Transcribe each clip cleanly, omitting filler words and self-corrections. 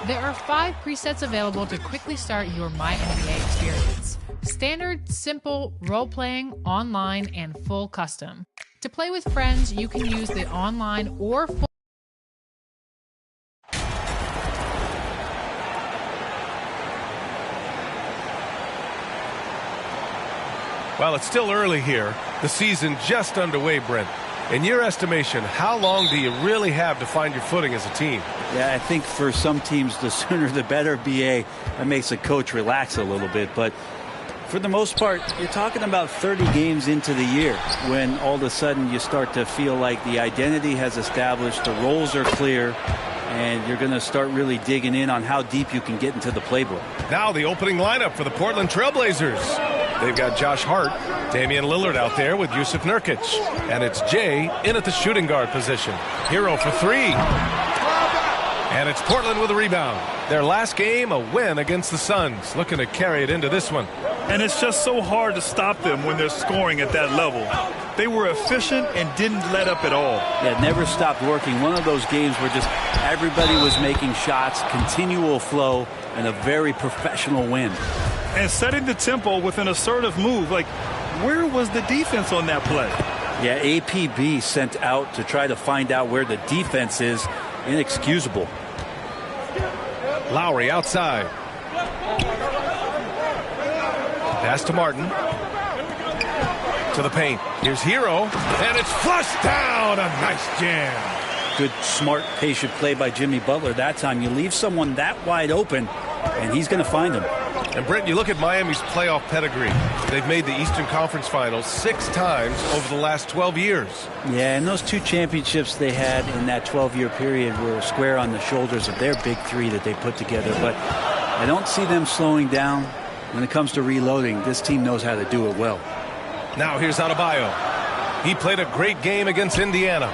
There are 5 presets available to quickly start your MyNBA experience. Standard, simple, role-playing, online, and full custom. To play with friends, you can use the online or full. Well, it's still early here. The season just underway, Brent. In your estimation, how long do you really have to find your footing as a team? Yeah, I think for some teams, the sooner the better, BA. That makes the coach relax a little bit. But for the most part, you're talking about 30 games into the year when all of a sudden you start to feel like the identity has established, the roles are clear, and you're going to start really digging in on how deep you can get into the playbook. Now the opening lineup for the Portland Trailblazers. They've got Josh Hart, Damian Lillard out there with Jusuf Nurkic. And it's Jay in at the shooting guard position. Hero for 3. And it's Portland with a rebound. Their last game, a win against the Suns. Looking to carry it into this one. And it's just so hard to stop them when they're scoring at that level. They were efficient and didn't let up at all. Yeah, never stopped working. One of those games where just everybody was making shots, continual flow, and a very professional win. And setting the tempo with an assertive move. Like, where was the defense on that play? Yeah, APB sent out to try to find out where the defense is. Inexcusable. Lowry outside. Pass to Martin. To the paint. Here's Hero. And it's flushed down. A nice jam. Good, smart, patient play by Jimmy Butler that time. You leave someone that wide open, and he's going to find him. And Brent, you look at Miami's playoff pedigree. They've made the Eastern Conference Finals 6 times over the last 12 years. Yeah, and those 2 championships they had in that 12-year period were square on the shoulders of their big 3 that they put together. But I don't see them slowing down. When it comes to reloading, this team knows how to do it well. Now here's Adebayo. He played a great game against Indiana.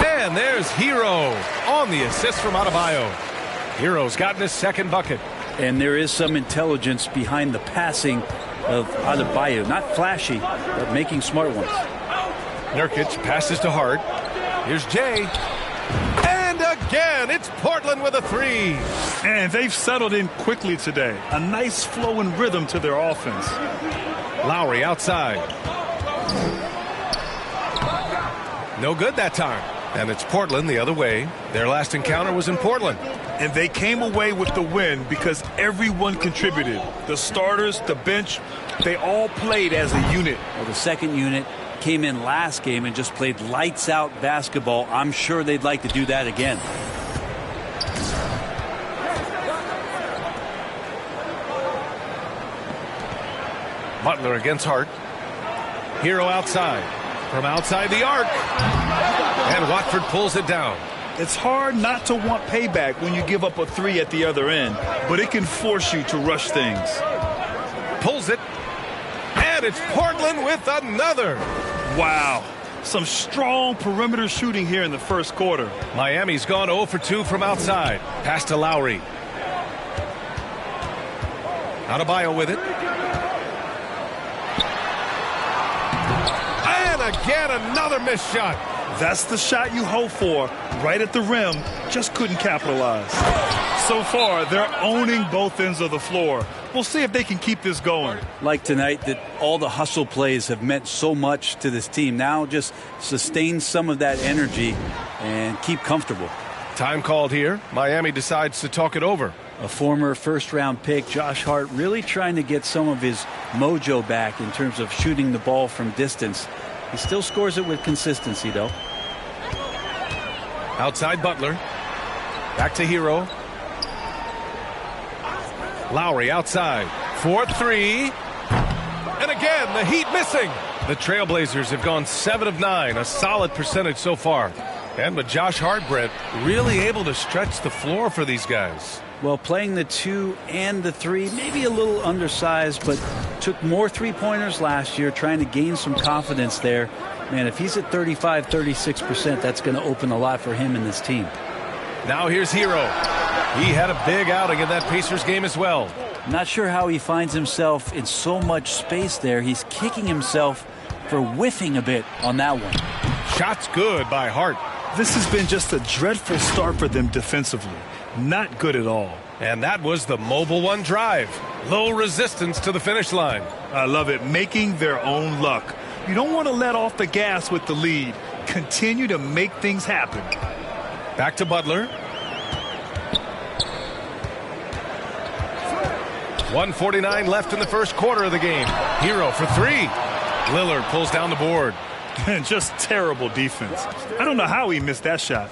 And there's Hero on the assist from Adebayo. Hero's gotten his second bucket. And there is some intelligence behind the passing of Adebayo. Not flashy, but making smart ones. Nurkic passes to Hart. Here's Jay. And again, it's Portland with a 3. And they've settled in quickly today. A nice flow and rhythm to their offense. Lowry outside. No good that time. And it's Portland the other way. Their last encounter was in Portland. And they came away with the win because everyone contributed. The starters, the bench, they all played as a unit. Well, the second unit came in last game and just played lights out basketball. I'm sure they'd like to do that again. Butler against Hart. Hero outside. From outside the arc. And Watford pulls it down. It's hard not to want payback when you give up a 3 at the other end, but it can force you to rush things. Pulls it. And it's Portland with another. Wow. Some strong perimeter shooting here in the first quarter. Miami's gone 0 for 2 from outside. Pass to Lowry. Adebayo with it. And again, another missed shot. That's the shot you hope for, right at the rim, just couldn't capitalize. So far, they're owning both ends of the floor. We'll see if they can keep this going. Like tonight, that all the hustle plays have meant so much to this team. Now just sustain some of that energy and keep comfortable. Time called here. Miami decides to talk it over. A former first-round pick, Josh Hart, really trying to get some of his mojo back in terms of shooting the ball from distance. He still scores it with consistency, though. Outside Butler. Back to Hero. Lowry outside. 4-3. And again, the Heat missing. The Trailblazers have gone 7 of 9, a solid percentage so far. And with Josh Hart, Brent, really able to stretch the floor for these guys. Well, playing the 2 and the 3, maybe a little undersized, but took more three-pointers last year, trying to gain some confidence there. Man, if he's at 35, 36%, that's going to open a lot for him in this team. Now here's Hero. He had a big outing in that Pacers game as well. Not sure how he finds himself in so much space there. He's kicking himself for whiffing a bit on that one. Shots good by Hart. This has been just a dreadful start for them defensively. Not good at all. And that was the Mobile One drive. Low resistance to the finish line. I love it. Making their own luck. You don't want to let off the gas with the lead. Continue to make things happen. Back to Butler. 1:49 left in the first quarter of the game. Hero for three. Lillard pulls down the board. And just terrible defense. I don't know how he missed that shot.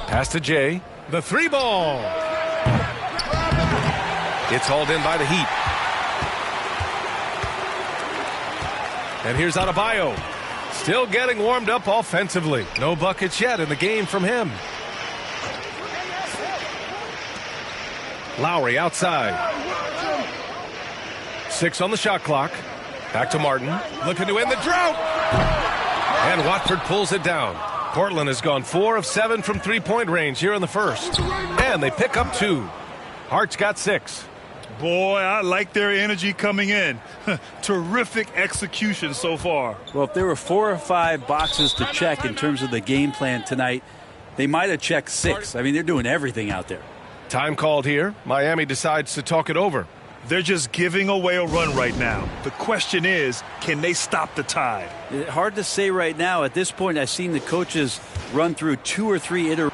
Pass to Jay. The three ball. It's hauled in by the Heat. And here's Adebayo. Still getting warmed up offensively. No buckets yet in the game from him. Lowry outside. 6 on the shot clock. Back to Martin. Looking to end the drought. And Watford pulls it down. Portland has gone 4 of 7 from three-point range here in the first. And they pick up 2. Hart's got 6. Boy, I like their energy coming in. Terrific execution so far. Well, if there were 4 or 5 boxes to check in terms of the game plan tonight, they might have checked 6. I mean, they're doing everything out there. Time called here. Miami decides to talk it over. They're just giving away a run right now. The question is, can they stop the tide? Hard to say right now. At this point, I've seen the coaches run through 2 or 3 iterations.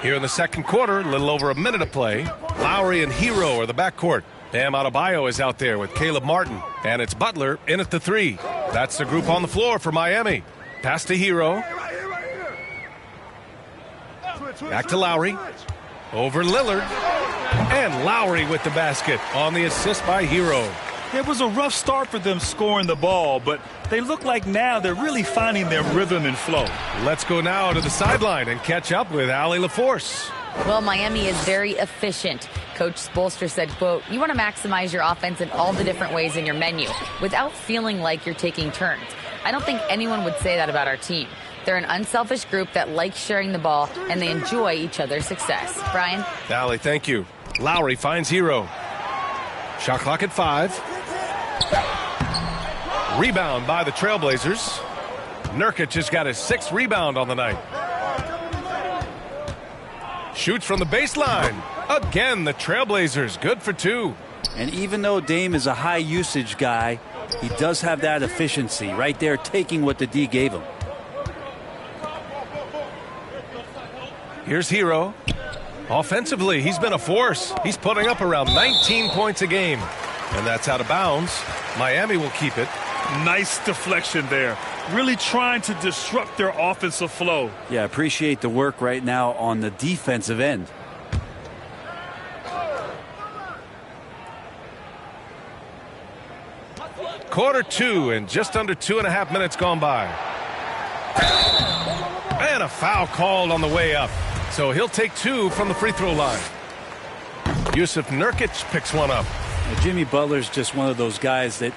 Here in the second quarter, a little over a minute to play. Lowry and Hero are the backcourt. Bam Adebayo is out there with Caleb Martin. And it's Butler in at the 3. That's the group on the floor for Miami. Pass to Hero. Back to Lowry. Over Lillard. And Lowry with the basket on the assist by Hero. It was a rough start for them scoring the ball, but they look like now they're really finding their rhythm and flow. Let's go now to the sideline and catch up with Allie LaForce. Well, Miami is very efficient. Coach Spoelstra said, quote, "You want to maximize your offense in all the different ways in your menu without feeling like you're taking turns." I don't think anyone would say that about our team. They're an unselfish group that likes sharing the ball, and they enjoy each other's success. Brian? Allie, thank you. Lowry finds Hero. Shot clock at 5. Rebound by the Trailblazers. Nurkic has got his 6th rebound on the night. Shoots from the baseline. Again, the Trailblazers good for 2. And even though Dame is a high usage guy, he does have that efficiency right there, taking what the D gave him. Here's Hero. Offensively, he's been a force. He's putting up around 19 points a game. And that's out of bounds. Miami will keep it. Nice deflection there. Really trying to disrupt their offensive flow. Yeah, appreciate the work right now on the defensive end. Quarter 2 and just under 2.5 minutes gone by. And a foul called on the way up. So he'll take 2 from the free throw line. Yusuf Nurkic picks one up. Now, Jimmy Butler's just one of those guys that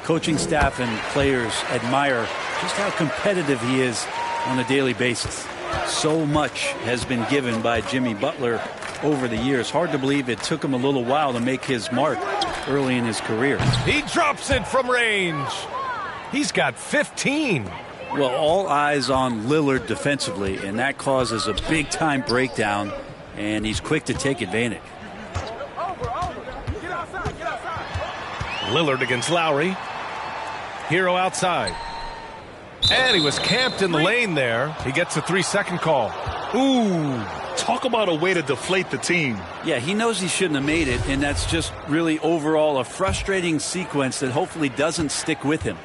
coaching staff and players admire just how competitive he is on a daily basis. So much has been given by Jimmy Butler over the years. Hard to believe it took him a little while to make his mark early in his career. He drops it from range. He's got 15. Well, all eyes on Lillard defensively, and that causes a big-time breakdown, and he's quick to take advantage. Lillard against Lowry. Hero outside. And he was camped in the lane there. He gets a 3-second call. Ooh, talk about a way to deflate the team. Yeah, he knows he shouldn't have made it, and that's just really overall a frustrating sequence that hopefully doesn't stick with him.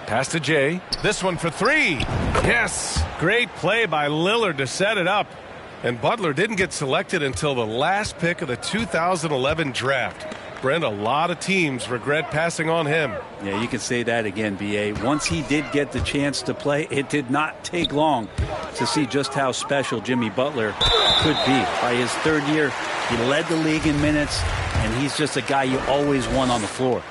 Pass to Jay. This one for 3. Yes. Great play by Lillard to set it up. And Butler didn't get selected until the last pick of the 2011 draft. Brent, a lot of teams regret passing on him. Yeah, you can say that again, B.A. Once he did get the chance to play, it did not take long to see just how special Jimmy Butler could be. By his 3rd year, he led the league in minutes, and he's just a guy you always want on the floor.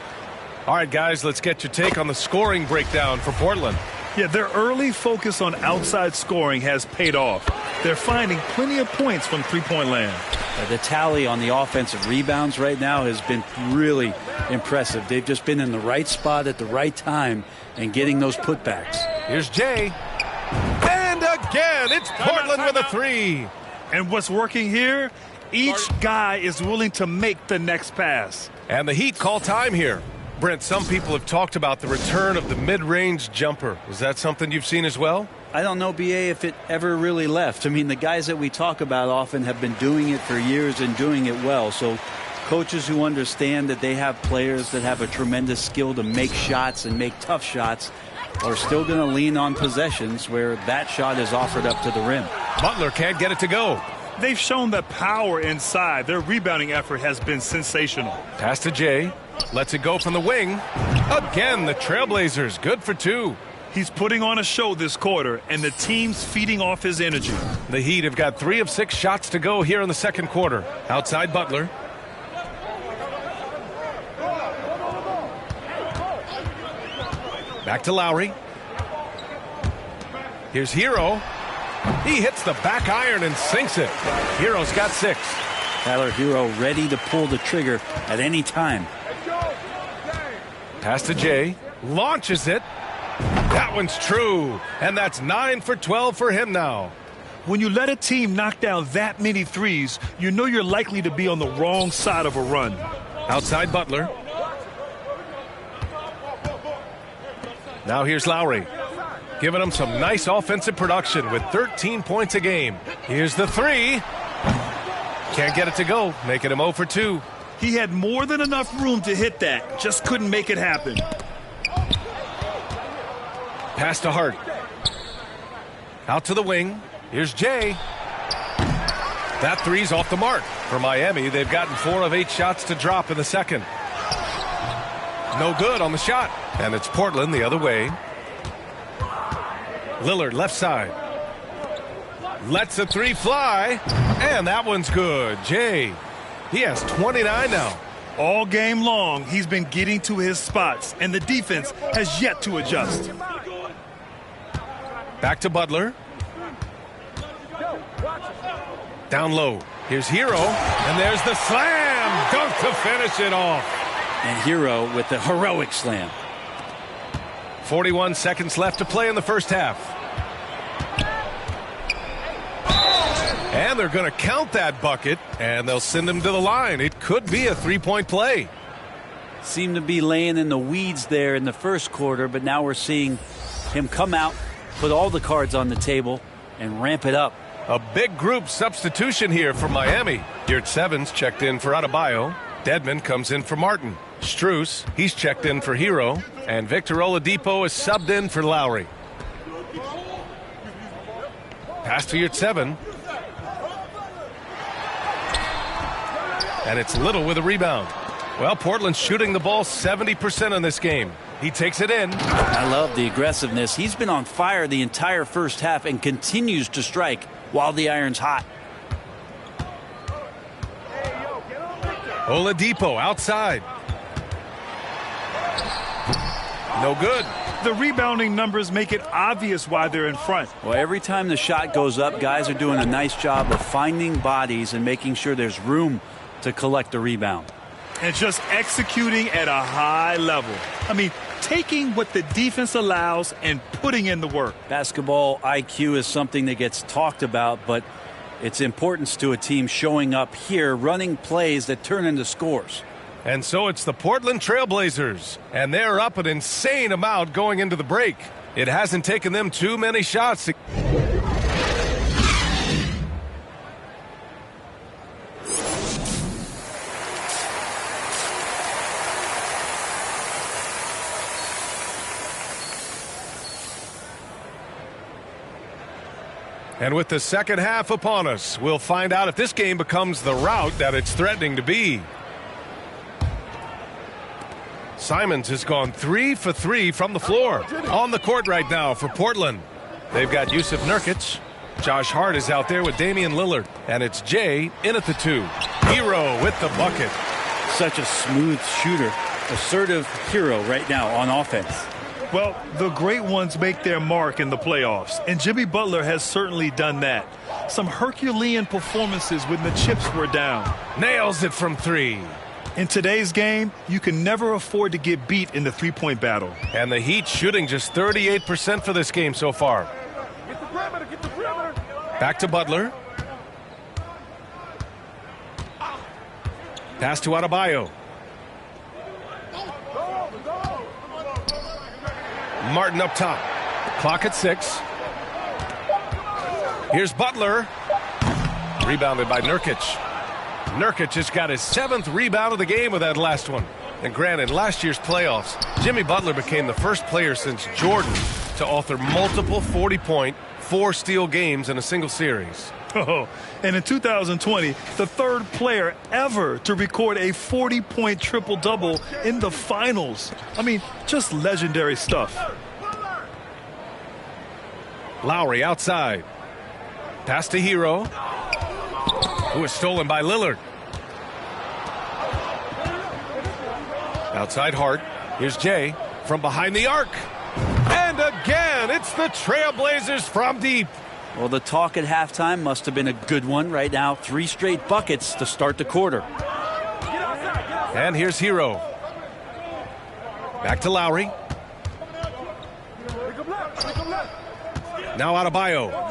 All right, guys, let's get your take on the scoring breakdown for Portland. Yeah, their early focus on outside scoring has paid off. They're finding plenty of points from three-point land. The tally on the offensive rebounds right now has been really impressive. They've just been in the right spot at the right time and getting those putbacks. Here's Jay. And again, it's Portland with a three. And what's working here? Each guy is willing to make the next pass. And the Heat call time here. Brent, some people have talked about the return of the mid-range jumper. Is that something you've seen as well? I don't know, BA, if it ever really left. I mean, the guys that we talk about often have been doing it for years and doing it well. So coaches who understand that they have players that have a tremendous skill to make shots and make tough shots are still going to lean on possessions where that shot is offered up to the rim. Butler can't get it to go. They've shown the power inside. Their rebounding effort has been sensational. Pass to Jay. Lets it go from the wing. Again, the Trailblazers good for two. He's putting on a show this quarter, and the team's feeding off his energy. The Heat have got 3 of 6 shots to go here in the second quarter. Outside Butler. Back to Lowry. Here's Hero. He hits the back iron and sinks it. Hero's got 6. Tyler Hero ready to pull the trigger at any time. Pass to Jay. Launches it. That one's true. And that's 9 for 12 for him now. When you let a team knock down that many threes, you know you're likely to be on the wrong side of a run. Outside Butler. Now here's Lowry. Giving him some nice offensive production with 13 points a game. Here's the 3. Can't get it to go, making him 0 for 2. He had more than enough room to hit that, just couldn't make it happen. Pass to Hart. Out to the wing. Here's Jay. That 3's off the mark. For Miami, they've gotten 4 of 8 shots to drop in the second. No good on the shot. And it's Portland the other way. Lillard left side. Lets the 3 fly. And that one's good. Jay, he has 29 now. All game long, he's been getting to his spots, and the defense has yet to adjust. Back to Butler. Down low. Here's Hero. And there's the slam. Dunk to finish it off. And Hero with the heroic slam. 41 seconds left to play in the first half. And they're going to count that bucket, and they'll send him to the line. It could be a 3-point play. Seemed to be laying in the weeds there in the first quarter, but now we're seeing him come out, put all the cards on the table, and ramp it up. A big group substitution here for Miami. Yurtsevens checked in for Adebayo. Dedmon comes in for Martin. Strus, he's checked in for Hero. And Victor Oladipo is subbed in for Lowry. Pass to Yurtseven. And it's Little with a rebound. Well, Portland's shooting the ball 70% in this game. He takes it in. I love the aggressiveness. He's been on fire the entire first half and continues to strike while the iron's hot. Oladipo outside. No good. The rebounding numbers make it obvious why they're in front. Well, every time the shot goes up, guys are doing a nice job of finding bodies and making sure there's room to collect the rebound. And just executing at a high level. I mean, taking what the defense allows and putting in the work. Basketball IQ is something that gets talked about, but its importance to a team showing up here, running plays that turn into scores. And so it's the Portland Trailblazers, and they're up an insane amount going into the break. It hasn't taken them too many shots. And with the second half upon us, we'll find out if this game becomes the rout that it's threatening to be. Simons has gone 3 for 3 from the floor. On the court right now for Portland. They've got Yusuf Nurkic. Josh Hart is out there with Damian Lillard. And it's Jay in at the 2. Hero with the bucket. Such a smooth shooter. Assertive Hero right now on offense. Well, the great ones make their mark in the playoffs, and Jimmy Butler has certainly done that. Some Herculean performances when the chips were down. Nails it from three. In today's game, you can never afford to get beat in the three-point battle. And the Heat shooting just 38% for this game so far. Back to Butler. Pass to Adebayo. Martin up top. Clock at 6. Here's Butler. Rebounded by Nurkic. Nurkic just got his 7th rebound of the game with that last one. And granted, last year's playoffs, Jimmy Butler became the first player since Jordan to author multiple 40-point, 4-steal games in a single series. Oh, and in 2020, the 3rd player ever to record a 40-point triple-double in the finals. I mean, just legendary stuff. Lowry outside. Pass to Hero, who is stolen by Lillard. Outside Hart. Here's Jay from behind the arc. And again, it's the Trailblazers from deep. Well, the talk at halftime must have been a good one. Right now, 3 straight buckets to start the quarter. And here's Hero. Back to Lowry. Now Adebayo.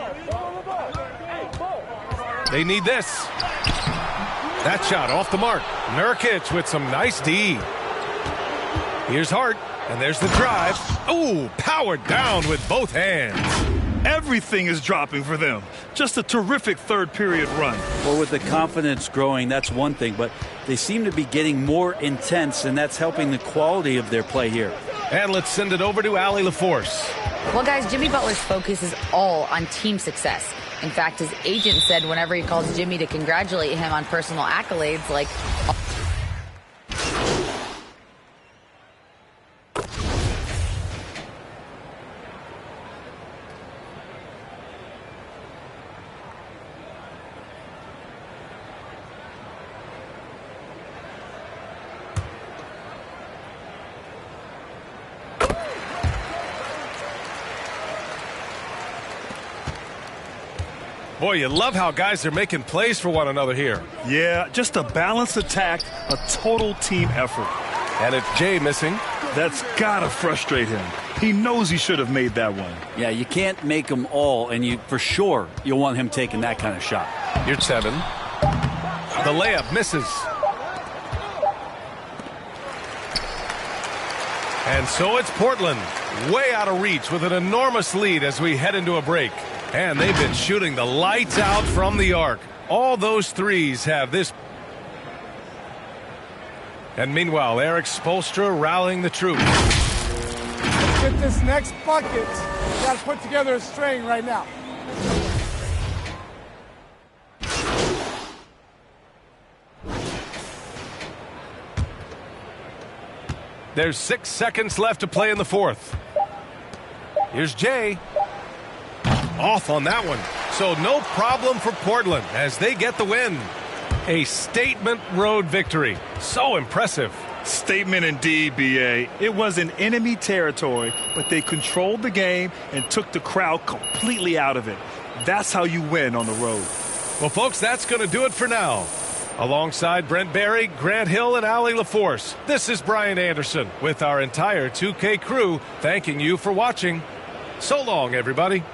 They need this. That shot off the mark. Nurkic with some nice D. Here's Hart, and there's the drive. Ooh, powered down with both hands. Everything is dropping for them. Just a terrific third-period run. Well, with the confidence growing, that's one thing, but they seem to be getting more intense, and that's helping the quality of their play here. And let's send it over to Allie LaForce. Well, guys, Jimmy Butler's focus is all on team success. In fact, his agent said whenever he calls Jimmy to congratulate him on personal accolades like... Boy, you love how guys are making plays for one another here. Yeah, just a balanced attack, a total team effort. And it's Jay missing. That's gotta frustrate him. He knows he should have made that one. Yeah, you can't make them all, and for sure you'll want him taking that kind of shot. Here's 7. The layup misses. And so it's Portland, way out of reach with an enormous lead as we head into a break. And they've been shooting the lights out from the arc. All those threes have this. And meanwhile, Eric Spoelstra rallying the troops. Let's get this next bucket. We got to put together a string right now. There's 6 seconds left to play in the 4th. Here's Jay. Off on that one. So no problem for Portland as they get the win. A statement road victory. So impressive. Statement indeed, B.A. It was in enemy territory, but they controlled the game and took the crowd completely out of it. That's how you win on the road. Well, folks, that's going to do it for now. Alongside Brent Barry, Grant Hill, and Allie LaForce, this is Brian Anderson with our entire 2K crew thanking you for watching. So long, everybody.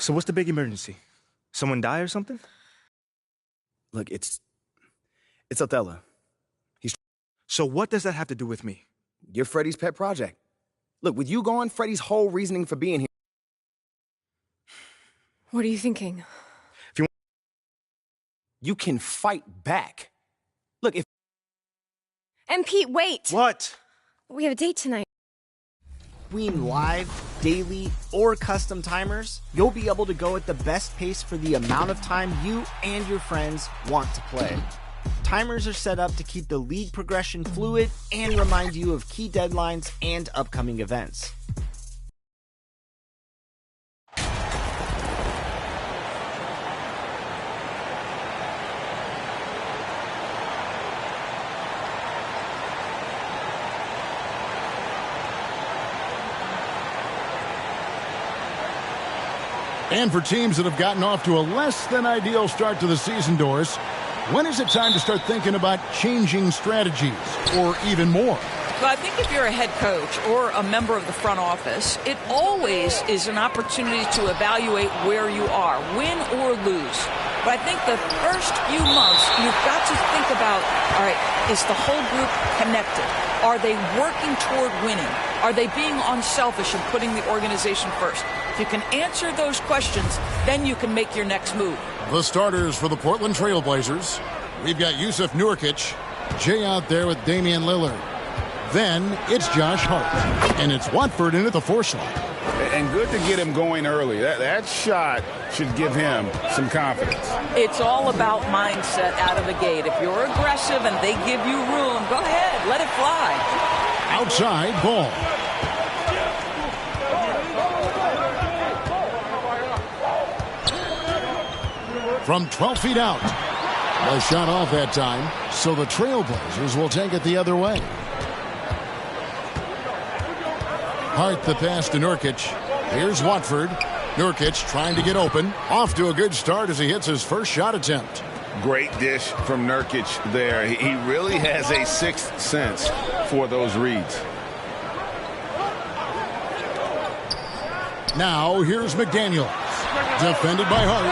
So what's the big emergency? Someone die or something? Look, it's Othello. So what does that have to do with me? You're Freddie's pet project. Look, with you gone, Freddie's whole reasoning for being here. What are you thinking? You can fight back. Look, if... And Pete, wait! What? We have a date tonight. Between live, daily, or custom timers, you'll be able to go at the best pace for the amount of time you and your friends want to play. Timers are set up to keep the league progression fluid and remind you of key deadlines and upcoming events. And for teams that have gotten off to a less than ideal start to the season, Doris, when is it time to start thinking about changing strategies or even more? Well, I think if you're a head coach or a member of the front office, it always is an opportunity to evaluate where you are, win or lose. But I think the first few months, you've got to think about, all right, is the whole group connected? Are they working toward winning? Are they being unselfish and putting the organization first? If you can answer those questions, then you can make your next move. The starters for the Portland Trail Blazers. We've got Jusuf Nurkic, Jay out there with Damian Lillard. Then it's Josh Hart, and it's Watford in at the 4 slot. And good to get him going early. That shot should give him some confidence. It's all about mindset out of the gate. If you're aggressive and they give you room, go ahead, let it fly. Outside ball. From 12 feet out. No shot off that time, so the Trailblazers will take it the other way. Hart the pass to Nurkic. Here's Watford. Nurkic trying to get open. Off to a good start as he hits his first shot attempt. Great dish from Nurkic there. He really has a sixth sense for those reads. Now here's McDaniels. Defended by Hart.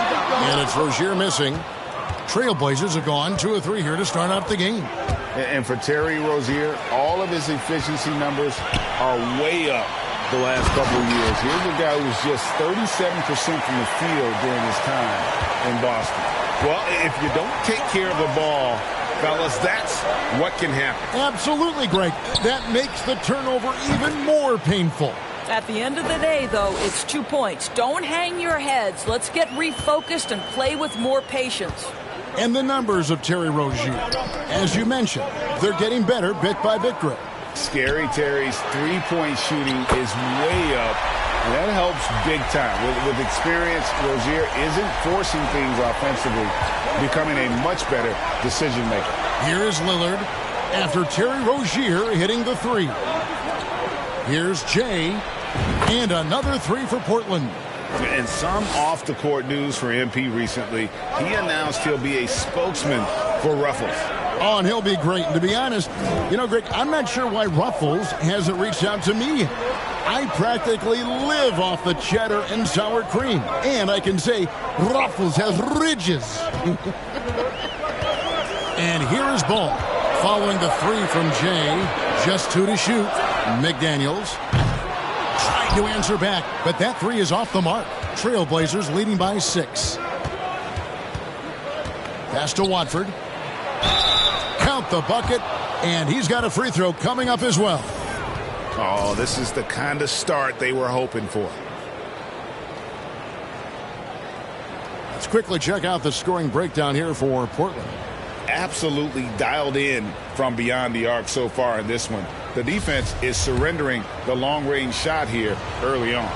And it's Rozier missing. Trailblazers have gone 2 of 3 here to start out the game. And for Terry Rozier, all of his efficiency numbers are way up the last couple of years. Here's a guy who was just 37% from the field during his time in Boston. Well, if you don't take care of the ball, fellas, that's what can happen. Absolutely, Greg. That makes the turnover even more painful. At the end of the day, though, it's 2 points. Don't hang your heads. Let's get refocused and play with more patience. And the numbers of Terry Rozier. As you mentioned, they're getting better bit by bit, Greg. Scary Terry's three-point shooting is way up, and that helps big time. With experience, Rozier isn't forcing things offensively, becoming a much better decision maker. Here is Lillard after Terry Rozier hitting the 3. Here's Jay, and another 3 for Portland. And some off-the-court news for MP recently. He announced he'll be a spokesman for Ruffles. Oh, and he'll be great. And to be honest, you know, Greg, I'm not sure why Ruffles hasn't reached out to me. I practically live off the cheddar and sour cream. And I can say Ruffles has ridges. And here is Ball following the 3 from Jay. Just 2 to shoot. McDaniels trying to answer back, but that 3 is off the mark. Trailblazers leading by 6. Pass to Watford. Count the bucket, and he's got a free throw coming up as well. Oh, this is the kind of start they were hoping for. Let's quickly check out the scoring breakdown here for Portland. Absolutely dialed in from beyond the arc so far in this one. The defense is surrendering the long-range shot here early on.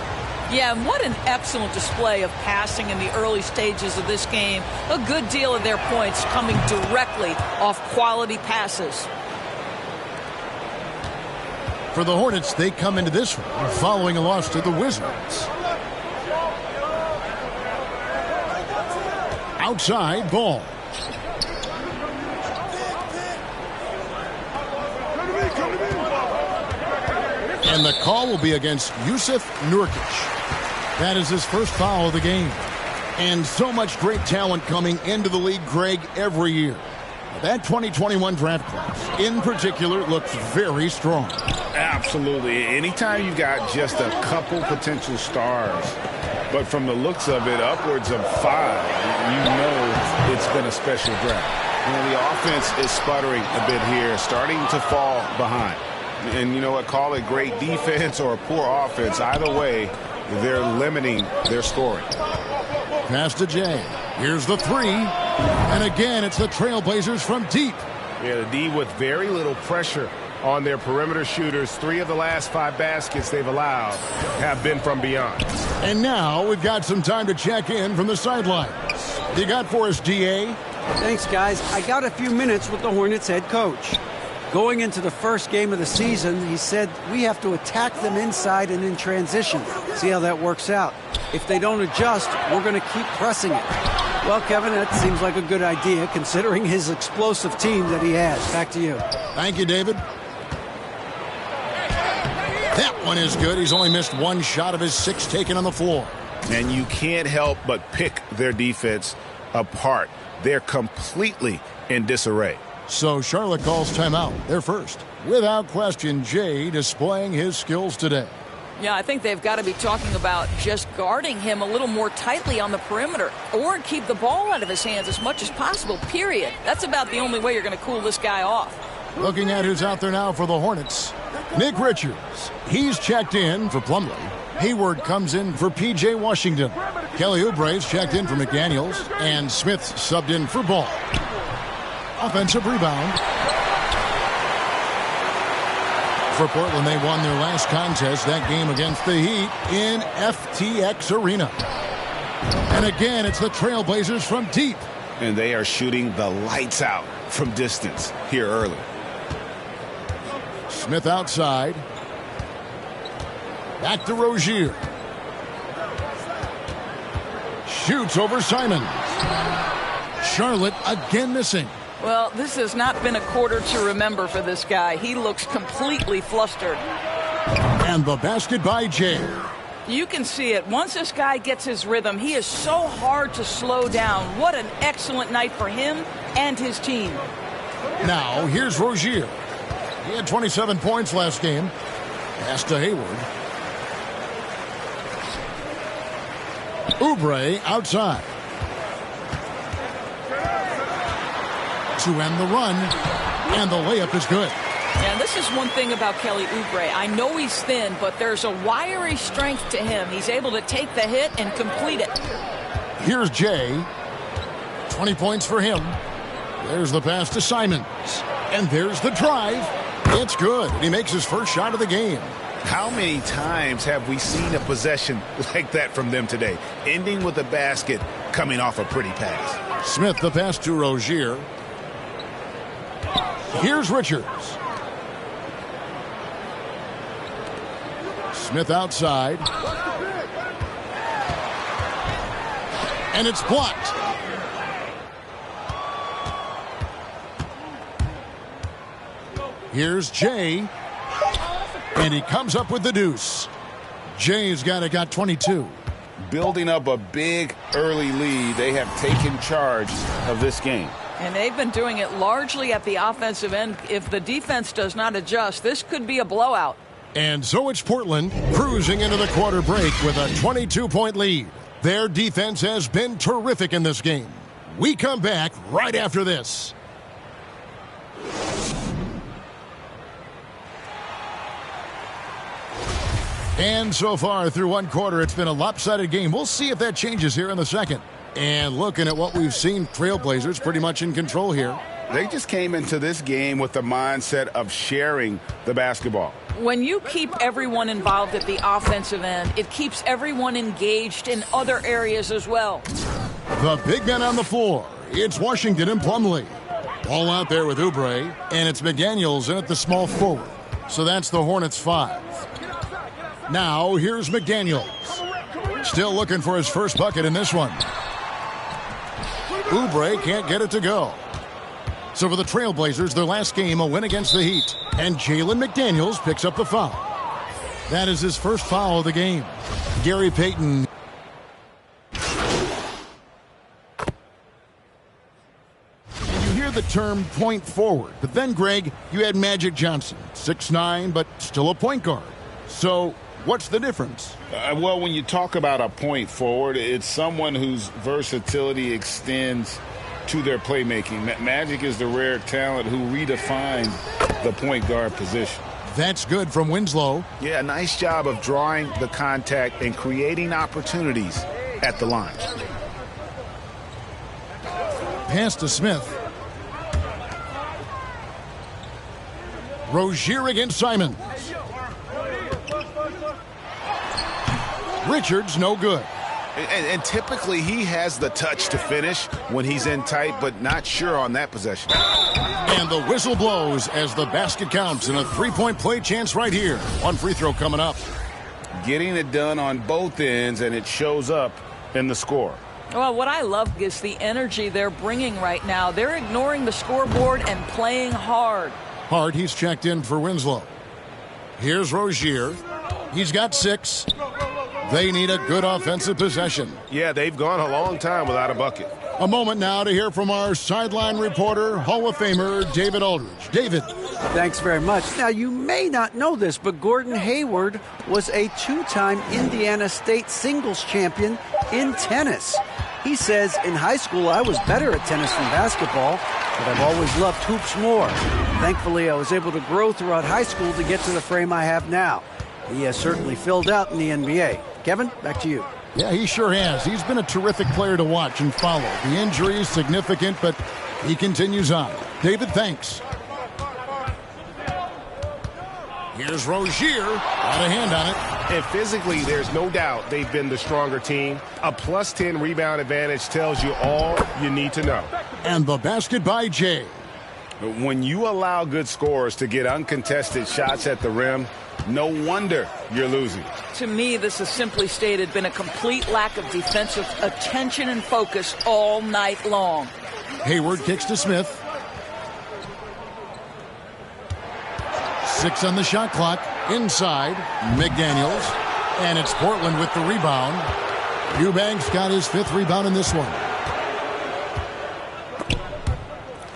Yeah, and what an excellent display of passing in the early stages of this game. A good deal of their points coming directly off quality passes. For the Hornets, they come into this one following a loss to the Wizards. Outside Ball. And the call will be against Jusuf Nurkic. That is his first foul of the game. And so much great talent coming into the league, Greg, every year. That 2021 draft class, in particular, looks very strong. Absolutely. Anytime you got just a couple potential stars, but from the looks of it, upwards of 5, you know it's been a special draft. You know, the offense is sputtering a bit here, starting to fall behind. And you know what, call it great defense or a poor offense. Either way, they're limiting their scoring. Pass to Jay. Here's the 3. And again, it's the Trailblazers from deep. Yeah, the D with very little pressure on their perimeter shooters. 3 of the last 5 baskets they've allowed have been from beyond. And now we've got some time to check in from the sidelines. You got for us, DA? Thanks, guys. I got a few minutes with the Hornets head coach. Going into the first game of the season, he said we have to attack them inside and in transition. See how that works out. If they don't adjust, we're going to keep pressing it. Well, Kevin, that seems like a good idea considering his explosive team that he has. Back to you. Thank you, David. That one is good. He's only missed 1 shot of his 6 taken on the floor. And you can't help but pick their defense apart. They're completely in disarray. So Charlotte calls timeout. They're first. Without question, Jay displaying his skills today. Yeah, I think they've got to be talking about just guarding him a little more tightly on the perimeter or keep the ball out of his hands as much as possible, period. That's about the only way you're going to cool this guy off. Looking at who's out there now for the Hornets. Nick Richards. He's checked in for Plumlee. Hayward comes in for P.J. Washington. Kelly Oubre's checked in for McDaniels. And Smith's subbed in for Ball. Offensive rebound. For Portland, they won their last contest, that game against the Heat, in FTX Arena. And again, it's the Trailblazers from deep. And they are shooting the lights out from distance here early. Smith outside. Back to Rozier. Shoots over Simons. Charlotte again missing. Well, this has not been a quarter to remember for this guy. He looks completely flustered. And the basket by Jay. You can see it. Once this guy gets his rhythm, he is so hard to slow down. What an excellent night for him and his team. Now, here's Rozier. He had 27 points last game. Pass to Hayward. Oubre outside. To end the run, and the layup is good. And this is one thing about Kelly Oubre. I know he's thin, but there's a wiry strength to him. He's able to take the hit and complete it. Here's Jay. 20 points for him. There's the pass to Simons. And there's the drive. It's good. He makes his first shot of the game. How many times have we seen a possession like that from them today? Ending with a basket, coming off a pretty pass. Smith the pass to Rozier. Here's Richards. Smith outside. And it's blocked. Here's Jay. And he comes up with the deuce. Jay's got 22. Building up a big early lead, they have taken charge of this game. And they've been doing it largely at the offensive end. If the defense does not adjust, this could be a blowout. And so it's Portland cruising into the quarter break with a 22-point lead. Their defense has been terrific in this game. We come back right after this. And so far through one quarter, it's been a lopsided game. We'll see if that changes here in the second. And looking at what we've seen, Trailblazers pretty much in control here. They just came into this game with the mindset of sharing the basketball. When you keep everyone involved at the offensive end, it keeps everyone engaged in other areas as well. The big men on the floor. It's Washington and Plumlee. Ball out there with Oubre, and it's McDaniels in at the small forward. So that's the Hornets 5. Now here's McDaniels. Still looking for his first bucket in this one. Oubre can't get it to go. So for the Trailblazers, their last game, a win against the Heat. And Jalen McDaniels picks up the foul. That is his first foul of the game. Gary Payton term point forward. But then, Greg, you had Magic Johnson, 6'9", but still a point guard. So what's the difference? Well, when you talk about a point forward, it's someone whose versatility extends to their playmaking. Magic is the rare talent who redefined the point guard position. That's good from Winslow. Yeah, nice job of drawing the contact and creating opportunities at the line. Pass to Smith. Rozier against Simons. Richards no good. And typically he has the touch to finish when he's in tight, but not sure on that possession. And the whistle blows as the basket counts in a three-point play chance right here. One free throw coming up. Getting it done on both ends, and it shows up in the score. Well, what I love is the energy they're bringing right now. They're ignoring the scoreboard and playing hard. Hard, he's checked in for Winslow. Here's Rozier. He's got 6. They need a good offensive possession. Yeah, they've gone a long time without a bucket. A moment now to hear from our sideline reporter, Hall of Famer David Aldridge. David. Thanks very much. Now, you may not know this, but Gordon Hayward was a 2-time Indiana State singles champion in tennis. He says, in high school, I was better at tennis than basketball, but I've always loved hoops more. Thankfully, I was able to grow throughout high school to get to the frame I have now. He has certainly filled out in the NBA. Kevin, back to you. Yeah, he sure has. He's been a terrific player to watch and follow. The injury is significant, but he continues on. David, thanks. Here's Rozier. Got a hand on it. And physically, there's no doubt they've been the stronger team. A +10 rebound advantage tells you all you need to know. And the basket by Jay. When you allow good scorers to get uncontested shots at the rim, no wonder you're losing. To me, this has simply stated been a complete lack of defensive attention and focus all night long. Hayward kicks to Smith. 6 on the shot clock. Inside, McDaniels. And it's Portland with the rebound. Eubanks got his 5th rebound in this one.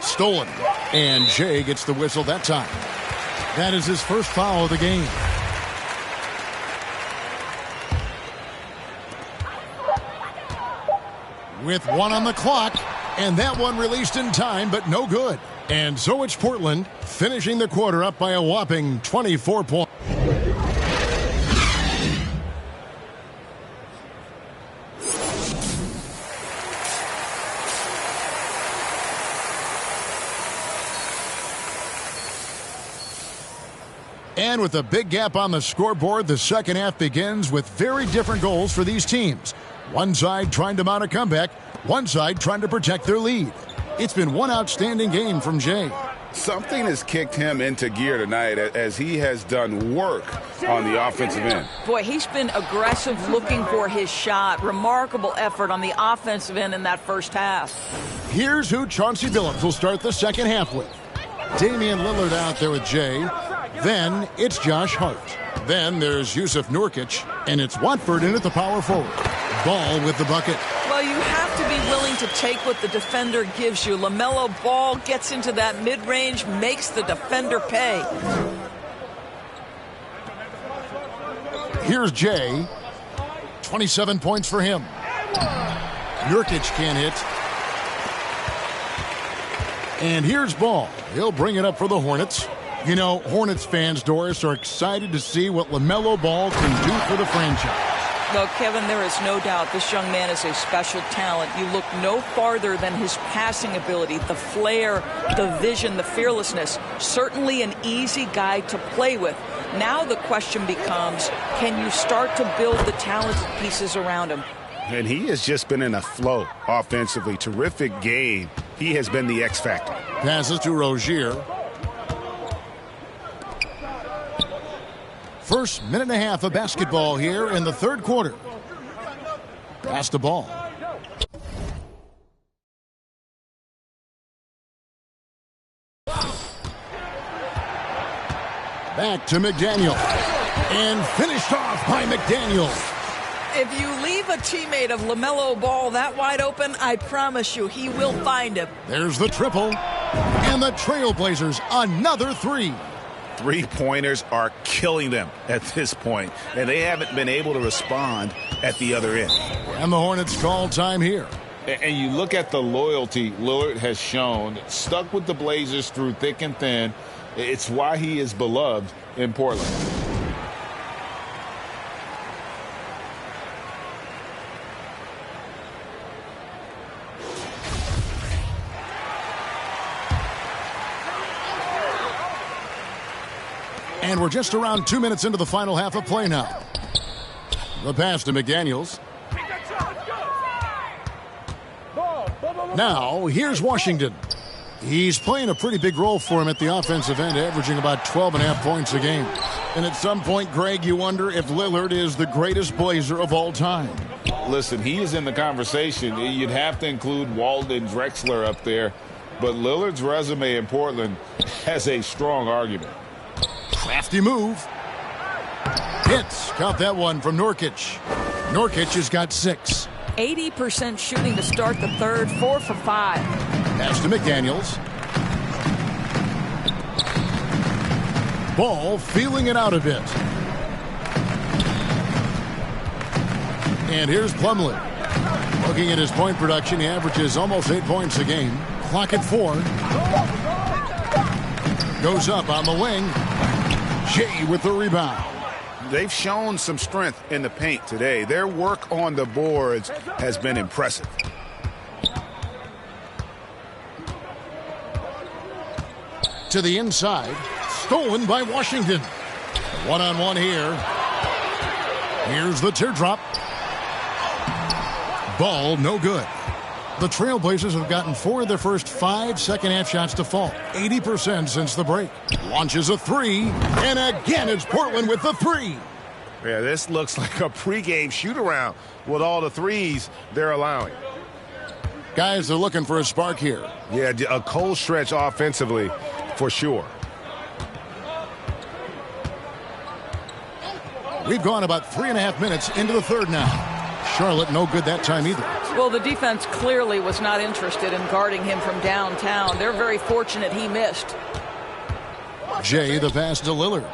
Stolen. And Jay gets the whistle that time. That is his first foul of the game. With 1 on the clock, and that one released in time, but no good. And so it's Portland finishing the quarter up by a whopping 24 points. And with a big gap on the scoreboard, the second half begins with very different goals for these teams. One side trying to mount a comeback, one side trying to protect their lead. It's been one outstanding game from Jay. Something has kicked him into gear tonight as he has done work on the offensive end. Boy, he's been aggressive looking for his shot. Remarkable effort on the offensive end in that first half. Here's who Chauncey Billups will start the second half with. Damian Lillard out there with Jay. Then it's Josh Hart. Then there's Yusuf Nurkic. And it's Watford in at the power forward. Ball with the bucket. Well, you have to be willing to take what the defender gives you. LaMelo Ball gets into that mid-range, makes the defender pay. Here's Jay. 27 points for him. Nurkic can't hit. And here's Ball. He'll bring it up for the Hornets. You know, Hornets fans, Doris, are excited to see what LaMelo Ball can do for the franchise. Well, Kevin, there is no doubt this young man is a special talent. You look no farther than his passing ability, the flair, the vision, the fearlessness. Certainly an easy guy to play with. Now the question becomes, can you start to build the talented pieces around him? And he has just been in a flow offensively. Terrific game. He has been the X factor. Passes to Rozier. First minute and a half of basketball here in the third quarter. Pass the ball. Back to McDaniel. And finished off by McDaniel. If you leave a teammate of LaMelo Ball that wide open, I promise you he will find him. There's the triple. And the Trailblazers, another three. Three-pointers are killing them at this point, and they haven't been able to respond at the other end. And the Hornets call time here. And you look at the loyalty Lillard has shown, stuck with the Blazers through thick and thin. It's why he is beloved in Portland. And we're just around 2 minutes into the final half of play now. The pass to McDaniels. Now, here's Washington. He's playing a pretty big role for him at the offensive end, averaging about 12.5 points a game. And at some point, Greg, you wonder if Lillard is the greatest Blazer of all time. Listen, he is in the conversation. You'd have to include Walden Drexler up there. But Lillard's resume in Portland has a strong argument. Crafty move. Hits. Count that one from Nurkic. Nurkic has got 6. 80% shooting to start the third, 4 for 5. Pass to McDaniels. Ball feeling it out a bit. And here's Plumlee. Looking at his point production, he averages almost 8 points a game. Clock at 4. Goes up on the wing. Jay with the rebound. They've shown some strength in the paint today. Their work on the boards has been impressive. To the inside. Stolen by Washington. One-on-one here. Here's the teardrop. Ball no good. The Trailblazers have gotten 4 of their first 5 second-half shots to fall. 80% since the break. Launches a 3, and again it's Portland with the 3. Yeah, this looks like a pregame shoot-around with all the threes they're allowing. Guys, they're looking for a spark here. Yeah, a cold stretch offensively for sure. We've gone about 3.5 minutes into the third now. Charlotte no good that time either. Well, the defense clearly was not interested in guarding him from downtown. They're very fortunate he missed. Jay, the pass to Lillard.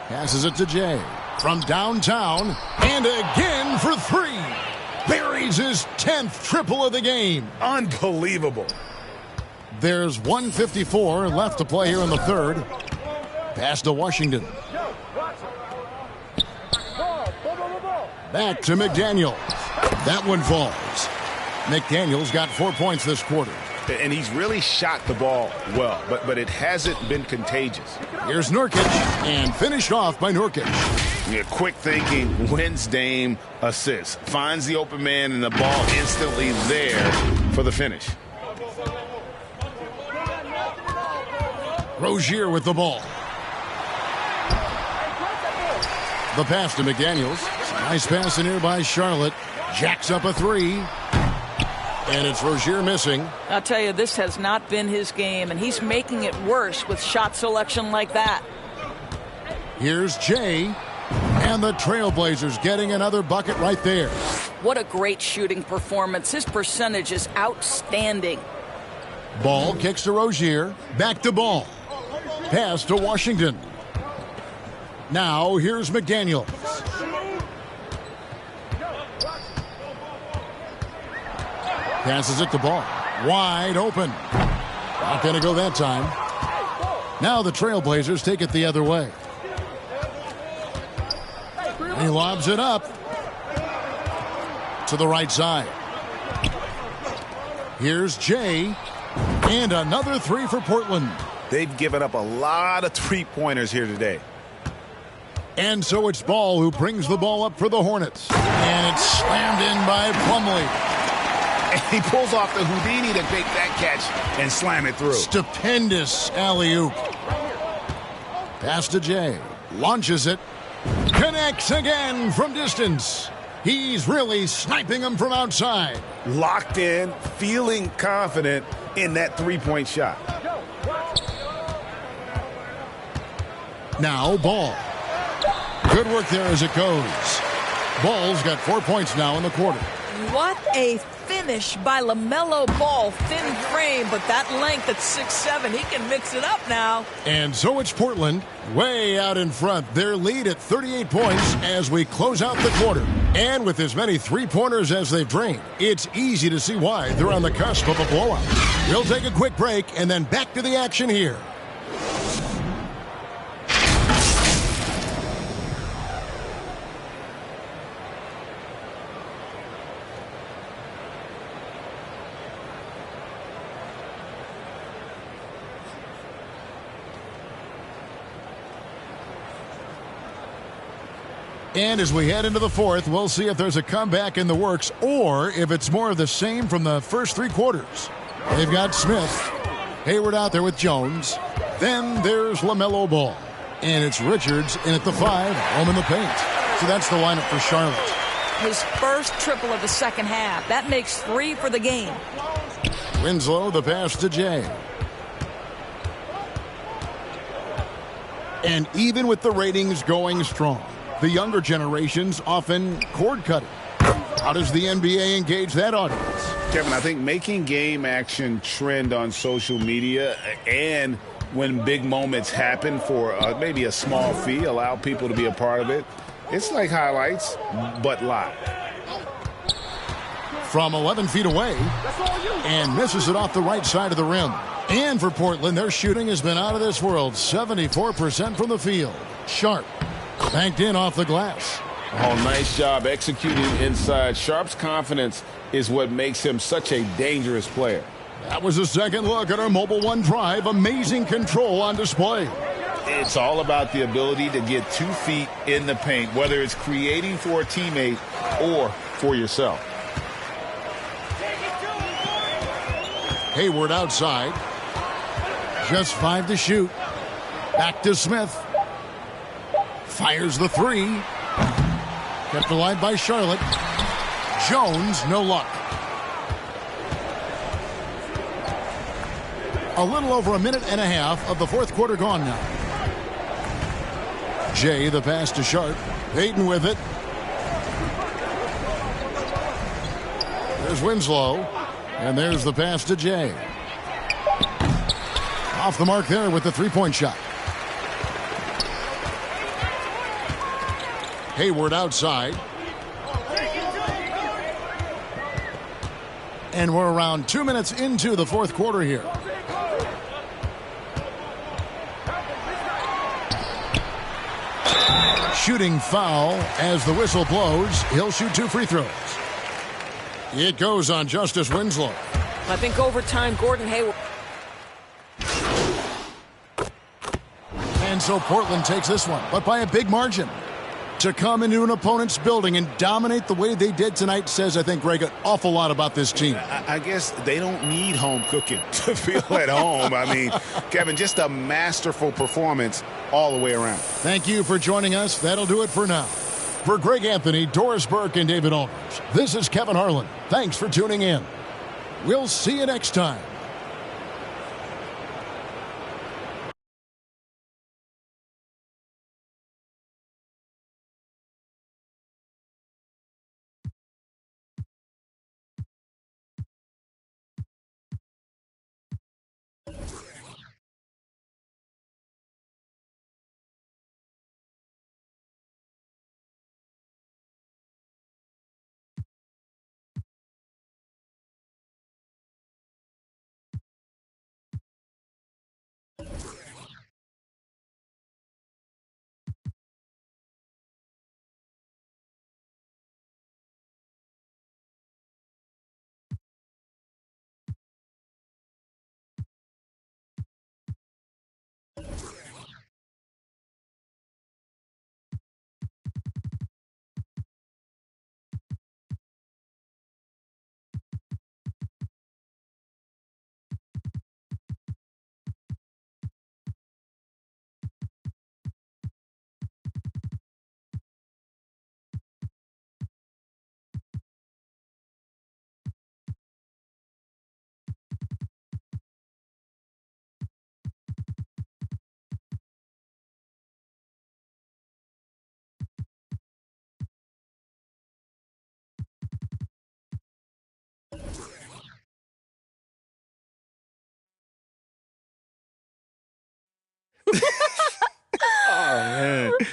Passes it to Jay. From downtown, and again for 3. Buries his 10th triple of the game. Unbelievable. There's 1:54 left to play here in the third. Pass to Washington. Back to McDaniels. That one falls. McDaniels got 4 points this quarter. And he's really shot the ball well, but it hasn't been contagious. Here's Nurkic, and finished off by Nurkic. Yeah, quick thinking, wins Dame assists. Finds the open man, and the ball instantly there for the finish. Rozier with the ball. The pass to McDaniels. Nice pass in here by Charlotte. Jacks up a 3. And it's Rozier missing. I'll tell you, this has not been his game, and he's making it worse with shot selection like that. Here's Jay. And the Trailblazers getting another bucket right there. What a great shooting performance. His percentage is outstanding. Ball kicks to Rozier. Back to Ball. Pass to Washington. Now here's McDaniels. Passes it to Ball. Wide open. Not going to go that time. Now the Trailblazers take it the other way. He lobs it up to the right side. Here's Jay. And another 3 for Portland. They've given up a lot of three-pointers here today. And so it's Ball who brings the ball up for the Hornets. And it's slammed in by Plumlee. And he pulls off the Houdini to make that catch and slam it through. Stupendous alley-oop. Pass to Jay. Launches it. Connects again from distance. He's really sniping them from outside. Locked in, feeling confident in that three-point shot. Now Ball. Good work there as it goes. Ball's got 4 points now in the quarter. What a finish by LaMelo Ball. Thin frame, but that length at 6'7", he can mix it up now. And so it's Portland way out in front. Their lead at 38 points as we close out the quarter. And with as many three-pointers as they've drained, it's easy to see why they're on the cusp of a blowout. We'll take a quick break and then back to the action here. And as we head into the fourth, we'll see if there's a comeback in the works or if it's more of the same from the first three quarters. They've got Smith, Hayward out there with Jones. Then there's LaMelo Ball. And it's Richards in at the 5, home in the paint. So that's the lineup for Charlotte. His first triple of the second half. That makes 3 for the game. Winslow, the pass to Jay. And even with the ratings going strong, the younger generations often cord cutting. How does the NBA engage that audience? Kevin, I think making game action trend on social media and when big moments happen for maybe a small fee, allow people to be a part of it. It's like highlights, but live. From 11 feet away, and misses it off the right side of the rim. And for Portland, their shooting has been out of this world. 74% from the field. Sharp. Banked in off the glass. Oh, nice job executing inside. Sharp's confidence is what makes him such a dangerous player. That was a second look at our Mobile One drive. Amazing control on display. It's all about the ability to get 2 feet in the paint, whether it's creating for a teammate or for yourself. Hayward outside. Just 5 to shoot. Back to Smith. Fires the 3. Kept alive by Charlotte. Jones, no luck. A little over a minute and a half of the fourth quarter gone now. Jay, the pass to Sharp. Payton with it. There's Winslow. And there's the pass to Jay. Off the mark there with the three-point shot. Hayward outside. And we're around 2 minutes into the fourth quarter here. Shooting foul as the whistle blows. He'll shoot 2 free throws. It goes on Justice Winslow. I think over time, Gordon Hayward. And so Portland takes this one, but by a big margin. To come into an opponent's building and dominate the way they did tonight says, I think, Greg, an awful lot about this team. I guess they don't need home cooking to feel at home. I mean, Kevin, just a masterful performance all the way around. Thank you for joining us. That'll do it for now. For Greg Anthony, Doris Burke, and David Aldridge, this is Kevin Harlan. Thanks for tuning in. We'll see you next time.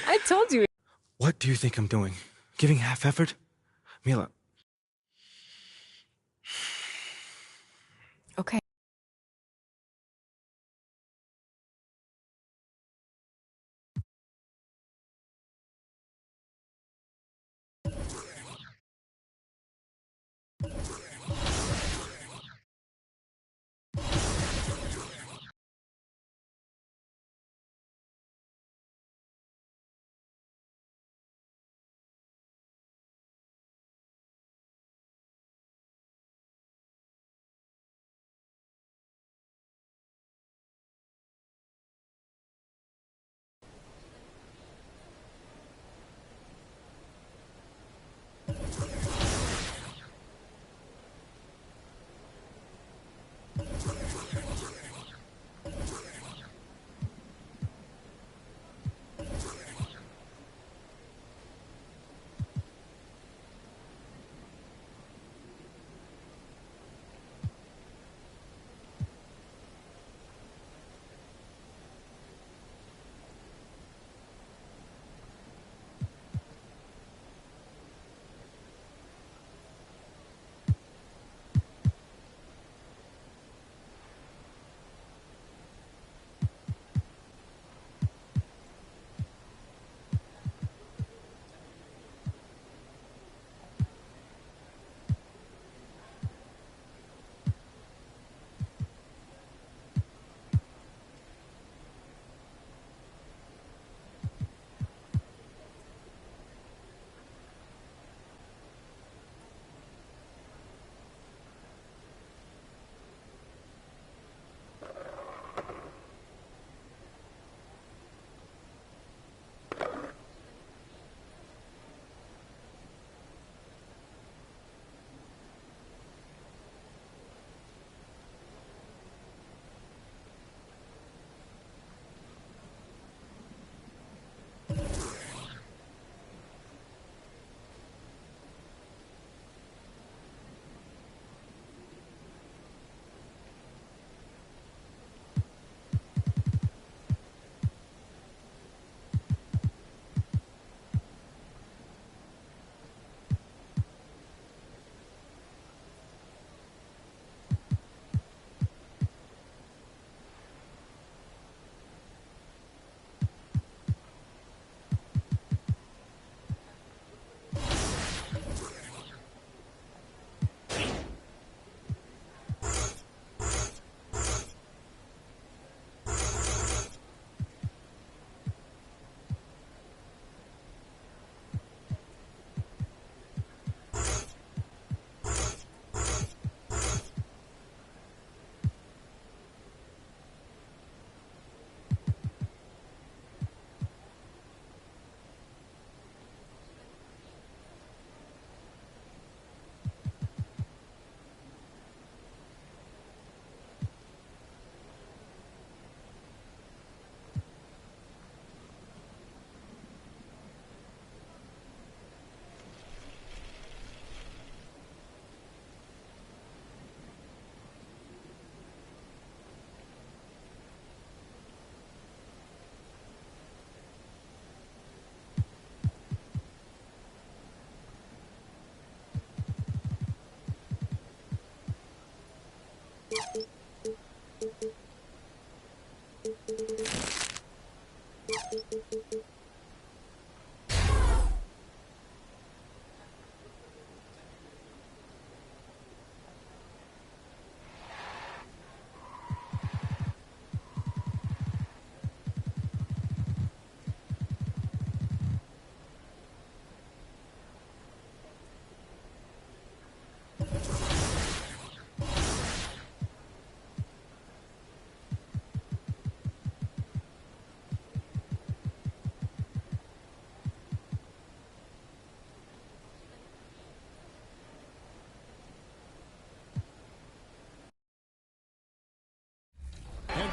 I told you. What do you think I'm doing? Giving half effort? Mila. Okay.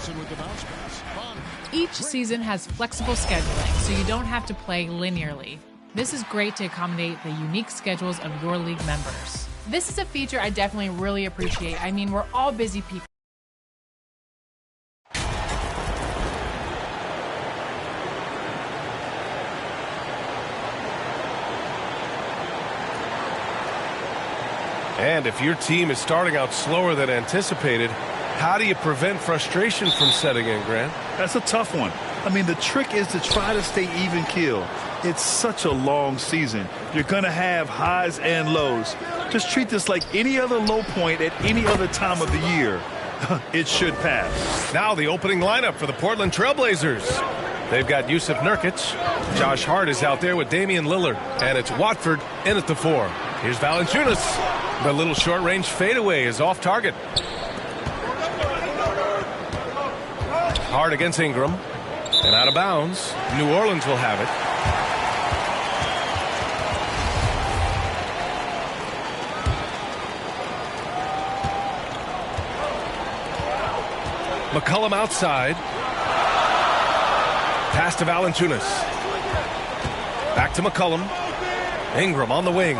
With the bounce pass. Each season has flexible scheduling, so you don't have to play linearly. This is great to accommodate the unique schedules of your league members. This is a feature I definitely really appreciate. I mean, we're all busy people. And if your team is starting out slower than anticipated, how do you prevent frustration from setting in, Grant? That's a tough one. I mean, the trick is to try to stay even keel. It's such a long season. You're going to have highs and lows. Just treat this like any other low point at any other time of the year. It should pass. Now the opening lineup for the Portland Trailblazers. They've got Jusuf Nurkic. Josh Hart is out there with Damian Lillard. And it's Watford in at the 4. Here's Valanciunas. The little short-range fadeaway is off target. Hart against Ingram. And out of bounds. New Orleans will have it. McCollum outside. Pass to Valanciunas. Back to McCollum. Ingram on the wing.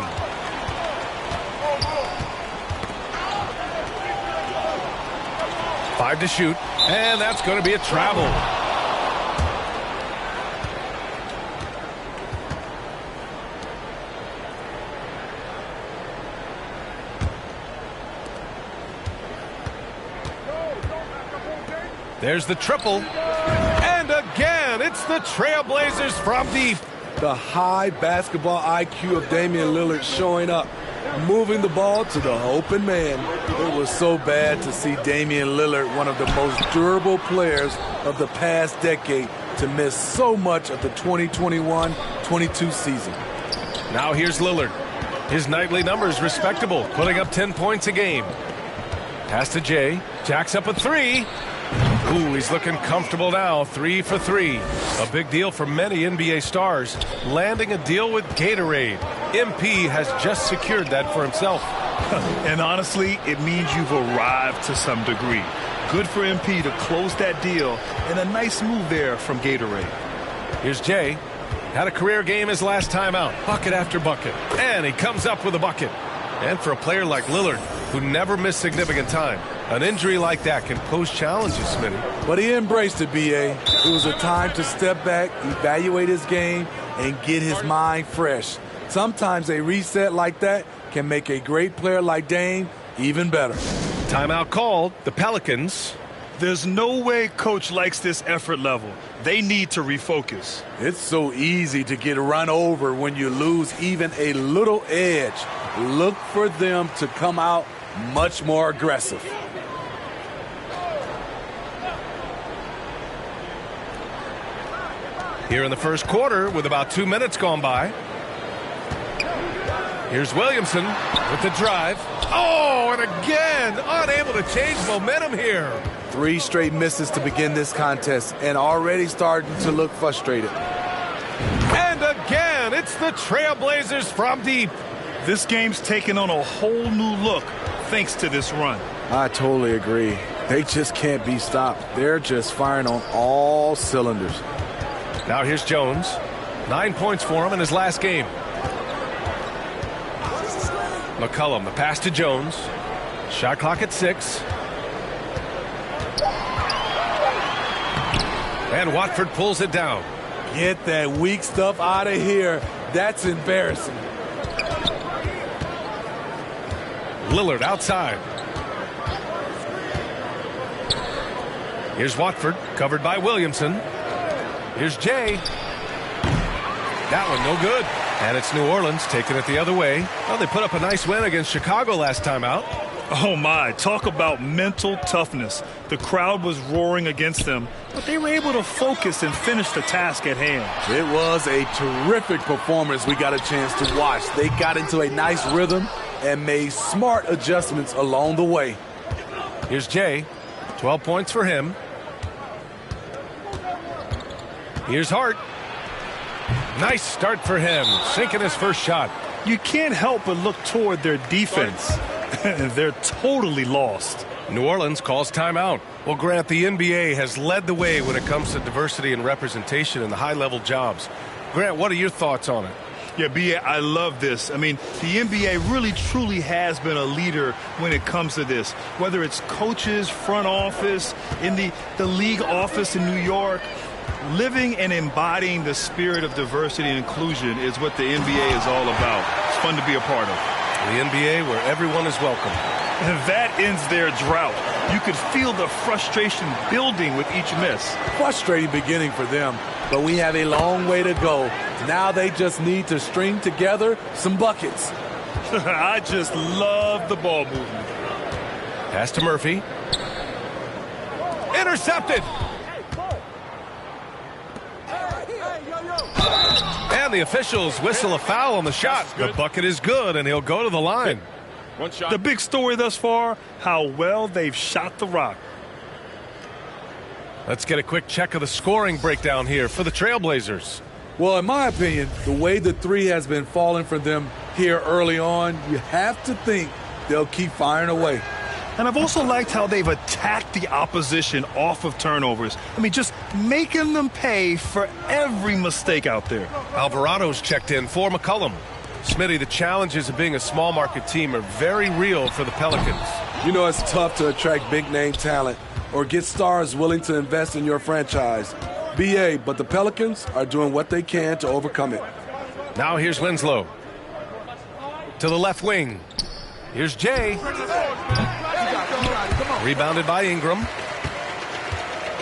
Five to shoot. And that's going to be a travel. There's the triple. And again, it's the Trailblazers from deep. The high basketball IQ of Damian Lillard showing up, moving the ball to the open man. It was so bad to see Damian Lillard, one of the most durable players of the past decade, to miss so much of the 2021-22 season. Now here's Lillard. His nightly numbers respectable, putting up 10 points a game. Pass to Jay. Jacks up a 3. Ooh, he's looking comfortable now. 3 for 3. A big deal for many NBA stars. Landing a deal with Gatorade. MP has just secured that for himself. And honestly, it means you've arrived to some degree. Good for MP to close that deal, and a nice move there from Gatorade. Here's Jay. Had a career game his last time out. Bucket after bucket. And he comes up with a bucket. And for a player like Lillard, who never missed significant time, an injury like that can pose challenges, Smitty. But he embraced it, B.A. It was a time to step back, evaluate his game, and get his mind fresh. Sometimes a reset like that can make a great player like Dame even better. Timeout called. The Pelicans. There's no way coach likes this effort level. They need to refocus. It's so easy to get run over when you lose even a little edge. Look for them to come out much more aggressive. Here in the first quarter with about 2 minutes gone by. Here's Williamson with the drive. Oh, and again, unable to change momentum here. 3 straight misses to begin this contest and already starting to look frustrated. And again, it's the Trailblazers from deep. This game's taken on a whole new look thanks to this run. I totally agree. They just can't be stopped. They're just firing on all cylinders. Now here's Jones. 9 points for him in his last game. McCollum, the pass to Jones. Shot clock at 6. And Watford pulls it down. Get that weak stuff out of here. That's embarrassing. Lillard outside. Here's Watford, covered by Williamson. Here's Jay. That one no good. And it's New Orleans taking it the other way. Well, they put up a nice win against Chicago last time out. Oh, my. Talk about mental toughness. The crowd was roaring against them, but they were able to focus and finish the task at hand. It was a terrific performance we got a chance to watch. They got into a nice rhythm and made smart adjustments along the way. Here's Jay. 12 points for him. Here's Hart. Nice start for him, sinking his first shot. You can't help but look toward their defense. They're totally lost. New Orleans calls timeout. Well, Grant, the NBA has led the way when it comes to diversity and representation in the high-level jobs. Grant, what are your thoughts on it? Yeah, B.A., I love this. I mean, the NBA really, truly has been a leader when it comes to this. Whether it's coaches, front office, in the league office in New York, living and embodying the spirit of diversity and inclusion is what the NBA is all about. It's fun to be a part of. The NBA where everyone is welcome. And that ends their drought. You could feel the frustration building with each miss. Frustrating beginning for them, but we have a long way to go. Now they just need to string together some buckets. I just love the ball movement. Pass to Murphy. Intercepted. And the officials whistle a foul on the shot. The bucket is good, and he'll go to the line. One shot. The big story thus far, how well they've shot the rock. Let's get a quick check of the scoring breakdown here for the Trailblazers. Well, in my opinion, the way the three has been falling for them here early on, you have to think they'll keep firing away. And I've also liked how they've attacked the opposition off of turnovers. I mean, just making them pay for every mistake out there. Alvarado's checked in for McCollum. Smitty, the challenges of being a small market team are very real for the Pelicans. You know, it's tough to attract big name talent or get stars willing to invest in your franchise. BA, but the Pelicans are doing what they can to overcome it. Now here's Winslow. To the left wing. Here's Jay. Rebounded by Ingram.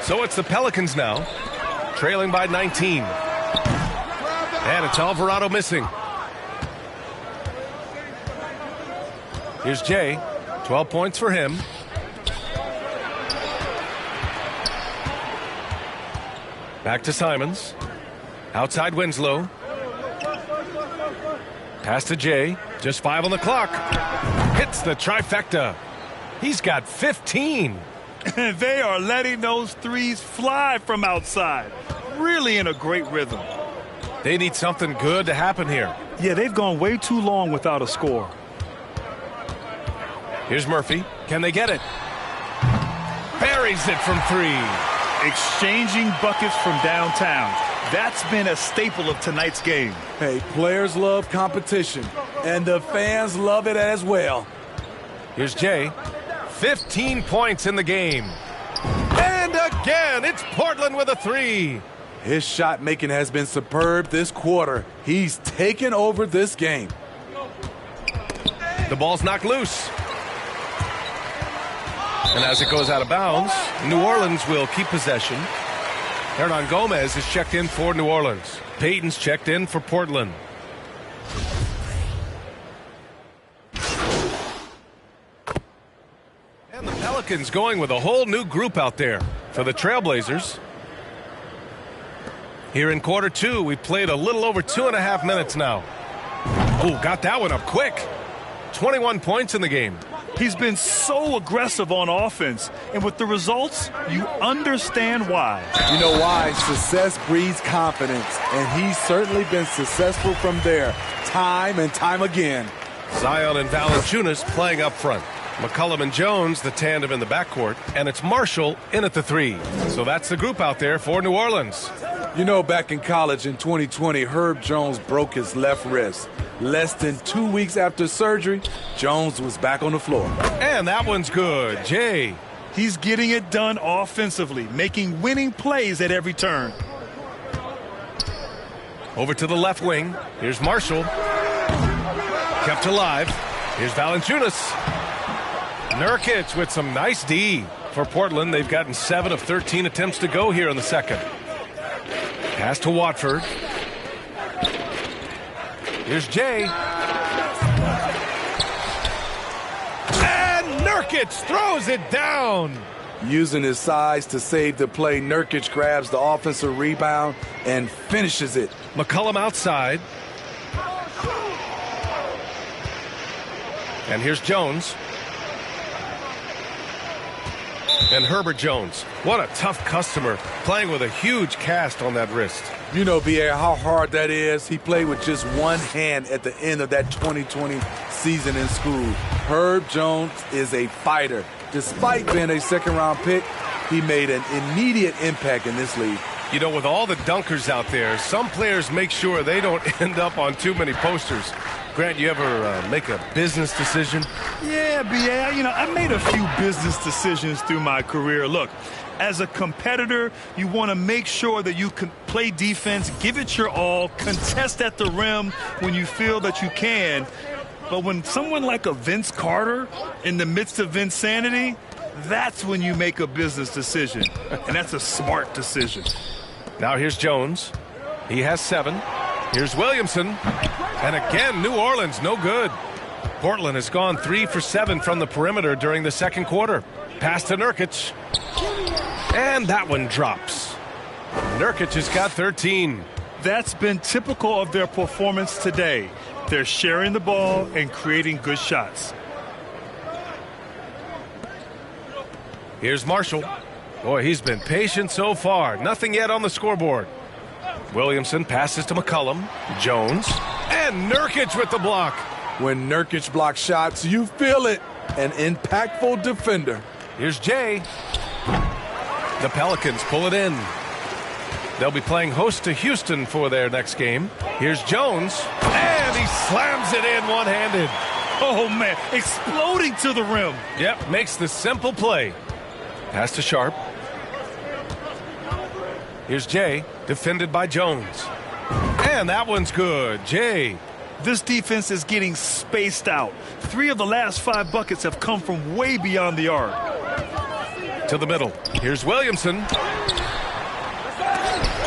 So it's the Pelicans now, trailing by 19. And it's Alvarado missing. Here's Jay. 12 points for him. Back to Simons. Outside Winslow. Pass to Jay. Just 5 on the clock. Hits the trifecta. He's got 15. They are letting those threes fly from outside. Really in a great rhythm. They need something good to happen here. Yeah, they've gone way too long without a score. Here's Murphy. Can they get it? Buries it from 3. Exchanging buckets from downtown. That's been a staple of tonight's game. Hey, players love competition, and the fans love it as well. Here's Jay. 15 points in the game. And again, it's Portland with a 3. His shot making has been superb this quarter. He's taken over this game. The ball's knocked loose. And as it goes out of bounds, New Orleans will keep possession. Hernan Gomez is checked in for New Orleans. Payton's checked in for Portland. And the Pelicans going with a whole new group out there for the Trailblazers. Here in quarter 2, we played a little over 2.5 minutes now. Oh, got that one up quick. 21 points in the game. He's been so aggressive on offense, and with the results, you understand why. You know why? Success breeds confidence, and he's certainly been successful from there, time and time again. Zion and Valanciunas playing up front. McCollum and Jones, the tandem in the backcourt, and it's Marshall in at the 3. So that's the group out there for New Orleans. You know, back in college in 2020, Herb Jones broke his left wrist. Less than 2 weeks after surgery, Jones was back on the floor. And that one's good. Jay. He's getting it done offensively, making winning plays at every turn. Over to the left wing. Here's Marshall. Kept alive. Here's Valanciunas. Nurkic with some nice D for Portland. They've gotten 7 of 13 attempts to go here in the second. Pass to Watford. Here's Jay. And Nurkic throws it down. Using his size to save the play, Nurkic grabs the offensive rebound and finishes it. McCollum outside. And here's Jones. And Herbert Jones. What a tough customer, playing with a huge cast on that wrist. You know, B.A., how hard that is. He played with just one hand at the end of that 2020 season in school. Herb Jones is a fighter. Despite being a second-round pick, he made an immediate impact in this league. You know, with all the dunkers out there, some players make sure they don't end up on too many posters. Grant, you ever make a business decision? Yeah, B.A., you know, I made a few business decisions through my career. Look, as a competitor, you want to make sure that you can play defense, give it your all, contest at the rim when you feel that you can. But when someone like a Vince Carter in the midst of insanity, that's when you make a business decision. And that's a smart decision. Now here's Jones. He has 7. Here's Williamson. And again, New Orleans, no good. Portland has gone 3 for 7 from the perimeter during the second quarter. Pass to Nurkic. And that one drops. Nurkic has got 13. That's been typical of their performance today. They're sharing the ball and creating good shots. Here's Marshall. Boy, he's been patient so far. Nothing yet on the scoreboard. Williamson passes to McCollum. Jones. And Nurkic with the block. When Nurkic blocks shots, you feel it. An impactful defender. Here's Jay. The Pelicans pull it in. They'll be playing host to Houston for their next game. Here's Jones. And he slams it in one-handed. Oh, man. Exploding to the rim. Yep, makes the simple play. Pass to Sharp. Here's Jay, defended by Jones. And that one's good. Jay. This defense is getting spaced out. 3 of the last 5 buckets have come from way beyond the arc. To the middle. Here's Williamson.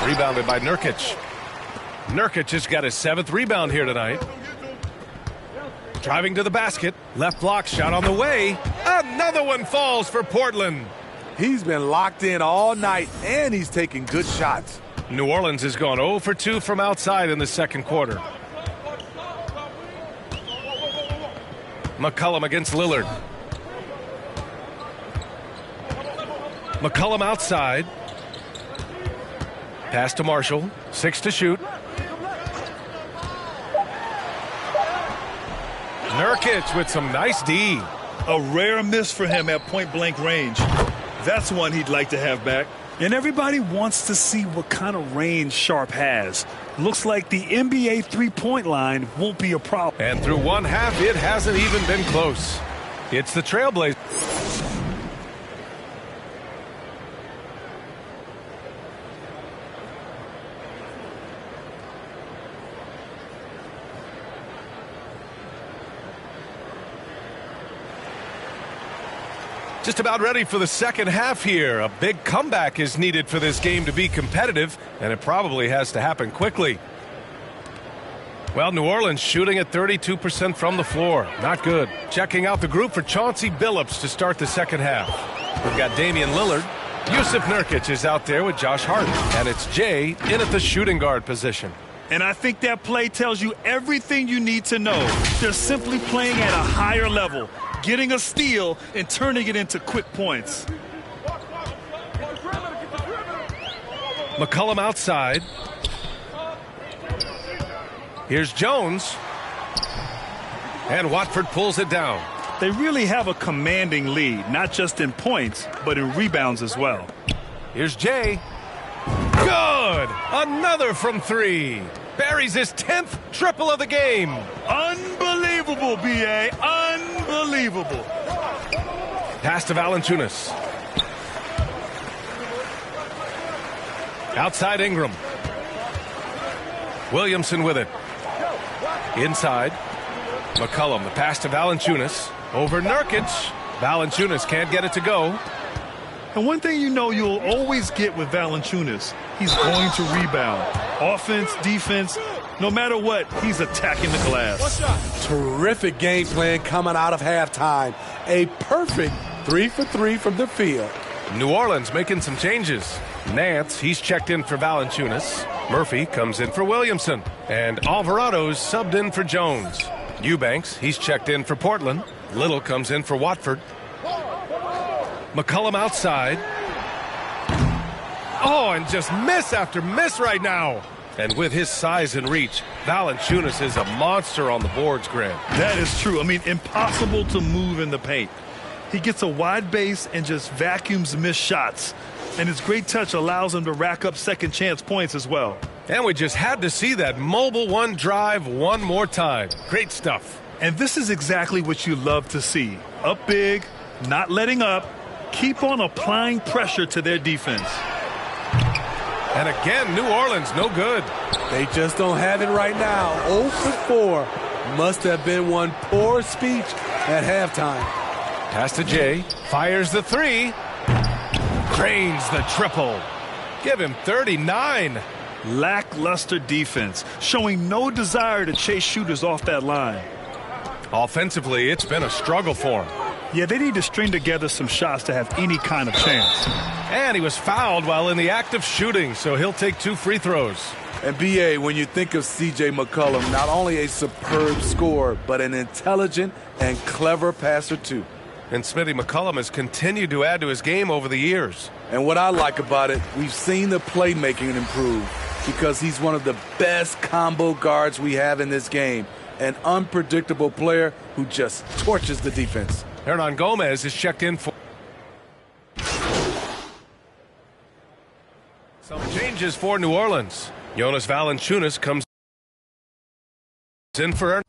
Rebounded by Nurkic. Nurkic has got his 7th rebound here tonight. Driving to the basket. Left block shot on the way. Another one falls for Portland. He's been locked in all night, and he's taking good shots. New Orleans has gone 0 for 2 from outside in the second quarter. McCollum against Lillard. McCollum outside. Pass to Marshall. 6 to shoot. Nurkic with some nice D. A rare miss for him at point-blank range. That's one he'd like to have back. And everybody wants to see what kind of range Sharp has. Looks like the NBA three-point line won't be a problem. And through one half, it hasn't even been close. It's the Trailblazers. Just about ready for the second half here. A big comeback is needed for this game to be competitive, and it probably has to happen quickly. Well, New Orleans shooting at 32% from the floor. Not good. Checking out the group for Chauncey Billups to start the second half. We've got Damian Lillard. Yusuf Nurkic is out there with Josh Hart. And it's Jay in at the shooting guard position. And I think that play tells you everything you need to know. They're simply playing at a higher level, getting a steal and turning it into quick points. McCollum outside. Here's Jones. And Watford pulls it down. They really have a commanding lead, not just in points, but in rebounds as well. Here's Jay. Good! Another from 3. Buries his 10th triple of the game. Unbelievable, B.A. Unbelievable. Pass to Valanciunas. Outside Ingram. Williamson with it. Inside. McCollum, the pass to Valanciunas. Over Nurkic. Valanciunas can't get it to go. And one thing you know you'll always get with Valanciunas, he's going to rebound. Offense, defense, no matter what, he's attacking the glass. Terrific game plan coming out of halftime. A perfect 3 for 3 from the field. New Orleans making some changes. Nance, he's checked in for Valanciunas. Murphy comes in for Williamson. And Alvarado's subbed in for Jones. Eubanks, he's checked in for Portland. Little comes in for Watford. McCollum outside. Oh, and just miss after miss right now. And with his size and reach, Valanciunas is a monster on the boards, Grant. That is true. I mean, impossible to move in the paint. He gets a wide base and just vacuums missed shots. And his great touch allows him to rack up second chance points as well. And we just had to see that mobile one drive one more time. Great stuff. And this is exactly what you love to see. Up big, not letting up, keep on applying pressure to their defense. And again, New Orleans, no good. They just don't have it right now. 0 for 4. Must have been one poor speech at halftime. Pass to Jay. Fires the three. Drains the triple. Give him 39. Lackluster defense, showing no desire to chase shooters off that line. Offensively, it's been a struggle for him. Yeah, they need to string together some shots to have any kind of chance. And he was fouled while in the act of shooting, so he'll take 2 free throws. And B.A., when you think of C.J. McCollum, not only a superb scorer, but an intelligent and clever passer, too. And Smitty McCollum has continued to add to his game over the years. And what I like about it, we've seen the playmaking improve because he's one of the best combo guards we have in this game. An unpredictable player who just torches the defense. Hernan Gomez is checked in for some changes for New Orleans. Jonas Valanciunas comes in for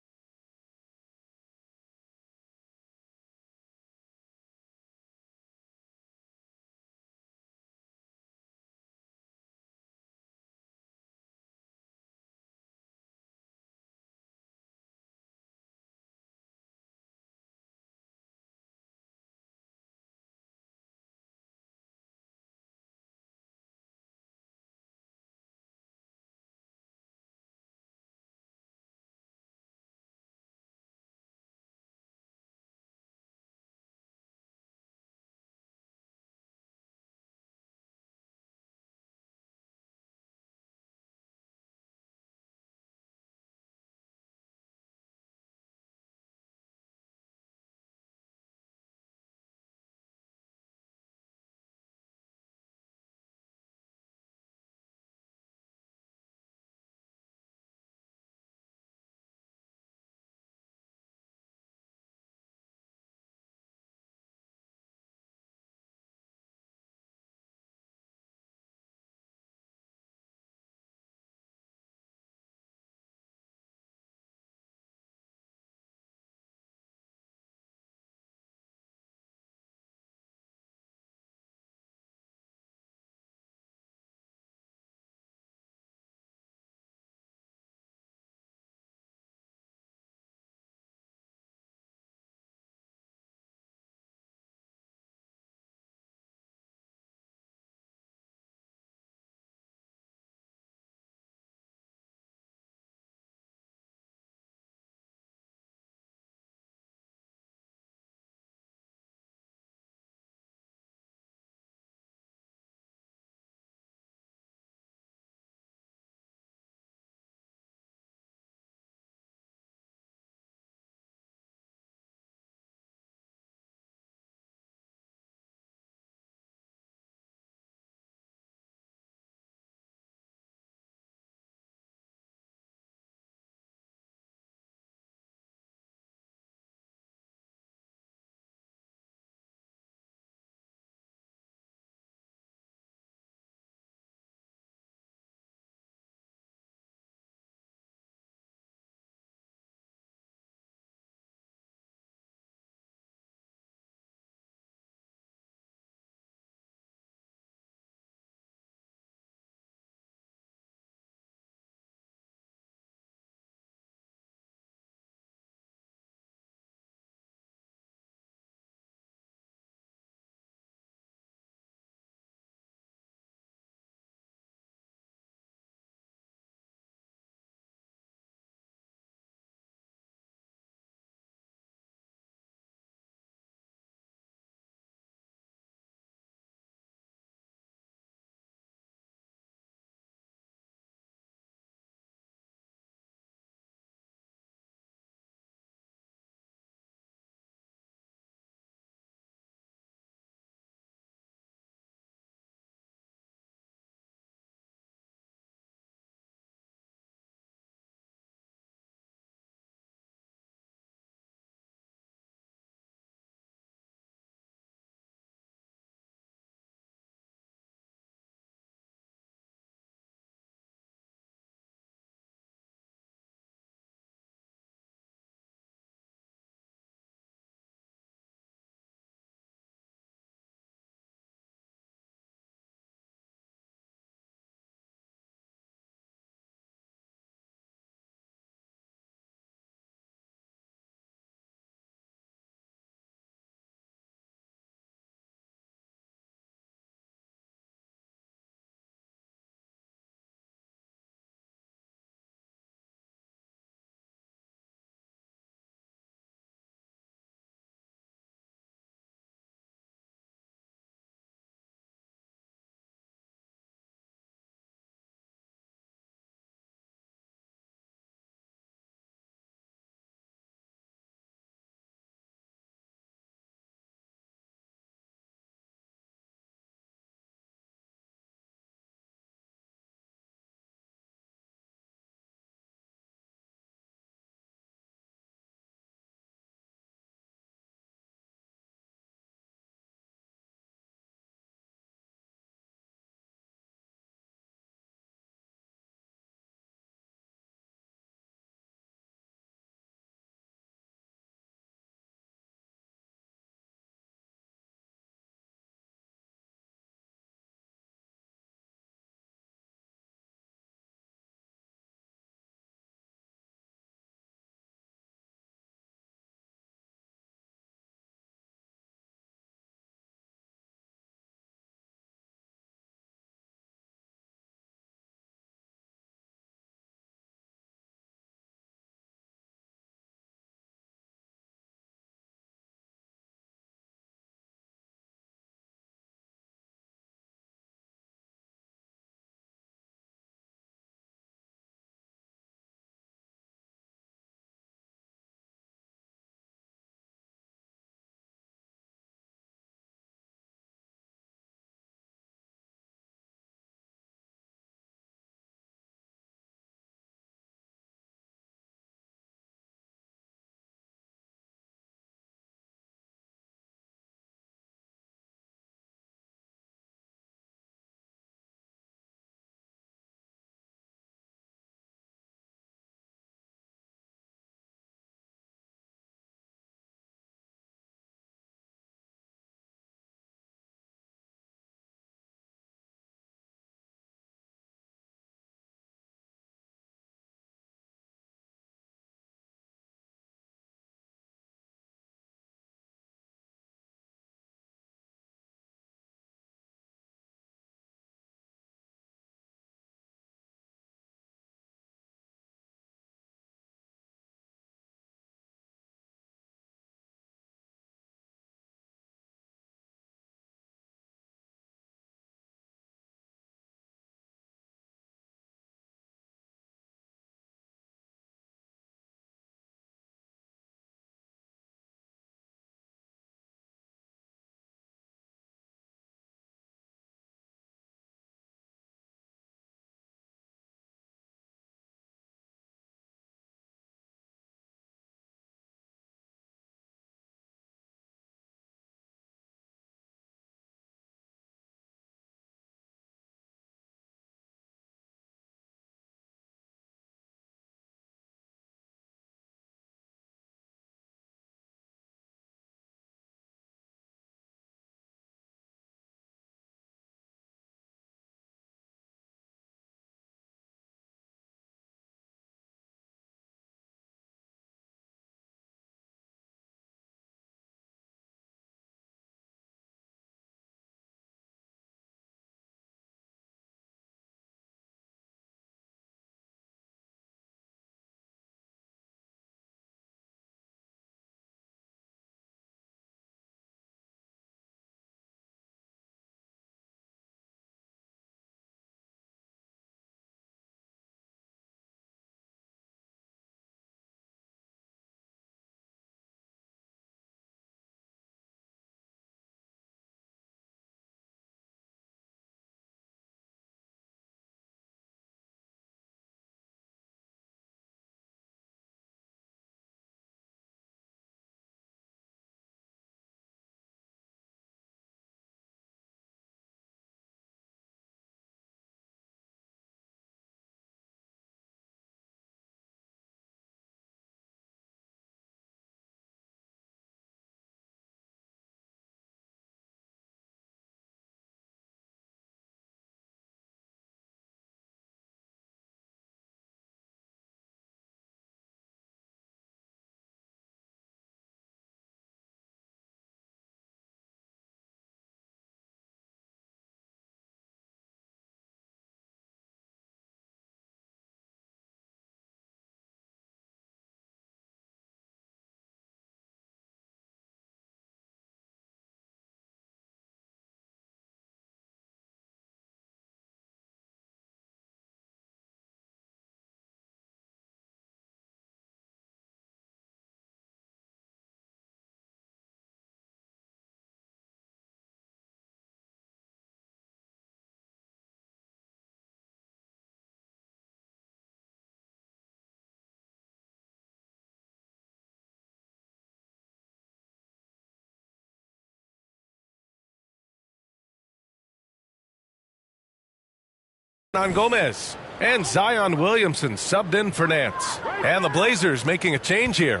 on Gomez. And Zion Williamson subbed in for Nance. And the Blazers making a change here.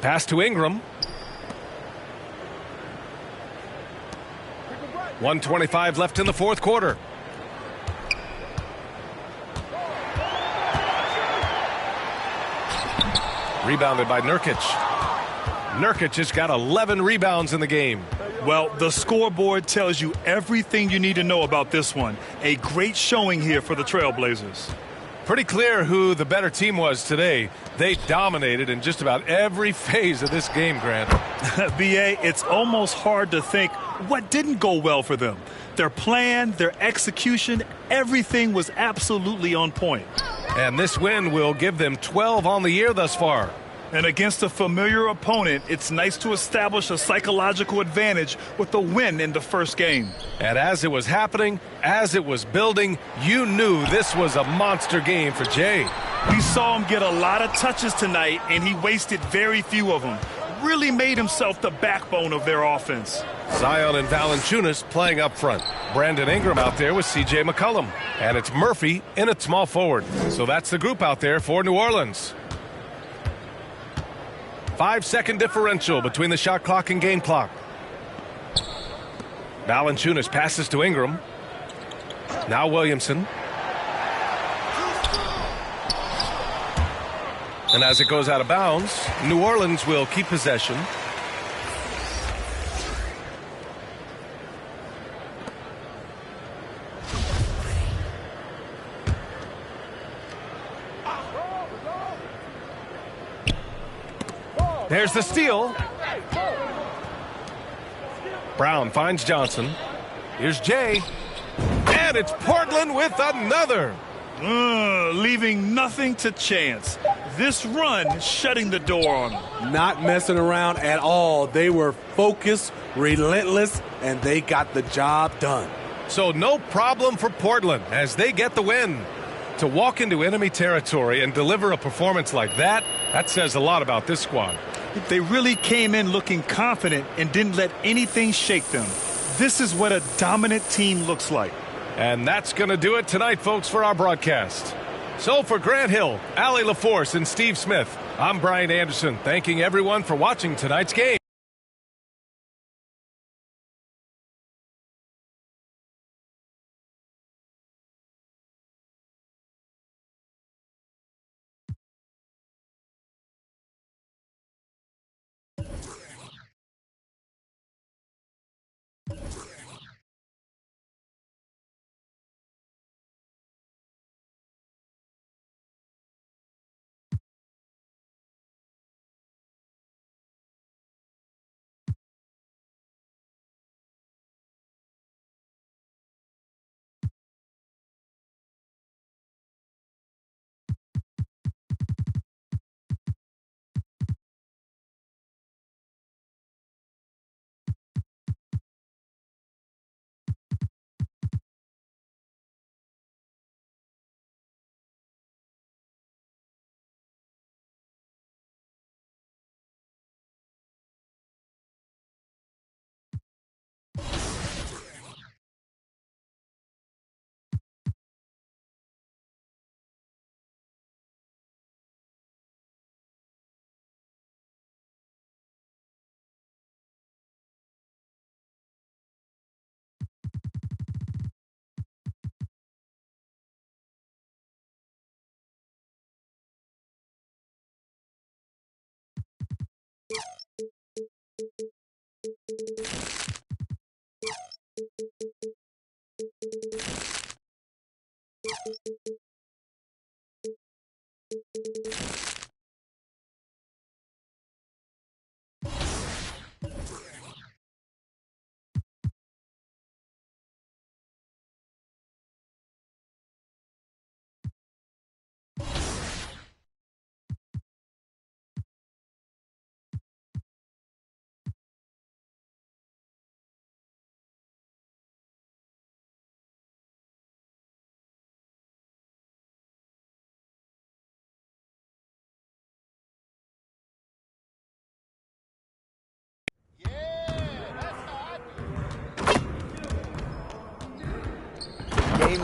Pass to Ingram. 1:25 left in the fourth quarter. Rebounded by Nurkic. Nurkic has got 11 rebounds in the game. Well, the scoreboard tells you everything you need to know about this one. A great showing here for the Trailblazers. Pretty clear who the better team was today. They dominated in just about every phase of this game, Grant. B.A., it's almost hard to think what didn't go well for them. Their plan, their execution, everything was absolutely on point. And this win will give them 12 on the year thus far. And against a familiar opponent, it's nice to establish a psychological advantage with a win in the first game. And as it was happening, as it was building, you knew this was a monster game for Jay. We saw him get a lot of touches tonight, and he wasted very few of them. Really made himself the backbone of their offense. Zion and Valanciunas playing up front. Brandon Ingram out there with C.J. McCollum. And it's Murphy in at small forward. So that's the group out there for New Orleans. 5-second differential between the shot clock and game clock. Valanciunas passes to Ingram. Now Williamson. And as it goes out of bounds, New Orleans will keep possession. There's the steal. Brown finds Johnson. Here's Jay. And it's Portland with another. Leaving nothing to chance. This run shutting the door on them. Not messing around at all. They were focused, relentless, and they got the job done. So no problem for Portland as they get the win. To walk into enemy territory and deliver a performance like that, that says a lot about this squad. They really came in looking confident and didn't let anything shake them. This is what a dominant team looks like. And that's going to do it tonight, folks, for our broadcast. So for Grant Hill, Allie LaForce, and Steve Smith, I'm Brian Anderson, thanking everyone for watching tonight's game.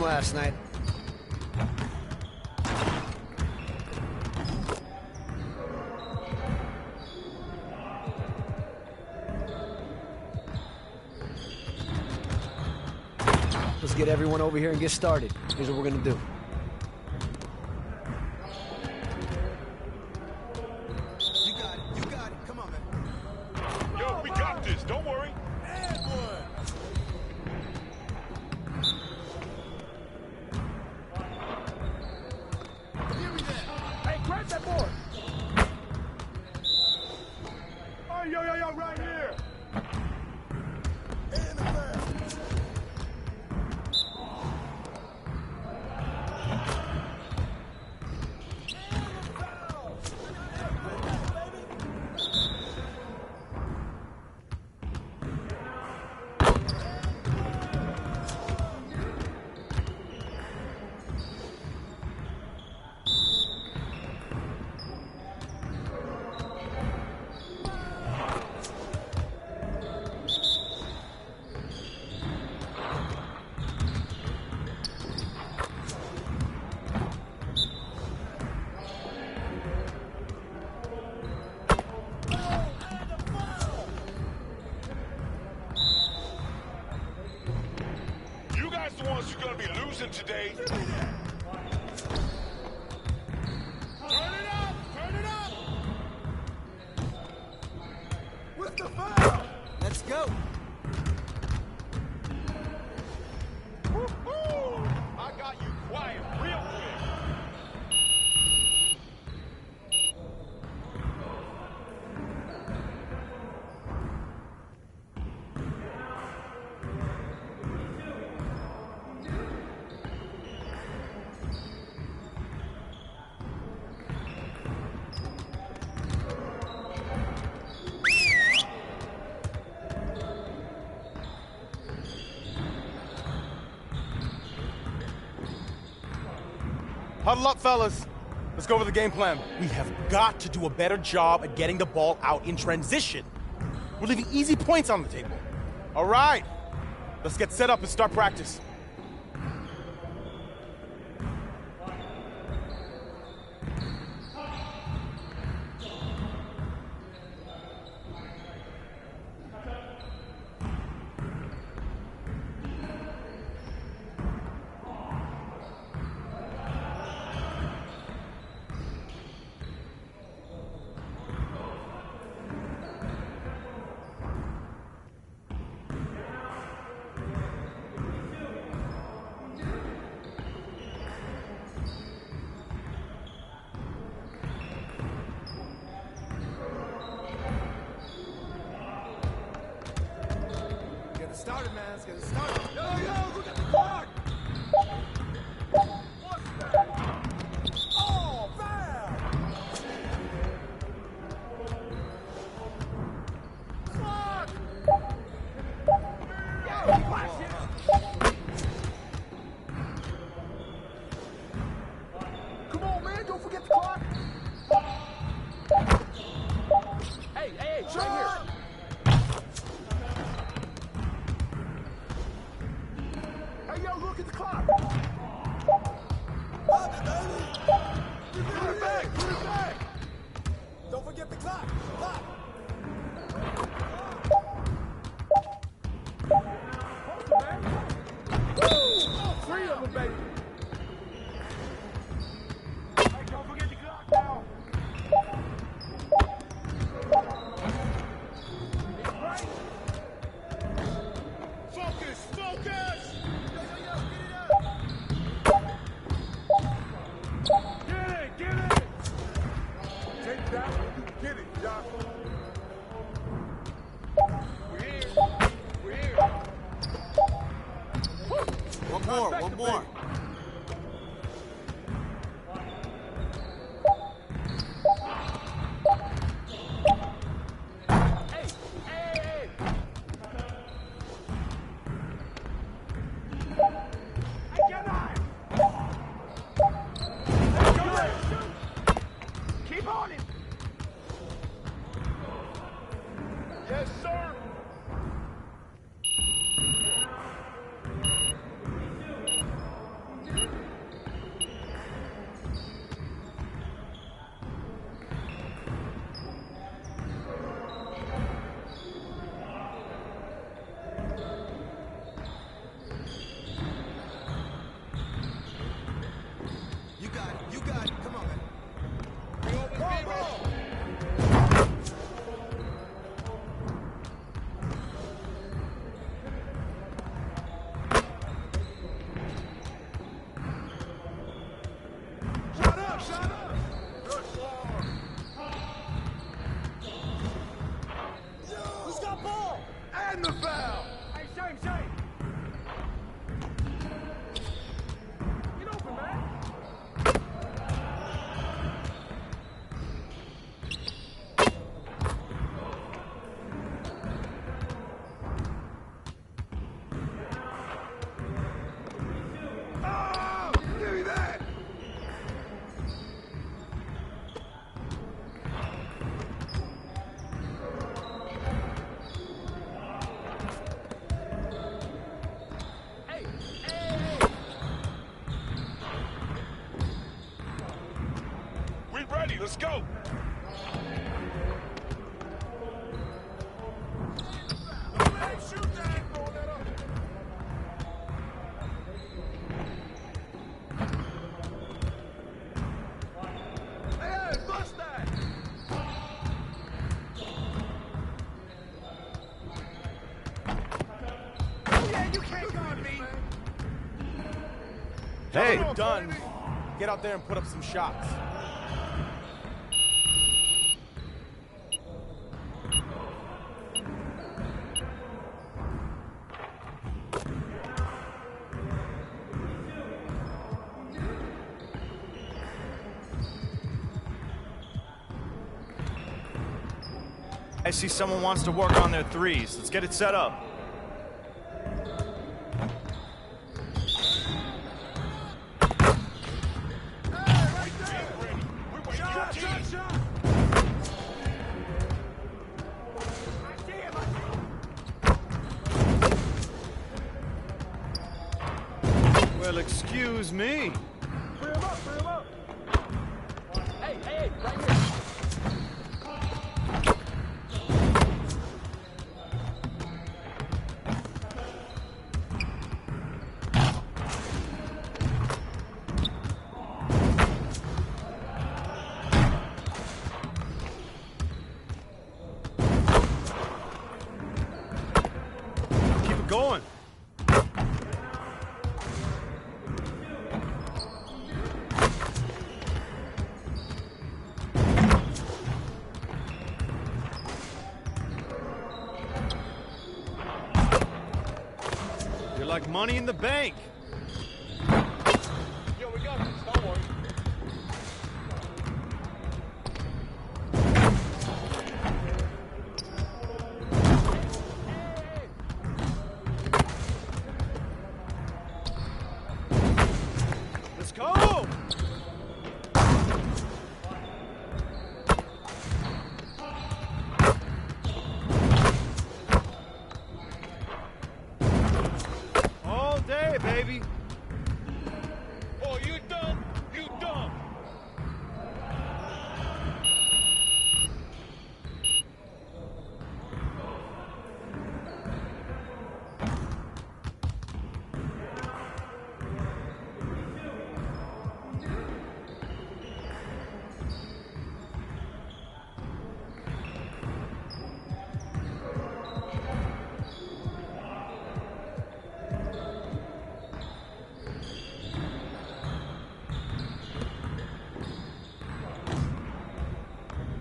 last night. Let's get everyone over here and get started. Here's what we're gonna do. You got it. Come on, man. Yo, we got this. Don't worry. And one. Hey, grab that board. Oh, yo, right here. In the back. The ones you're gonna be losing today. Turn it up! Turn it up! What's the foul? Let's go. Woo-hoo! I got you quiet real quick. Huddle up, fellas. Let's go over the game plan. We have got to do a better job at getting the ball out in transition. We're leaving easy points on the table. All right. Let's get set up and start practice. Get it started, man. Let's get it started. Yo, look at the clock. What's that? Oh, foul! Clock! Yo, watch it! Come on, man. Don't forget the clock. Hey, right here. Hey, yo, look at the clock. Bobby, baby. Put it back. Don't forget the clock. All three of them, baby. Hey, don't forget the clock now. Right. Focus. Get it! Take that when you get it, Doc. We're here. One more. Hey! Hey, get on! Keep on it! Yes, sir! ready. Let's go. Hey. You're done. Get out there and put up some shots. I see someone wants to work on their threes. Let's get it set up. Well, excuse me. Hey, right here. Keep it going. You're like money in the bank. Yo, we got this. Don't worry. Let's go! All day, baby. Oh, you done? You done?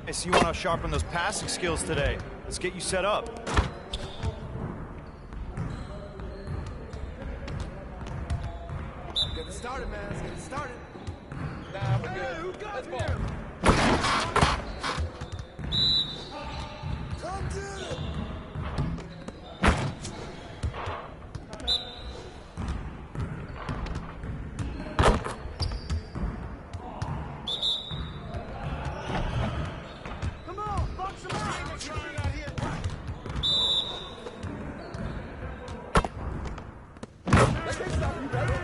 Hey, so you want to sharpen those passing skills today? Let's get you set up. Get it started, man. Let's get it started. Nah, we're good. Let's ball. Come get it. Come on, box some out. Trying out here. Let's get started, brother.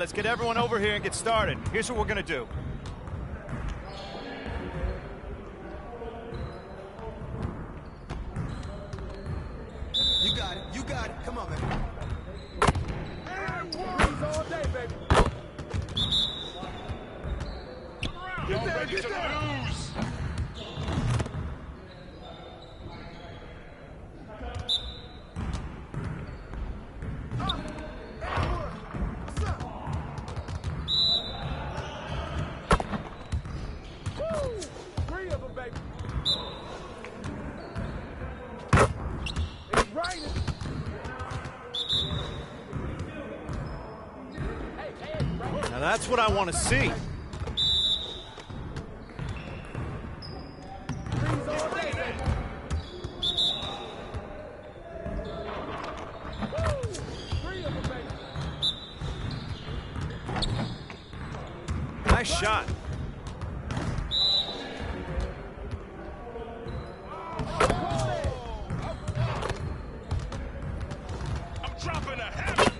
let's get everyone over here and get started. Here's what we're going to do. You got it. You got it. Come on, man. All day, baby. Y'all ready to lose? Three of them, baby. It's raining. Now that's what I want to see. Nice shot. I'm dropping a hammer.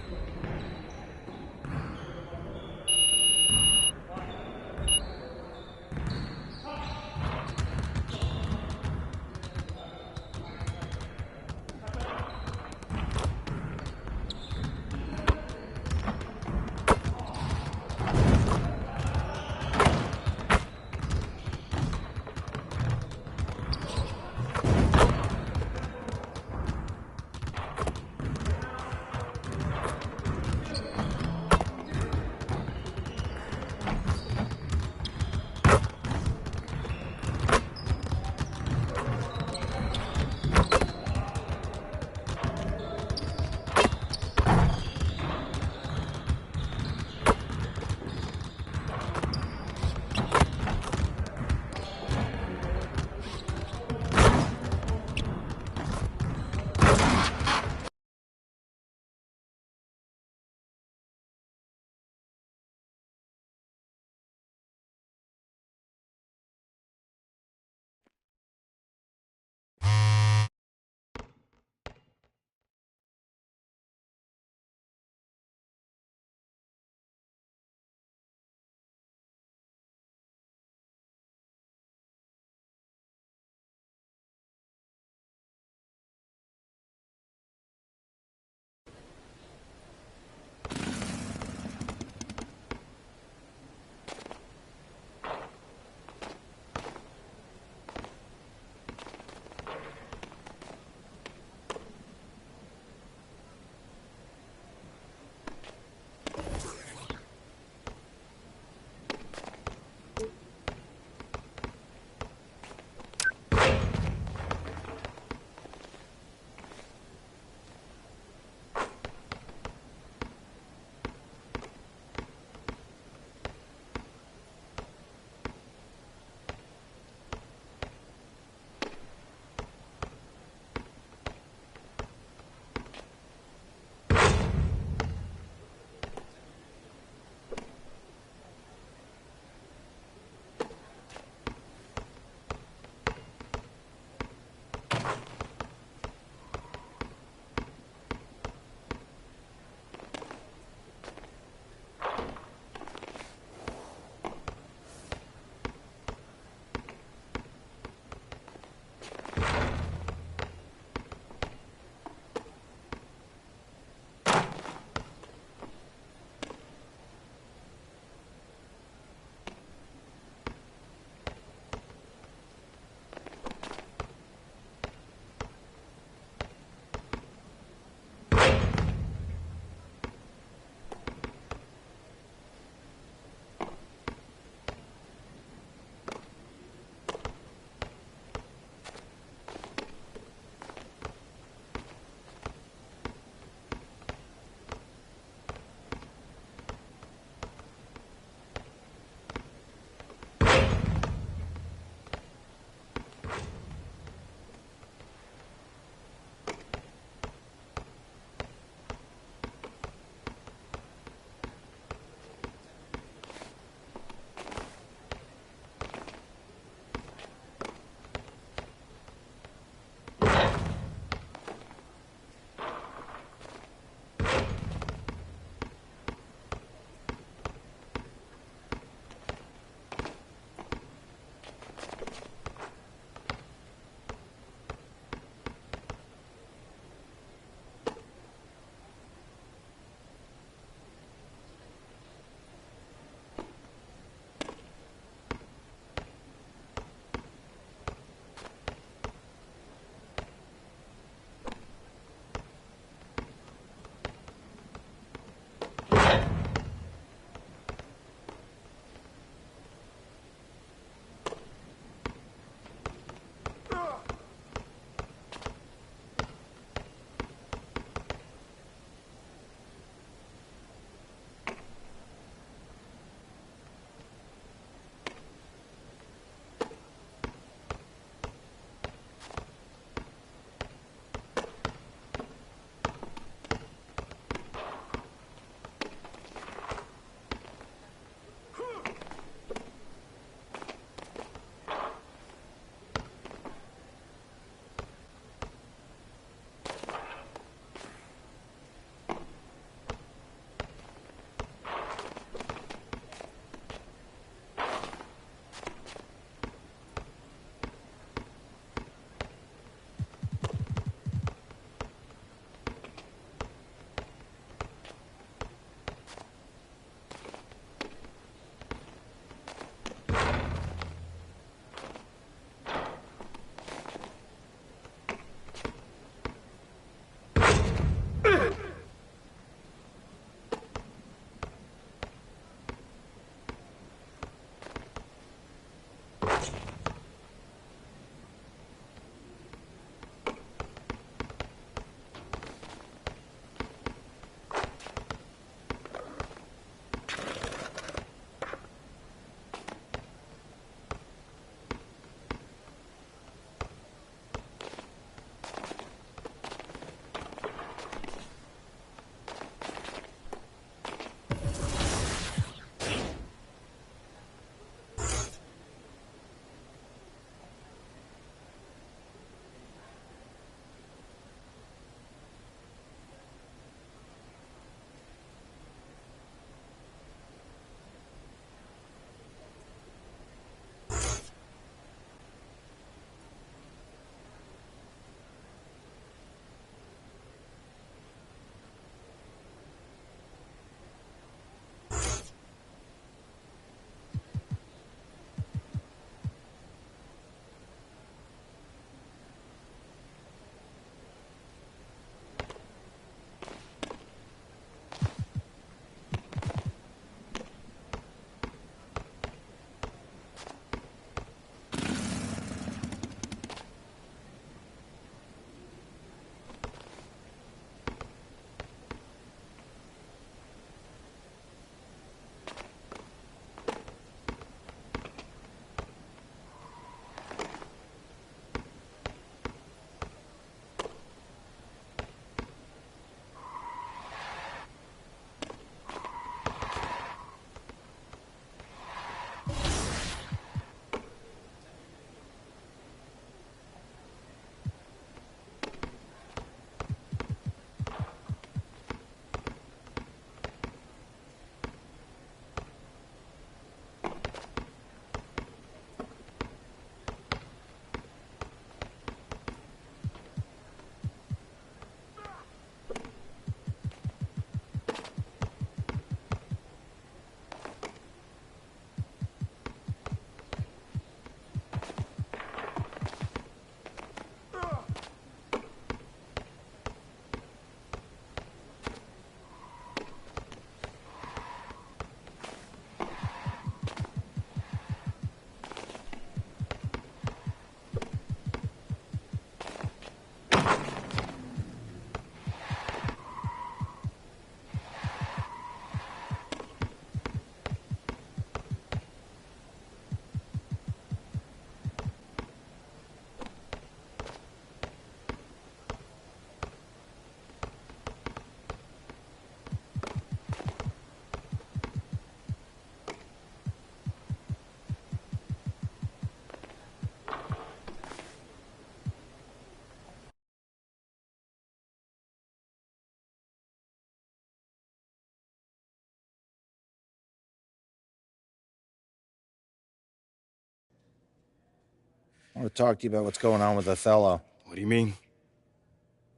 I want to talk to you about what's going on with Othello. What do you mean?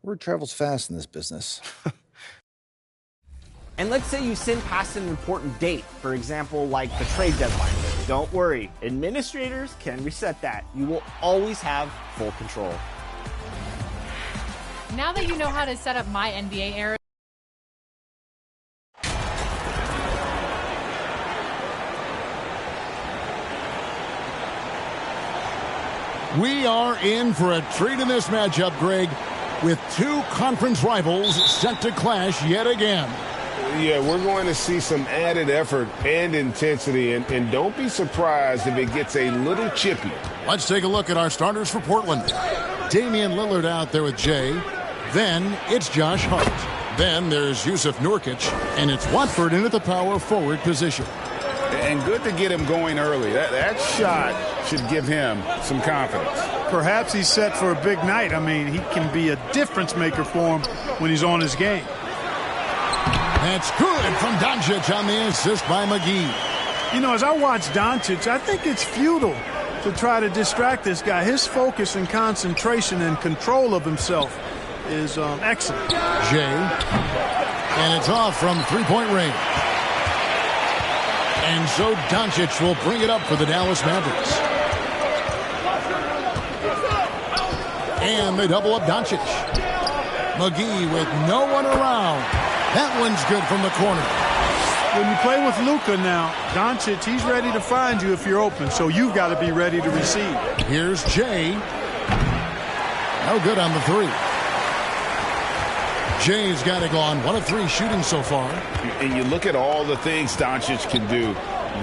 Word travels fast in this business. And let's say you sin past an important date, for example, like the trade deadline. Don't worry, administrators can reset that. You will always have full control. Now that you know how to set up My NBA Era, We are in for a treat in this matchup, Greg, with two conference rivals set to clash yet again. Yeah, we're going to see some added effort and intensity, and don't be surprised if it gets a little chippy. Let's take a look at our starters for Portland. Damian Lillard out there with Jay. Then it's Josh Hart. Then there's Yusuf Nurkic, and it's Watford in at the power forward position. And good to get him going early. That shot should give him some confidence. Perhaps he's set for a big night. I mean, he can be a difference maker for him when he's on his game. That's good from Doncic on the assist by McGee. You know, as I watch Doncic, I think it's futile to try to distract this guy. His focus and concentration and control of himself is excellent. Jay, and it's off from three-point range. And so Doncic will bring it up for the Dallas Mavericks. And they double up Doncic. McGee with no one around. That one's good from the corner. When you play with Luka now, Doncic, he's ready to find you if you're open, so you've got to be ready to receive. Here's Jay. No good on the three. Jay's got it gone. 1 of 3 shooting so far. And you look at all the things Doncic can do.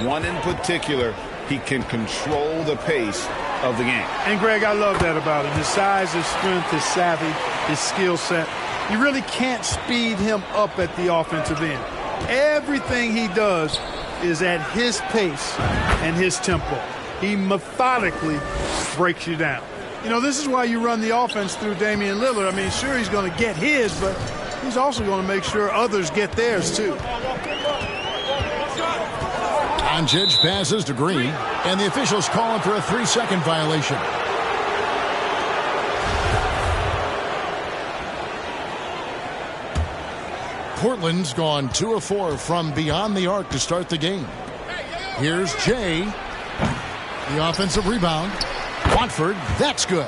One in particular, he can control the pace of the game. And, Greg, I love that about him. His size, his strength, his savvy, his skill set. You really can't speed him up at the offensive end. Everything he does is at his pace and his tempo. He methodically breaks you down. You know, this is why you run the offense through Damian Lillard. I mean, sure, he's going to get his, but he's also going to make sure others get theirs, too. Doncic passes to Green, and the officials calling for a 3-second violation. Portland's gone 2 of 4 from beyond the arc to start the game. Here's Jay. The offensive rebound. Watford, that's good.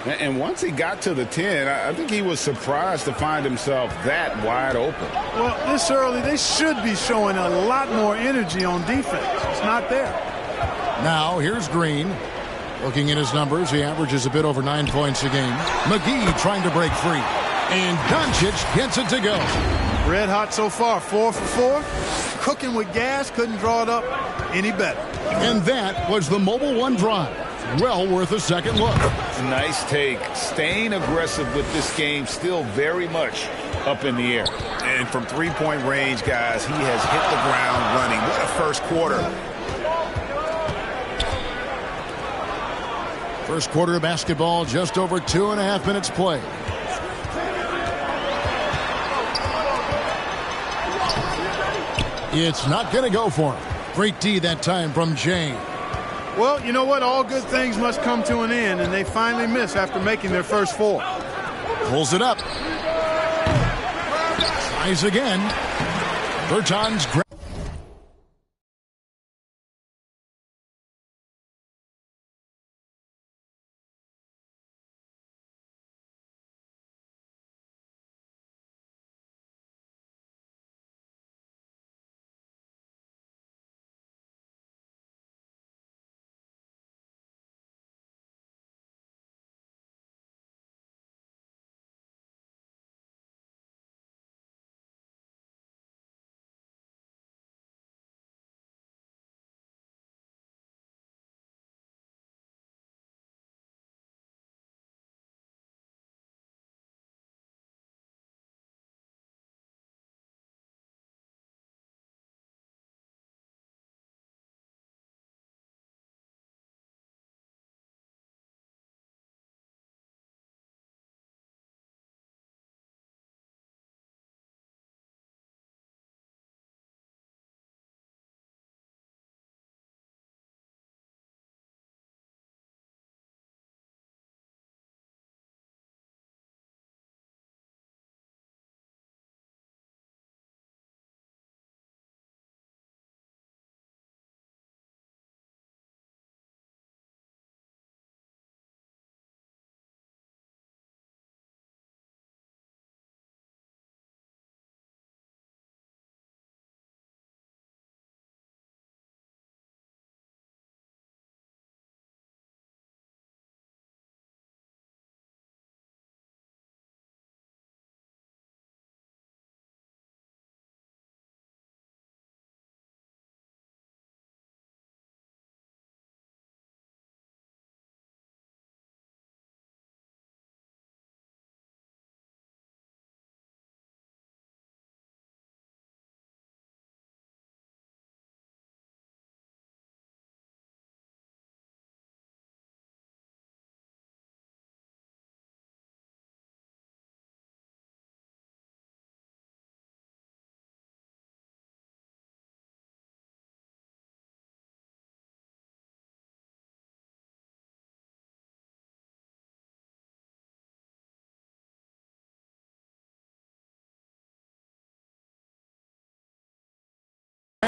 And once he got to the 10, I think he was surprised to find himself that wide open. Well, this early, they should be showing a lot more energy on defense. It's not there. Now, here's Green. Looking at his numbers, he averages a bit over 9 points a game. McGee trying to break free. And Doncic gets it to go. Red hot so far, 4 for 4. Cooking with gas, couldn't draw it up any better. And that was the Mobile One drive. Well worth a second look. Nice take. Staying aggressive with this game, still very much up in the air. And from three-point range, guys, he has hit the ground running. What a first quarter. First quarter of basketball, just over 2.5 minutes played. It's not going to go for him. Great D that time from Jay. Well, you know what? All good things must come to an end, and they finally miss after making their first 4. Pulls it up. Tries again. Bertans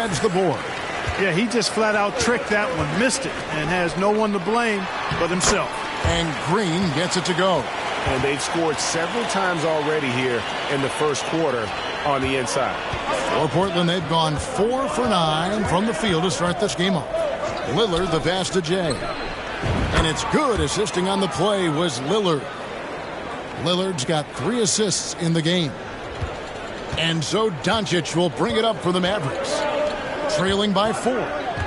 grabs the board. Yeah, he just flat out tricked that one, missed it, and has no one to blame but himself. And Green gets it to go. And they've scored several times already here in the first quarter on the inside. For Portland, they've gone 4 for 9 from the field to start this game off. Lillard the pass to Jay. And it's good. Assisting on the play was Lillard. Lillard's got 3 assists in the game. And so Doncic will bring it up for the Mavericks. Trailing by 4.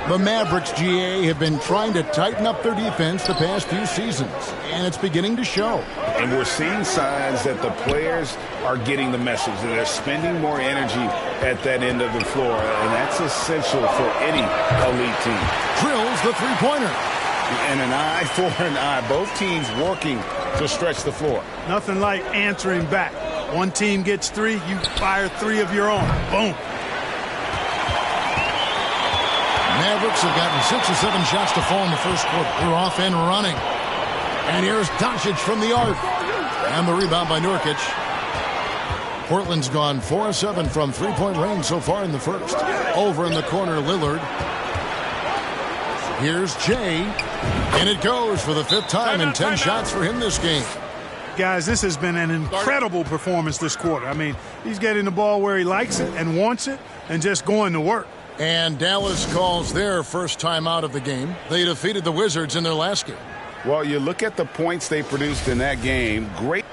The Mavericks, GA, have been trying to tighten up their defense the past few seasons, and it's beginning to show. And we're seeing signs that the players are getting the message, that they're spending more energy at that end of the floor, and that's essential for any elite team. Drills the three-pointer. And an eye for an eye. Both teams working to stretch the floor. Nothing like answering back. One team gets 3, you fire 3 of your own. Boom. Mavericks have gotten 6 or 7 shots to fall in the first quarter. They're off and running. And here's Doncic from the arc. And the rebound by Nurkic. Portland's gone 4 of 7 from three-point range so far in the first. Over in the corner, Lillard. Here's Jay. And it goes for the 5th time and 10 shots for him this game. Guys, this has been an incredible performance this quarter. I mean, he's getting the ball where he likes it and wants it and just going to work. And Dallas calls their first time out of the game. They defeated the Wizards in their last game. Well, you look at the points they produced in that game. Great.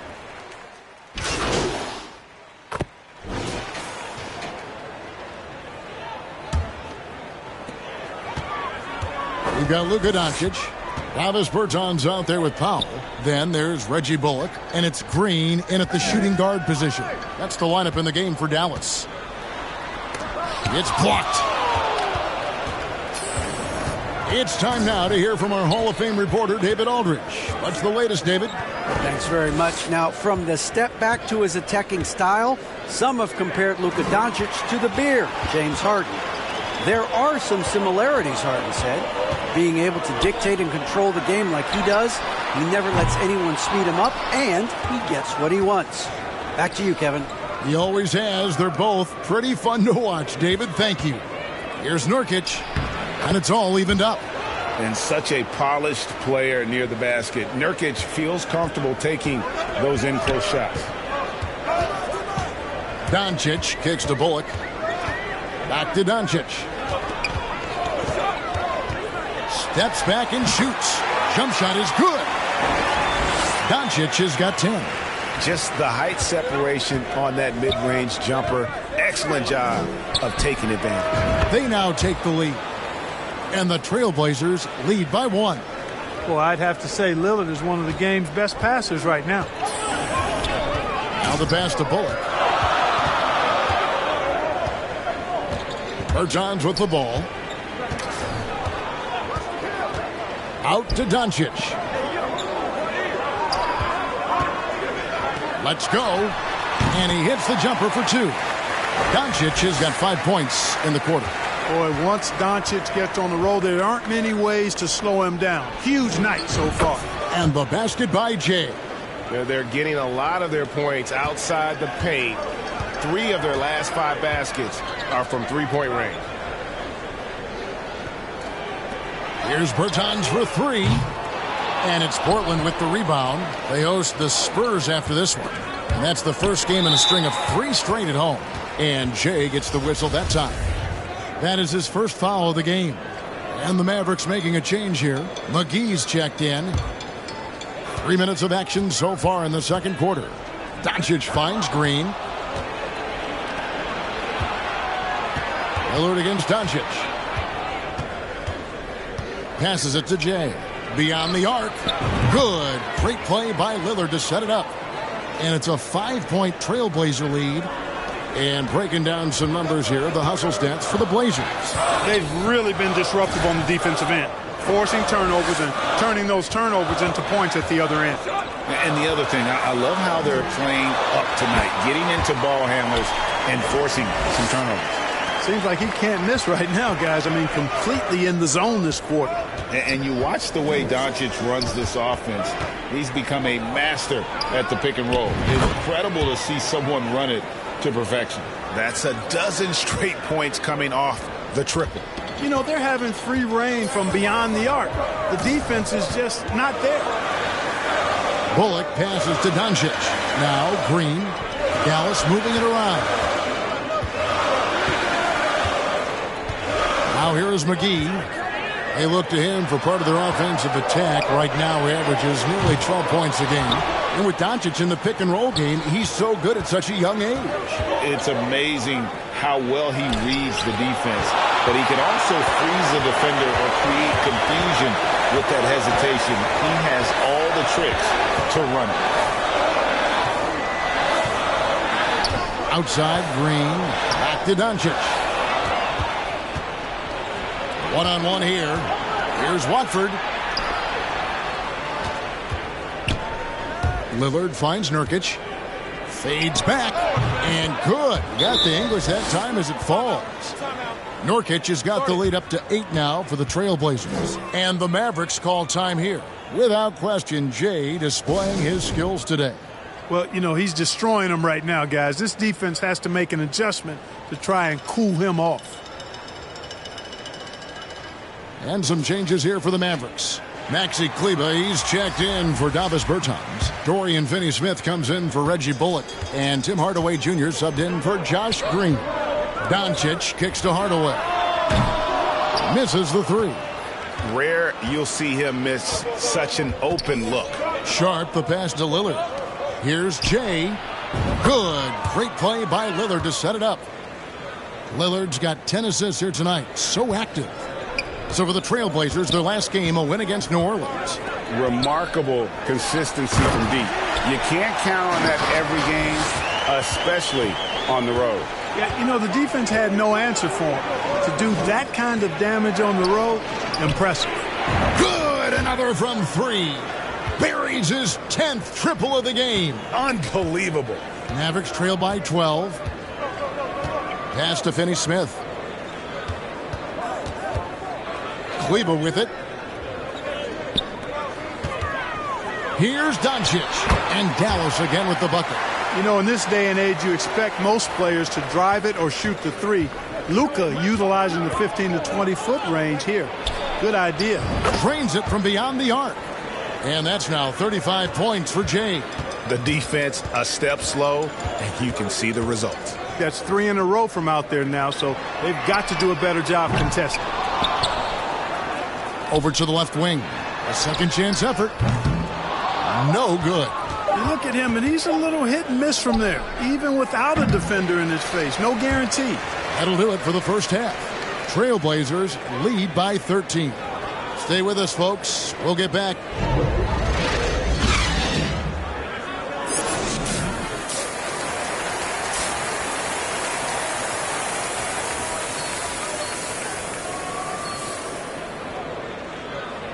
We've got Luka Doncic. Davis Bertans out there with Powell. Then there's Reggie Bullock. And it's Green in at the shooting guard position. That's the lineup in the game for Dallas. It's blocked. It's time now to hear from our Hall of Fame reporter, David Aldridge. What's the latest, David? Thanks very much. Now, from the step back to his attacking style, some have compared Luka Doncic to the Bear, James Harden. There are some similarities, Harden said. Being able to dictate and control the game like he does, he never lets anyone speed him up, and he gets what he wants. Back to you, Kevin. He always has. They're both pretty fun to watch, David. Thank you. Here's Nurkic. And it's all evened up. And such a polished player near the basket. Nurkic feels comfortable taking those in-close shots. Doncic kicks to Bullock. Back to Doncic. Steps back and shoots. Jump shot is good. Doncic has got 10. Just the height separation on that mid-range jumper. Excellent job of taking advantage. They now take the lead. And the Trailblazers lead by 1. Well, I'd have to say Lillard is one of the game's best passers right now. Now the pass to Bullock. Bertans with the ball. Out to Doncic. Let's go. And he hits the jumper for 2. Doncic has got 5 points in the quarter. Boy, once Doncic gets on the road, there aren't many ways to slow him down. Huge night so far. And the basket by Jay. They're getting a lot of their points outside the paint. 3 of their last 5 baskets are from three-point range. Here's Bertans for 3. And it's Portland with the rebound. They host the Spurs after this one. And that's the first game in a string of 3 straight at home. And Jay gets the whistle that time. That is his first foul of the game. And the Mavericks making a change here. McGee's checked in. 3 minutes of action so far in the second quarter. Doncic finds Green. Lillard against Doncic. Passes it to Jay. Beyond the arc. Good. Great play by Lillard to set it up. And it's a 5-point Trailblazer lead. And breaking down some numbers here, the hustle stats for the Blazers. They've really been disruptive on the defensive end, forcing turnovers and turning those turnovers into points at the other end. And the other thing, I love how they're playing up tonight, getting into ball handlers and forcing some turnovers. Seems like he can't miss right now, guys. I mean, completely in the zone this quarter. And you watch the way Doncic runs this offense. He's become a master at the pick and roll. It's incredible to see someone run it to perfection. That's a dozen straight points coming off the triple. You know, they're having free reign from beyond the arc. The defense is just not there. Bullock passes to Doncic. Now Green. Dallas moving it around. Now here is McGee. They look to him for part of their offensive attack. Right now he averages nearly 12 points a game. And with Doncic in the pick and roll game, he's so good at such a young age. It's amazing how well he reads the defense. But he can also freeze the defender or create confusion with that hesitation. He has all the tricks to run it. Outside, Green. Back to Doncic. One-on-one here. Here's Watford. Lillard finds Nurkic. Fades back. And good. Got the English that time as it falls. Nurkic has got the lead up to 8 now for the Trailblazers. And the Mavericks call time here. Without question, Jay displaying his skills today. Well, you know, he's destroying them right now, guys. This defense has to make an adjustment to try and cool him off. And some changes here for the Mavericks. Maxi Kleber, he's checked in for Davis Bertans. Dorian Finney-Smith comes in for Reggie Bullock. And Tim Hardaway Jr. subbed in for Josh Green. Doncic kicks to Hardaway. Misses the three. Rare you'll see him miss such an open look. Sharp the pass to Lillard. Here's Jay. Good. Great play by Lillard to set it up. Lillard's got 10 assists here tonight. So active. So for the Trailblazers, their last game, a win against New Orleans. Remarkable consistency from deep. You can't count on that every game, especially on the road. Yeah, you know, the defense had no answer for him. To do that kind of damage on the road, impressive. Good. Another from three. Buries his 10th triple of the game. Unbelievable. Mavericks trail by 12. Pass to Finney-Smith. Kleber with it. Here's Doncic. And Dallas again with the bucket. You know, in this day and age, you expect most players to drive it or shoot the three. Luka utilizing the 15 to 20-foot range here. Good idea. Drains it from beyond the arc. And that's now 35 points for Jay. The defense a step slow, and you can see the results. That's 3 in a row from out there now, so they've got to do a better job contesting. Over to the left wing. A second chance effort. No good. You look at him, and he's a little hit and miss from there, even without a defender in his face. No guarantee. That'll do it for the first half. Trailblazers lead by 13. Stay with us, folks. We'll get back.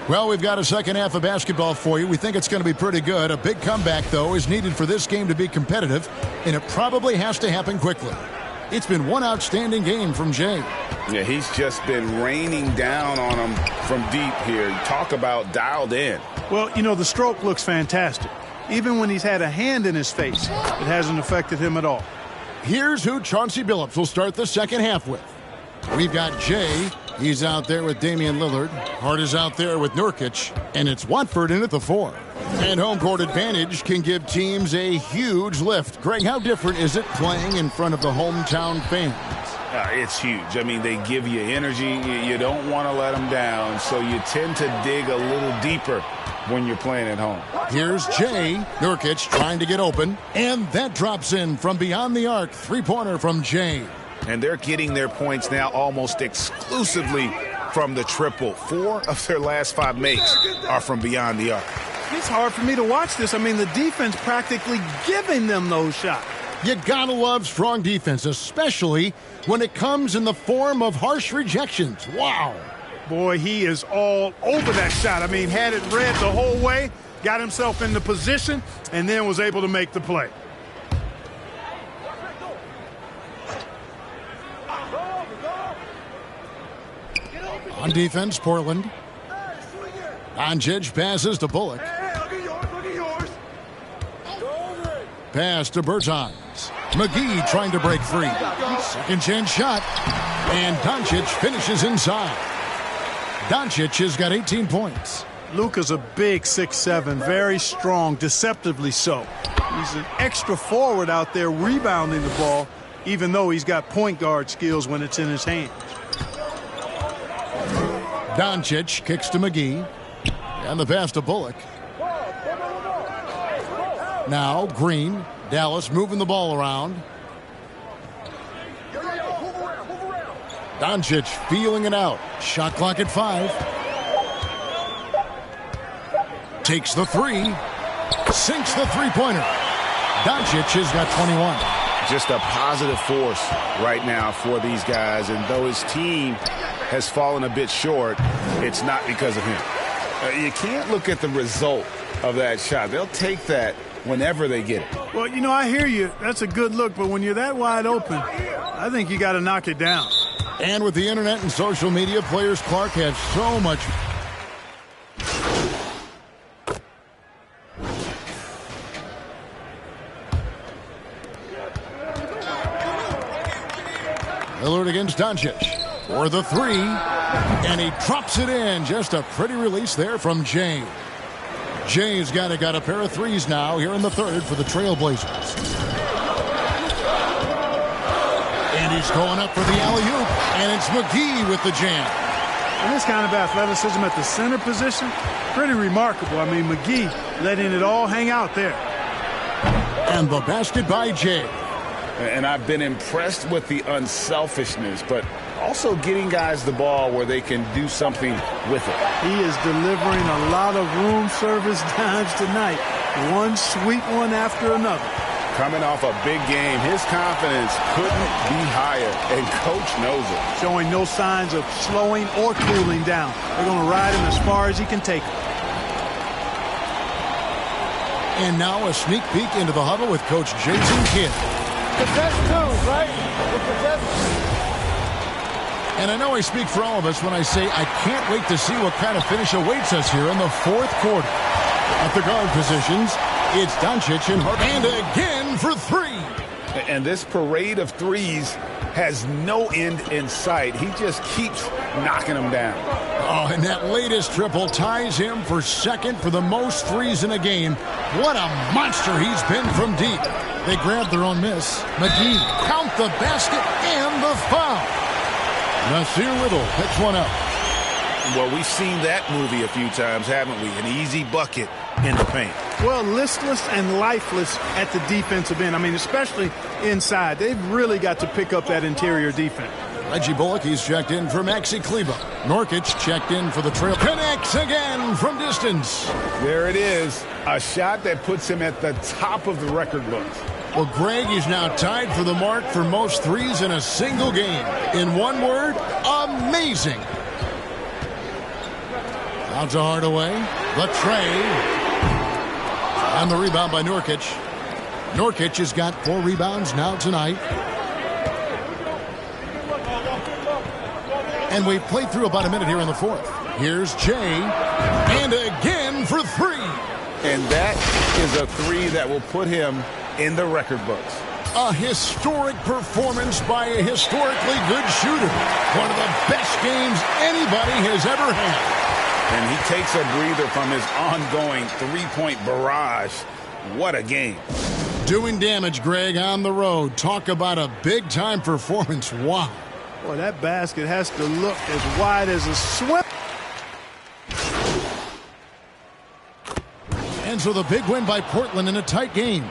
Well, we've got a second half of basketball for you. We think it's going to be pretty good. A big comeback, though, is needed for this game to be competitive, and it probably has to happen quickly. It's been one outstanding game from Jay. Yeah, he's just been raining down on him from deep here. Talk about dialed in. Well, you know, the stroke looks fantastic. Even when he's had a hand in his face, it hasn't affected him at all. Here's who Chauncey Billups will start the second half with. We've got Jay. He's out there with Damian Lillard. Hart is out there with Nurkic. And it's Watford in at the 4. And home court advantage can give teams a huge lift. Greg, how different is it playing in front of the hometown fans? It's huge. I mean, they give you energy. You don't want to let them down, so you tend to dig a little deeper when you're playing at home. Here's Jay. Nurkic trying to get open. And that drops in from beyond the arc. Three-pointer from Jay. And they're getting their points now almost exclusively from the triple. 4 of their last 5 makes are from beyond the arc. It's hard for me to watch this. I mean, the defense practically giving them those shots. You gotta love strong defense, especially when it comes in the form of harsh rejections. Wow. Boy, he is all over that shot. I mean, had it read the whole way, got himself into position, and then was able to make the play. On defense, Portland. Doncic passes to Bullock. Pass to Bertans. McGee trying to break free. Second chance shot. And Doncic finishes inside. Doncic has got 18 points. Luka's a big 6'7", very strong, deceptively so. He's an extra forward out there rebounding the ball, even though he's got point guard skills when it's in his hands. Doncic kicks to McGee. And the pass to Bullock. Now Green. Dallas moving the ball around. Doncic feeling it out. Shot clock at 5. Takes the 3. Sinks the three-pointer. Doncic has got 21. Just a positive force right now for these guys. And though his team has fallen a bit short, it's not because of him. You can't look at the result of that shot. They'll take that whenever they get it. Well, you know, I hear you. That's a good look. But when you're that wide open, I think you got to knock it down. And with the internet and social media, players Clark have so much. Lillard against Doncic for the 3, and he drops it in. Just a pretty release there from Jay. Jay's got a pair of 3s now here in the 3rd for the Trailblazers. And he's going up for the alley-oop, and it's McGee with the jam. And this kind of athleticism at the center position, pretty remarkable. I mean, McGee letting it all hang out there. And the basket by Jay. And I've been impressed with the unselfishness, but also getting guys the ball where they can do something with it. He is delivering a lot of room service dimes tonight. One sweet one after another. Coming off a big game, his confidence couldn't be higher, and Coach knows it. Showing no signs of slowing or cooling down. They're going to ride him as far as he can take him. And now a sneak peek into the huddle with Coach Jason Kidd. Possess two, right? And I know I speak for all of us when I say I can't wait to see what kind of finish awaits us here in the 4th quarter. At the guard positions, it's Doncic and again for 3. And this parade of 3s has no end in sight. He just keeps knocking them down. Oh, and that latest triple ties him for 2nd for the most 3s in a game. What a monster he's been from deep. They grab their own miss. McGee count the basket and the foul. Nasir Little picks one up. Well, we've seen that movie a few times, haven't we? An easy bucket in the paint. Well, listless and lifeless at the defensive end. I mean, especially inside. They've really got to pick up that interior defense. Reggie Bullock, he's checked in for Maxi Kleber. Norkic checked in for the Trail. Connects again from distance. There it is. A shot that puts him at the top of the record books. Well, Greg is now tied for the mark for most 3s in a single game. In one word, amazing. Out to Hardaway. The tray. On the rebound by Norkic. Norkic has got 4 rebounds now tonight. And we've played through about a minute here in the 4th. Here's Jay. And again for 3. And that is a 3 that will put him in the record books. A historic performance by a historically good shooter. One of the best games anybody has ever had. And he takes a breather from his ongoing 3-point barrage. What a game. Doing damage, Greg, on the road. Talk about a big-time performance. Wow. Boy, that basket has to look as wide as a swim. And so the big win by Portland in a tight game.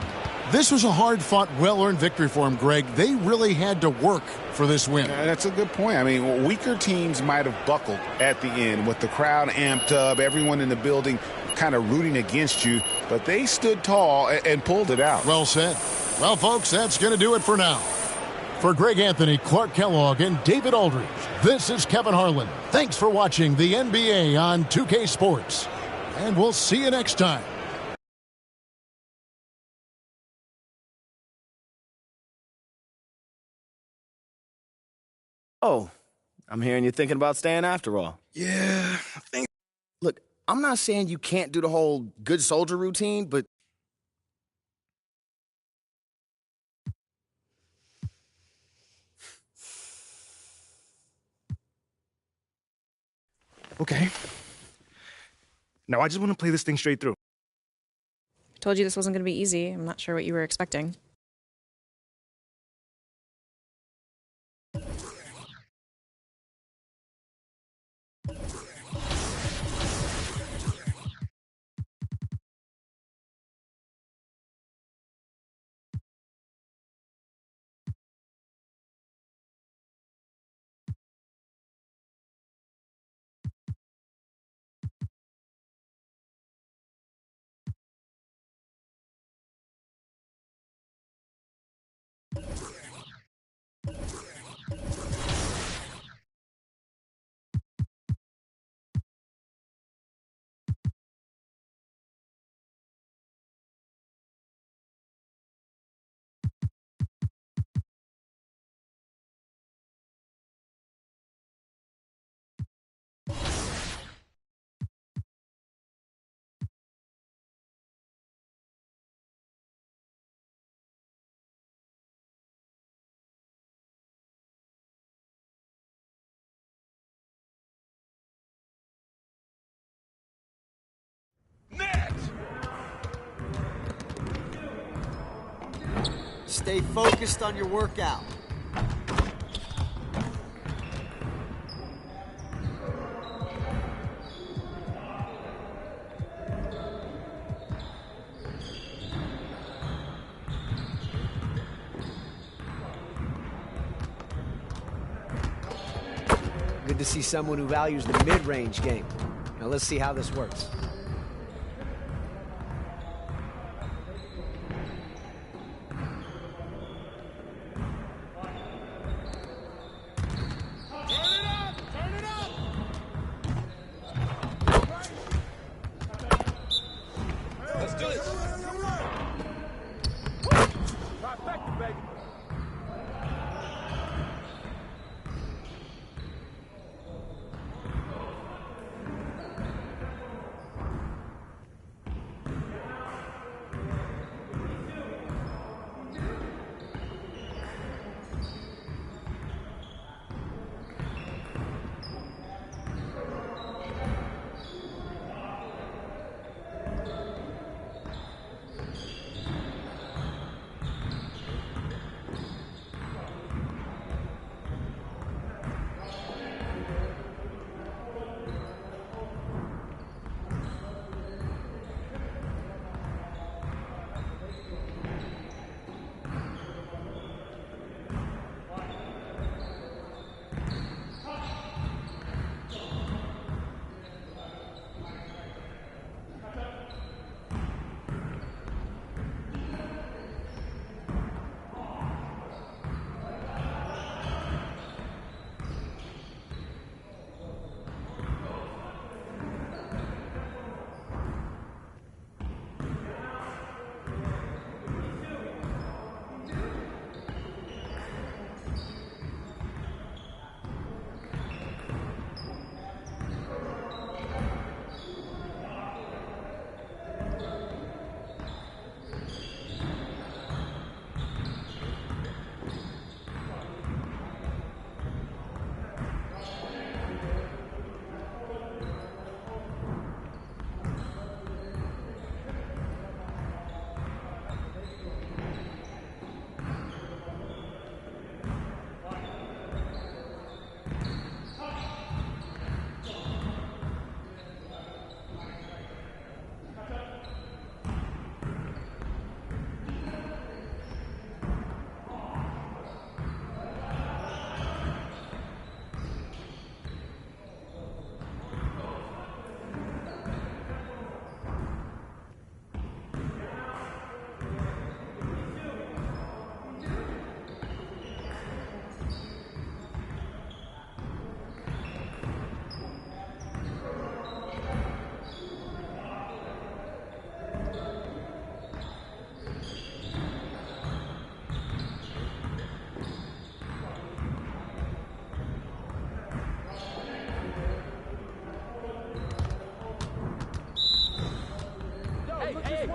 This was a hard-fought, well-earned victory for them, Greg. They really had to work for this win. That's a good point. I mean, weaker teams might have buckled at the end with the crowd amped up, everyone in the building kind of rooting against you, but they stood tall and pulled it out. Well said. Well, folks, that's going to do it for now. For Greg Anthony, Clark Kellogg, and David Aldridge, this is Kevin Harlan. Thanks for watching the NBA on 2K Sports, and we'll see you next time. Oh, I'm hearing you're thinking about staying after all. Yeah, I think. Look, I'm not saying you can't do the whole good soldier routine, but Okay. Now I just want to play this thing straight through. I told you this wasn't going to be easy. I'm not sure what you were expecting. Stay focused on your workout. Good to see someone who values the mid-range game. Now let's see how this works.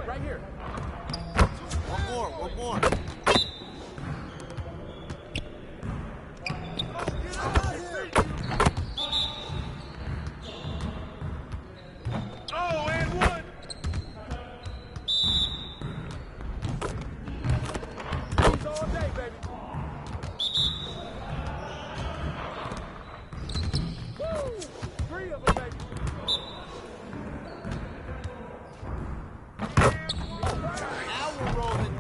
Right here. One more. Now we're rolling.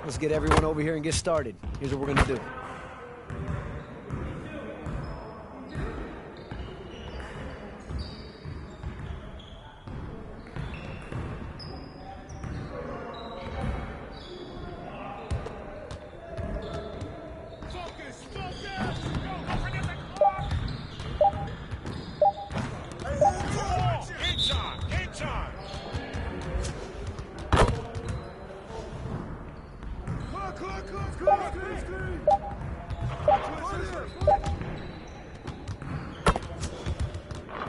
Let's get everyone over here and get started. Here's what we're gonna do.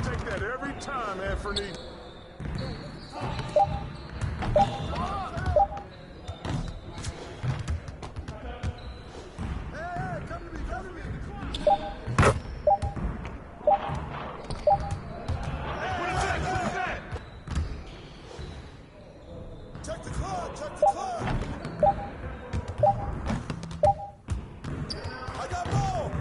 Take that every time, Anthony. Check the clock, check the clock. I got ball.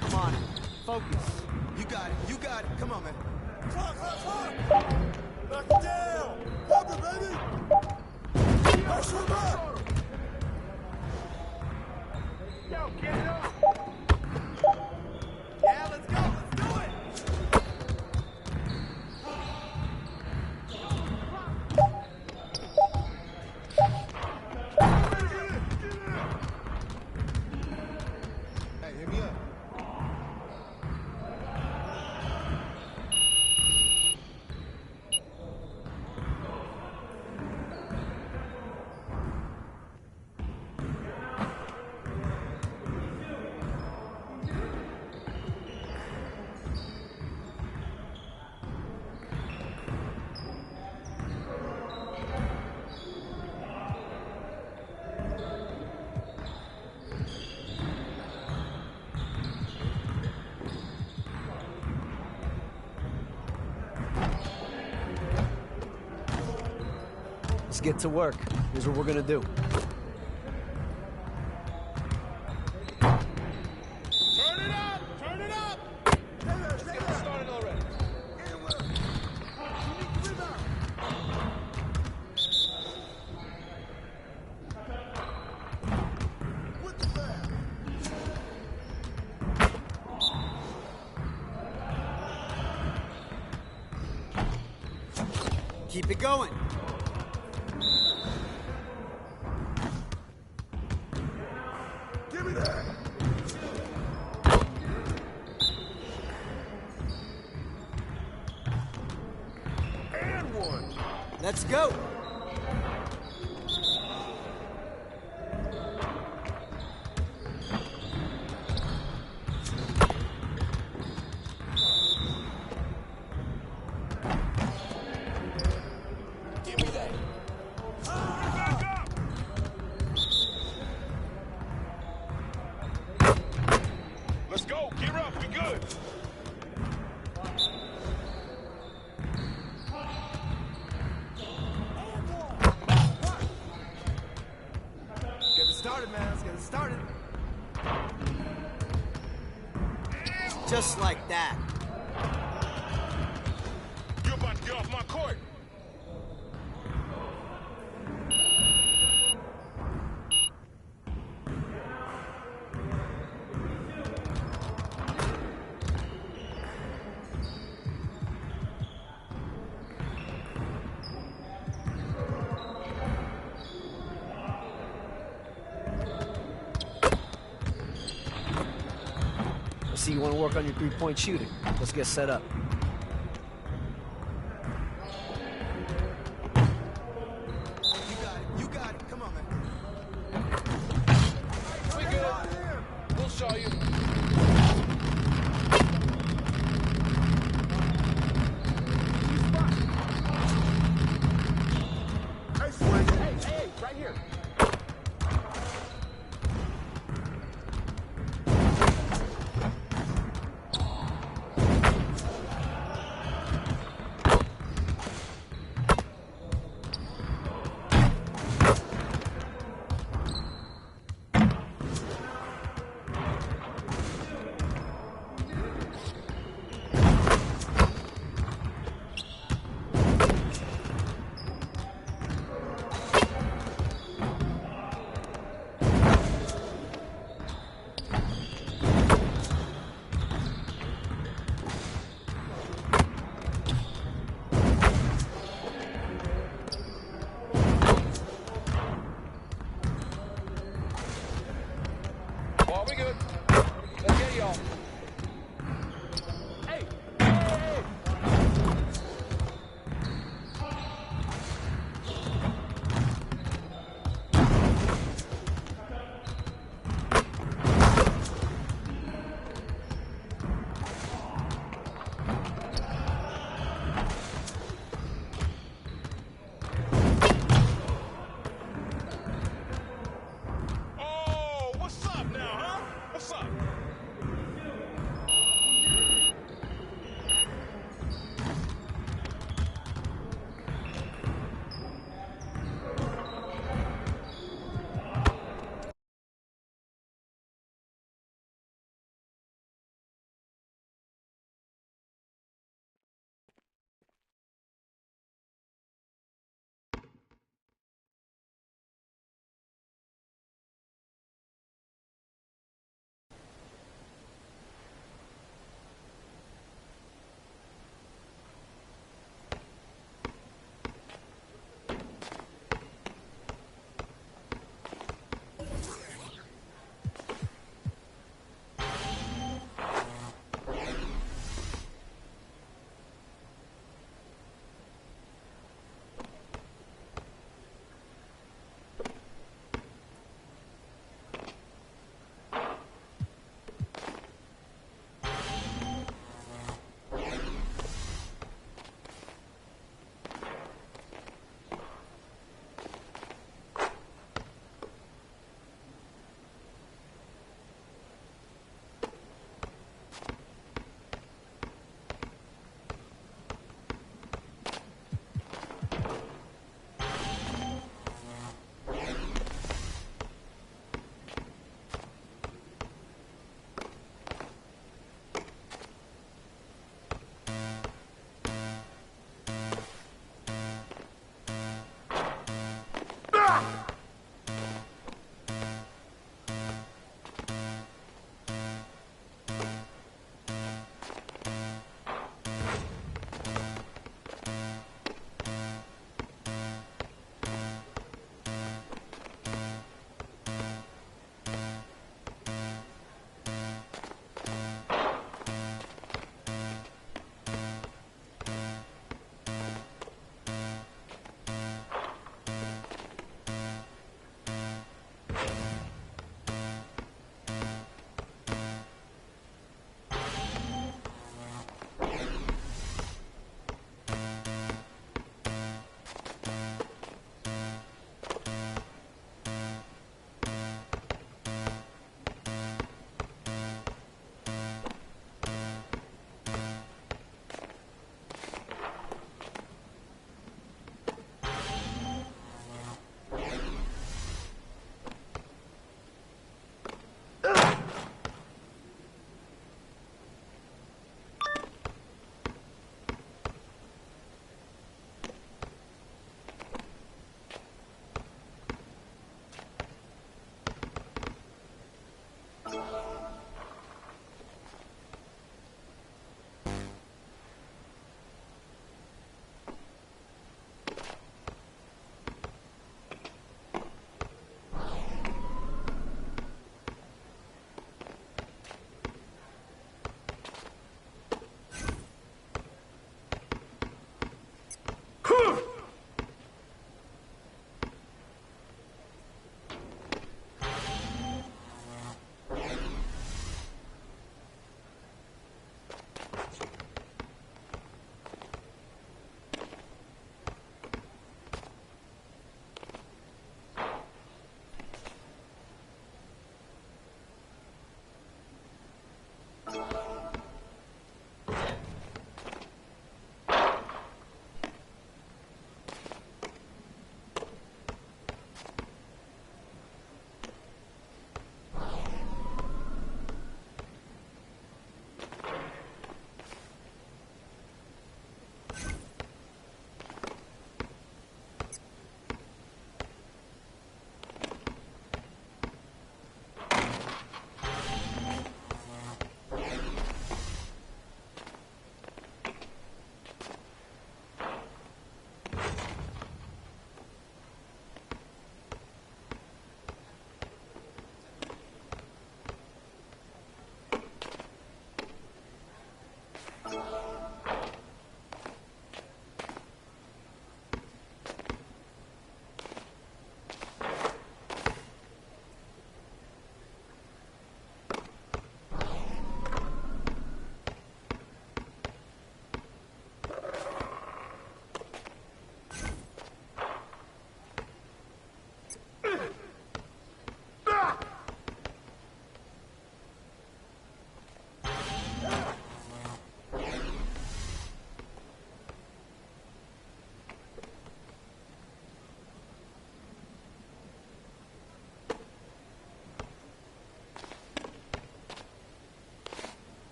Come on, focus. You got it. You got it. Come on, man. Clock, clock, clock. Knock it down. Help it, baby. Pressure him up. Yo, get it up. Yeah, let's go. Let's do it. Hey, hit me up. Let's get to work. Here's what we're gonna do. Turn it up! Turn it up! Let's get this started already. Keep it going. Give me that. And one. Let's go. Give me that. Back up. Let's go. Gear up. We good. Get it started, man. Let's get it started. Just like that. You're about the court. I see you want to work on your three-point shooting. Let's get set up. You got it. Come on, man. We good. We'll show you. Hey, swing. Hey, right here.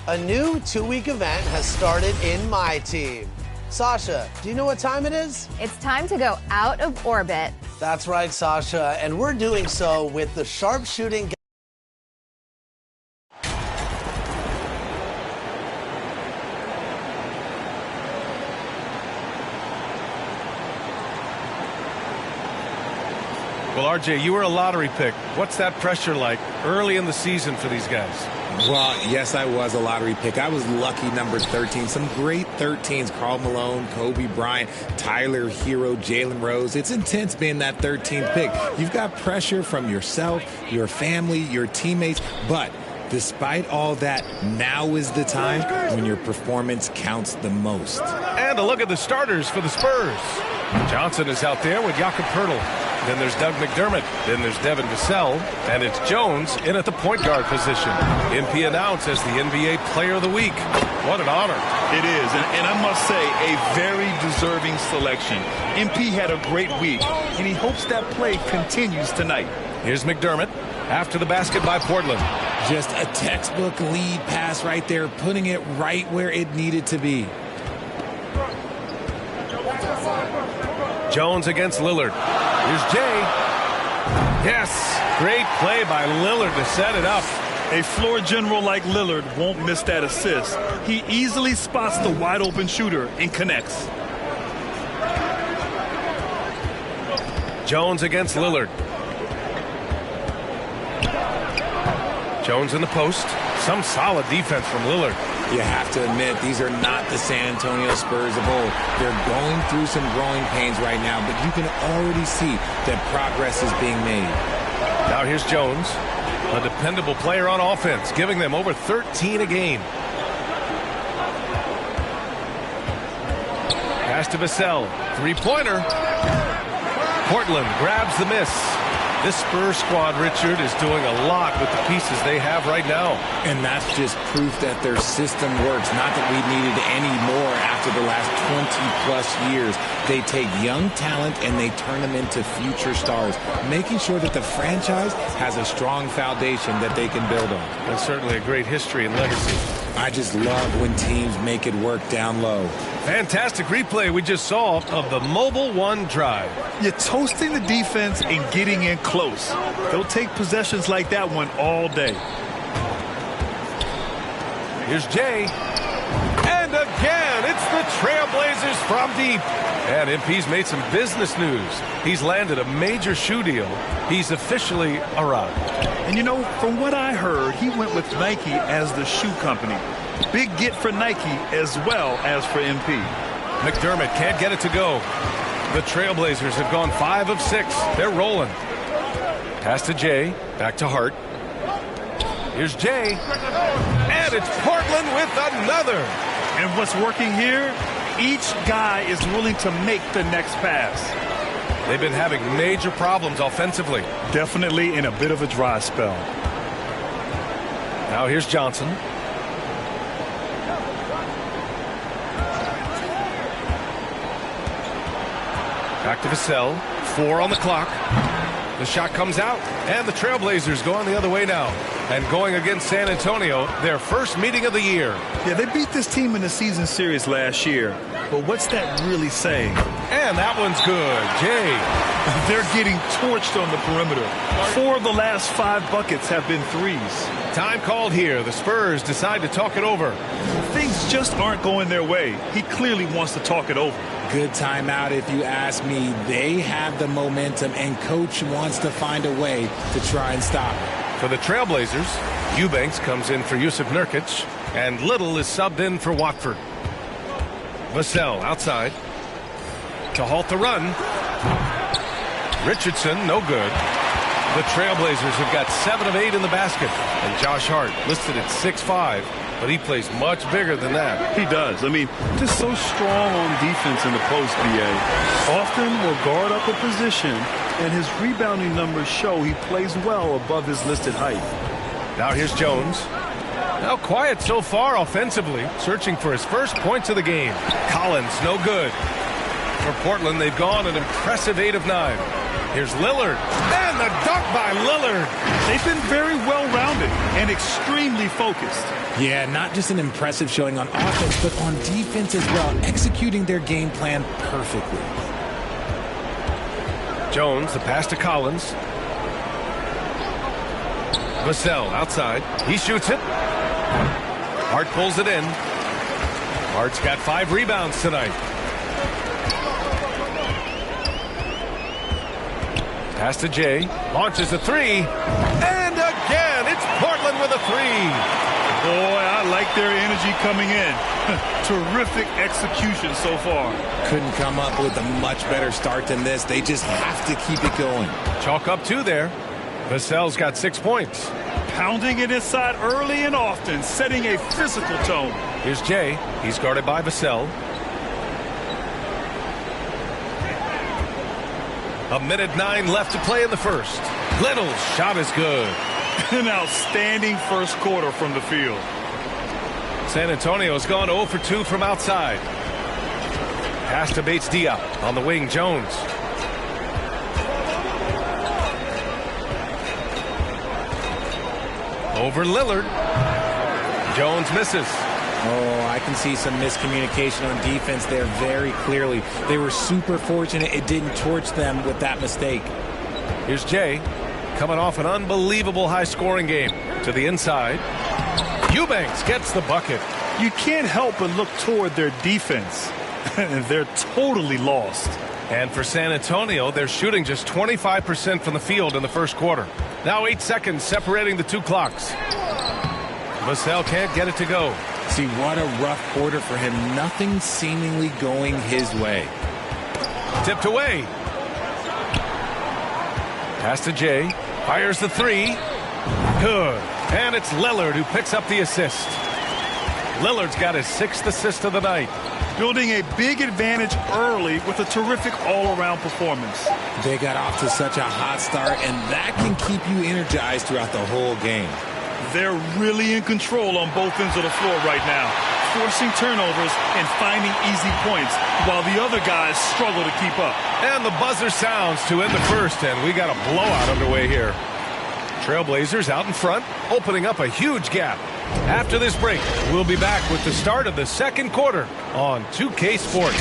A new 2-week event has started in my team. Sasha, do you know what time it is? It's time to go out of orbit. That's right, Sasha, and we're doing so with the sharpshooting. Well, RJ, you were a lottery pick. What's that pressure like early in the season for these guys? Well, yes, I was a lottery pick. I was lucky number 13. Some great 13s. Karl Malone, Kobe Bryant, Tyler Hero, Jalen Rose. It's intense being that 13th pick. You've got pressure from yourself, your family, your teammates. But despite all that, now is the time when your performance counts the most. And a look at the starters for the Spurs. Johnson is out there with Jakob Poeltl. Then there's Doug McDermott. Then there's Devin Vassell. And it's Jones in at the point guard position. MP announced as the NBA Player of the Week. What an honor. It is. And I must say, a very deserving selection. MP had a great week, and he hopes that play continues tonight. Here's McDermott after the basket by Portland. Just a textbook lead pass right there, putting it right where it needed to be. Jones against Lillard. Here's Jay. Yes, great play by Lillard to set it up. A floor general like Lillard won't miss that assist. He easily spots the wide open shooter and connects. Jones against Lillard. Jones in the post. Some solid defense from Lillard. You have to admit, these are not the San Antonio Spurs of old. They're going through some growing pains right now, but you can already see that progress is being made. Now here's Jones, a dependable player on offense, giving them over 13 a game. Pass to Vassell. Three-pointer. Portland grabs the miss. This Spurs squad, Richard, is doing a lot with the pieces they have right now. And that's just proof that their system works. Not that we needed any more after the last 20-plus years. They take young talent and they turn them into future stars, making sure that the franchise has a strong foundation that they can build on. That's certainly a great history and legacy. I just love when teams make it work down low. Fantastic replay we just saw of the Mobile One drive. You're toasting the defense and getting in close. They'll take possessions like that one all day. Here's Jay. And again, it's the Trailblazers from deep. And MP's made some business news. He's landed a major shoe deal. He's officially arrived. And you know, from what I heard, he went with Nike as the shoe company. Big get for Nike as well as for MP. McDermott can't get it to go. The Trailblazers have gone 5 of 6. They're rolling. Pass to Jay. Back to Hart. Here's Jay. And it's Portland with another. And what's working here? Each guy is willing to make the next pass. They've been having major problems offensively. Definitely in a bit of a dry spell. Now here's Johnson. Back to Vassell. 4 on the clock. The shot comes out, and the Trailblazers going the other way now. And going against San Antonio, their first meeting of the year. Yeah, they beat this team in the season series last year. But what's that really saying? And that one's good. Jay. They're getting torched on the perimeter. 4 of the last 5 buckets have been threes. Time called here. The Spurs decide to talk it over. Things just aren't going their way. He clearly wants to talk it over. Good timeout if you ask me. They have the momentum, and Coach wants to find a way to try and stop it. For the Trailblazers, Eubanks comes in for Yusuf Nurkic, and Little is subbed in for Watford. Vassell outside to halt the run. Richardson, no good. The Trailblazers have got 7 of 8 in the basket, and Josh Hart listed at 6'5", but he plays much bigger than that. He does. I mean, just so strong on defense in the post, BA. Often will guard up a position, and his rebounding numbers show he plays well above his listed height. Now here's Jones. Now quiet so far offensively, searching for his first points of the game. Collins, no good. For Portland, they've gone an impressive 8 of 9. Here's Lillard. And the dunk by Lillard. They've been very well-rounded and extremely focused. Yeah, not just an impressive showing on offense, but on defense as well, executing their game plan perfectly. Jones, the pass to Collins. Vassell outside. He shoots it. Hart pulls it in. Hart's got 5 rebounds tonight. Pass to Jay. Launches a 3. And again, it's Portland with a 3. Boy, I like their energy coming in. Terrific execution so far. Couldn't come up with a much better start than this. They just have to keep it going. Chalk up 2 there. Vassell's got 6 points. Pounding it inside early and often, setting a physical tone. Here's Jay. He's guarded by Vassell. A minute 9 left to play in the first. Little's shot is good. An outstanding first quarter from the field. San Antonio's gone 0 for 2 from outside. Pass to Bates-Diop. On the wing, Jones. Over Lillard. Jones misses. Oh, I can see some miscommunication on defense there very clearly. They were super fortunate it didn't torch them with that mistake. Here's Jay, coming off an unbelievable high-scoring game. To the inside. Eubanks gets the bucket. You can't help but look toward their defense. They're totally lost. And for San Antonio, they're shooting just 25% from the field in the first quarter. Now 8 seconds separating the 2 clocks. Vassell can't get it to go. See, what a rough quarter for him. Nothing seemingly going his way. Tipped away. Pass to Jay. Fires the 3. Good. And it's Lillard who picks up the assist. Lillard's got his 6th assist of the night. Building a big advantage early with a terrific all-around performance. They got off to such a hot start, and that can keep you energized throughout the whole game. They're really in control on both ends of the floor right now, forcing turnovers and finding easy points while the other guys struggle to keep up. And the buzzer sounds to end the first, and we got a blowout underway here. Trailblazers out in front, opening up a huge gap. After this break, we'll be back with the start of the second quarter on 2K Sports.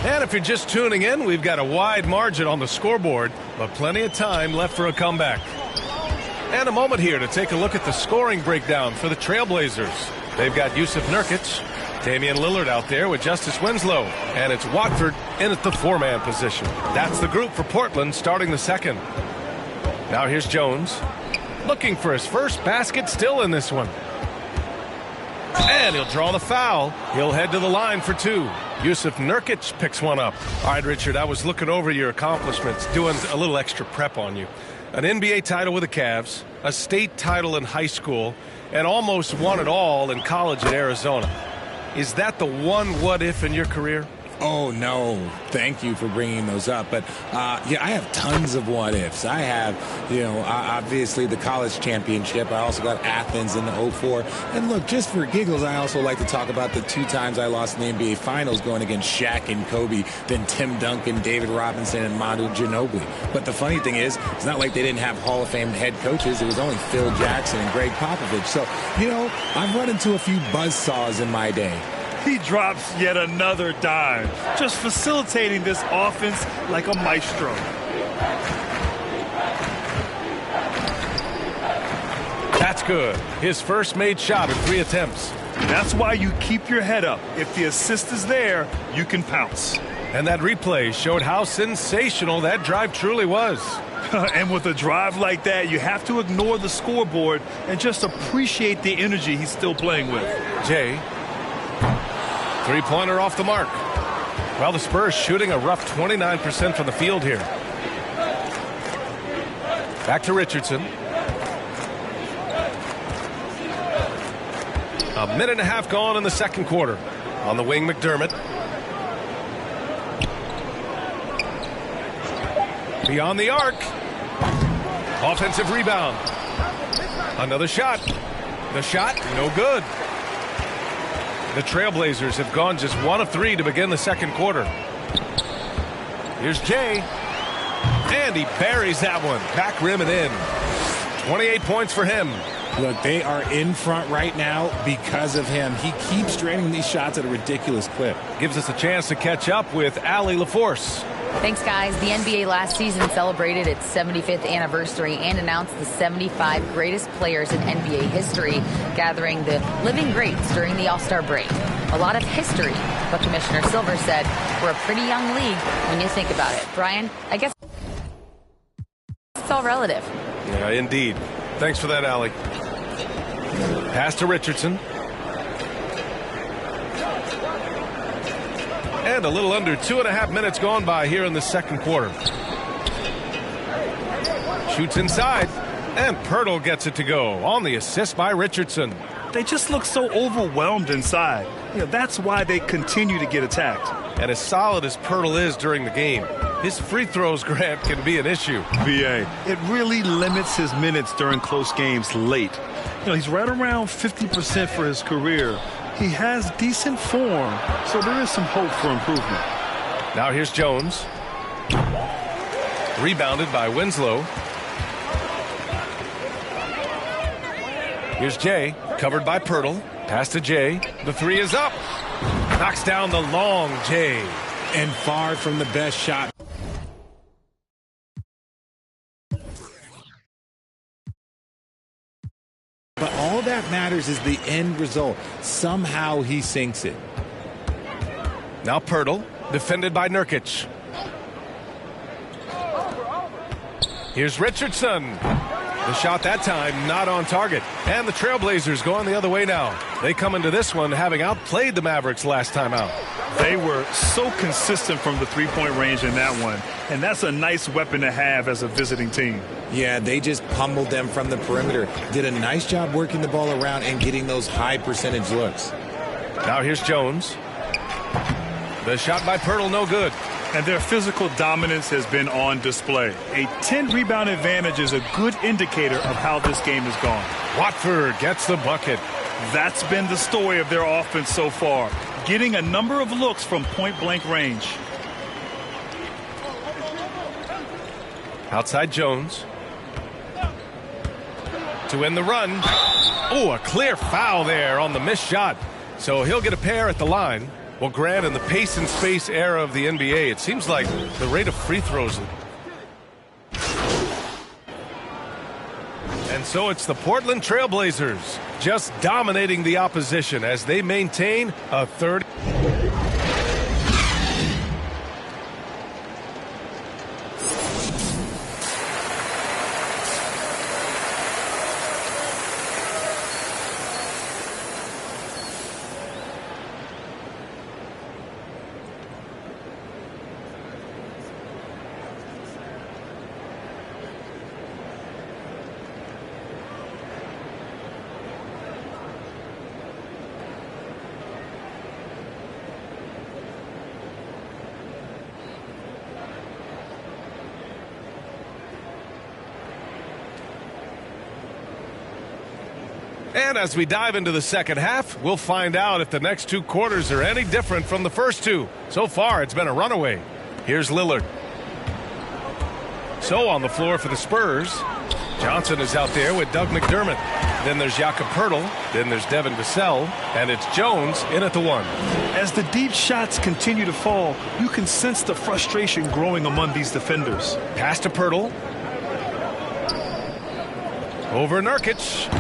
And if you're just tuning in, we've got a wide margin on the scoreboard, but plenty of time left for a comeback. And a moment here to take a look at the scoring breakdown for the Trailblazers. They've got Jusuf Nurkic, Damian Lillard out there with Justice Winslow, and it's Watford in at the 4-man position. That's the group for Portland starting the second. Now here's Jones, looking for his first basket still in this one. And he'll draw the foul. He'll head to the line for 2. Jusuf Nurkic picks one up. All right, Richard, I was looking over your accomplishments, doing a little extra prep on you. An NBA title with the Cavs, a state title in high school, and almost won it all in college at Arizona. Is that the one what-if in your career? Oh, no. Thank you for bringing those up. But, yeah, I have tons of what-ifs. I have, obviously the college championship. I also got Athens in the 04. And, look, just for giggles, I also like to talk about the 2 times I lost in the NBA Finals going against Shaq and Kobe, then Tim Duncan, David Robinson, and Manu Ginobili. But the funny thing is, it's not like they didn't have Hall of Fame head coaches. It was only Phil Jackson and Greg Popovich. So, I've run into a few buzzsaws in my day. He drops yet another dime, just facilitating this offense like a maestro. That's good. His first made shot in 3 attempts. That's why you keep your head up. If the assist is there, you can pounce. And that replay showed how sensational that drive truly was. And with a drive like that, you have to ignore the scoreboard and just appreciate the energy he's still playing with. Jay. 3-pointer off the mark. Well, the Spurs shooting a rough 29% from the field here. Back to Richardson. A minute and a half gone in the second quarter. On the wing, McDermott. Beyond the arc. Offensive rebound. Another shot. The shot, no good. The Trailblazers have gone just 1 of 3 to begin the second quarter. Here's Jay. And he buries that one. Back rim and in. 28 points for him. Look, they are in front right now because of him. He keeps draining these shots at a ridiculous clip. Gives us a chance to catch up with Allie LaForce. Thanks, guys. The NBA last season celebrated its 75th anniversary and announced the 75 greatest players in NBA history, gathering the living greats during the All-Star break. A lot of history, but Commissioner Silver said we're a pretty young league when you think about it. Brian, I guess it's all relative. Yeah, indeed. Thanks for that, Allie. Pass to Richardson. And a little under 2.5 minutes gone by here in the second quarter. Shoots inside, and Pirtle gets it to go on the assist by Richardson. They just look so overwhelmed inside. That's why they continue to get attacked. And as solid as Pirtle is during the game, his free throws, Grant, can be an issue. VA, it really limits his minutes during close games late. He's right around 50% for his career. He has decent form, so there is some hope for improvement. Now here's Jones. Rebounded by Winslow. Here's Jay, covered by Pirtle. Pass to Jay. The three is up. Knocks down the long Jay. And far from the best shot. But all that matters is the end result. Somehow he sinks it. Now Pirtle, defended by Nurkic. Here's Richardson. The shot that time not on target. And the Trailblazers going the other way now. They come into this one having outplayed the Mavericks last time out. They were so consistent from the three-point range in that one. And that's a nice weapon to have as a visiting team. Yeah, they just pummeled them from the perimeter. Did a nice job working the ball around and getting those high percentage looks. Now here's Jones. The shot by Pirtle, no good. And their physical dominance has been on display. A 10-rebound advantage is a good indicator of how this game has gone. Watford gets the bucket. That's been the story of their offense so far, getting a number of looks from point-blank range. Outside Jones. To win the run. Oh, a clear foul there on the missed shot. So he'll get a pair at the line. Well, Grant, in the pace and space era of the NBA, it seems like the rate of free throws. And so it's the Portland Trailblazers just dominating the opposition as they maintain a 30. And as we dive into the second half, we'll find out if the next two quarters are any different from the first two. So far, it's been a runaway. Here's Lillard. So on the floor for the Spurs, Johnson is out there with Doug McDermott. Then there's Jakob Poeltl. Then there's Devin Vassell. And it's Jones in at the one. As the deep shots continue to fall, you can sense the frustration growing among these defenders. Pass to Poeltl. Over Nurkic.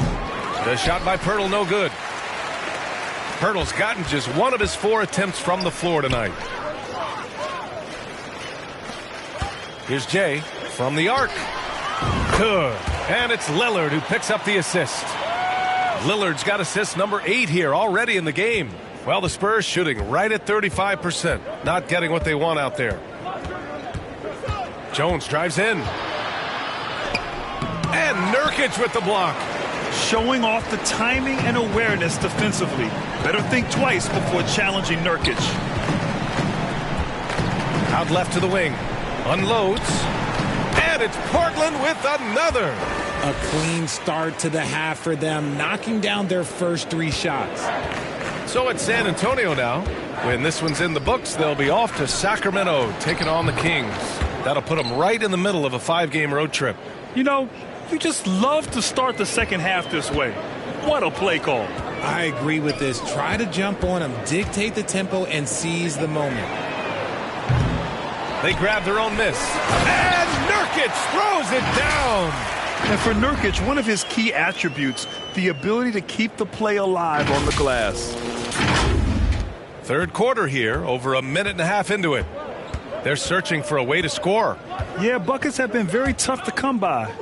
The shot by Poeltl, no good. Poeltl's gotten just one of his 4 attempts from the floor tonight. Here's Jay from the arc. Good. And it's Lillard who picks up the assist. Lillard's got assist number 8 here already in the game. Well, the Spurs shooting right at 35%. Not getting what they want out there. Jones drives in. And Nurkic with the block. Showing off the timing and awareness defensively. Better think twice before challenging Nurkic. Out left to the wing. Unloads. And it's Portland with another. A clean start to the half for them, knocking down their first 3 shots. So it's San Antonio now. When this one's in the books, they'll be off to Sacramento, taking on the Kings. That'll put them right in the middle of a 5-game road trip. You know, you just love to start the second half this way. What a play call. I agree with this. Try to jump on them, dictate the tempo, and seize the moment. They grab their own miss. And Nurkic throws it down. And for Nurkic, one of his key attributes, the ability to keep the play alive on the glass. Third quarter here, over a minute and a half into it. They're searching for a way to score. Yeah, buckets have been very tough to come by.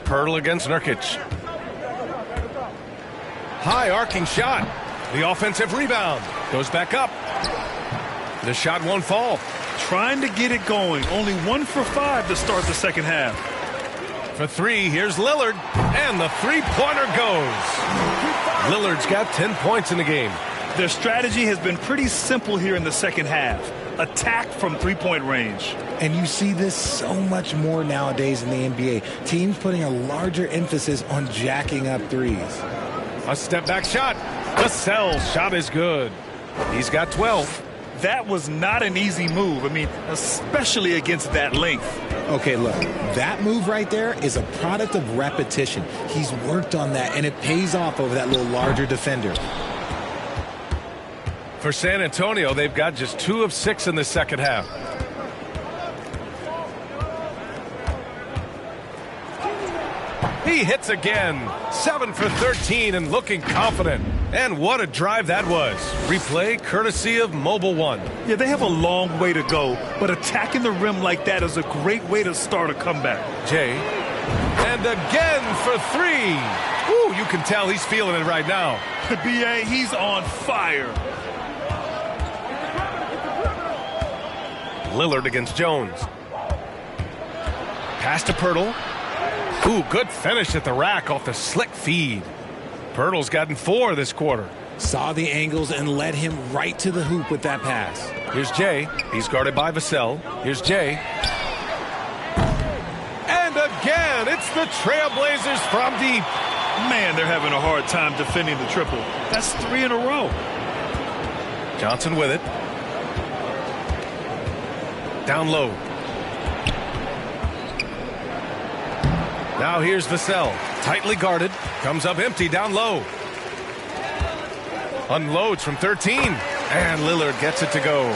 Pirtle against Nurkic. High arcing shot. The offensive rebound goes back up. The shot won't fall. Trying to get it going. Only 1 for 5 to start the second half. For 3, here's Lillard. And the three-pointer goes. Lillard's got 10 points in the game. Their strategy has been pretty simple here in the second half. Attack from three-point range. And you see this so much more nowadays in the NBA. Teams putting a larger emphasis on jacking up threes. A step-back shot. Vassell's shot is good. He's got 12. That was not an easy move. I mean, especially against that length. Okay, look, that move right there is a product of repetition. He's worked on that, and it pays off over that little larger defender. For San Antonio, they've got just 2 of 6 in the second half. He hits again. 7 for 13 and looking confident. And what a drive that was. Replay courtesy of Mobile One. Yeah, they have a long way to go, but attacking the rim like that is a great way to start a comeback. Jay. And again for 3. Ooh, you can tell he's feeling it right now. B.A., he's on fire. Lillard against Jones. Pass to Pirtle. Ooh, good finish at the rack off the slick feed. Pirtle's gotten 4 this quarter. Saw the angles and led him right to the hoop with that pass. Here's Jay. He's guarded by Vassell. Here's Jay. And again, it's the Trailblazers from deep. Man, they're having a hard time defending the triple. That's 3 in a row. Johnson with it. Down low. Now here's Vassell. Tightly guarded. Comes up empty down low. Unloads from 13. And Lillard gets it to go.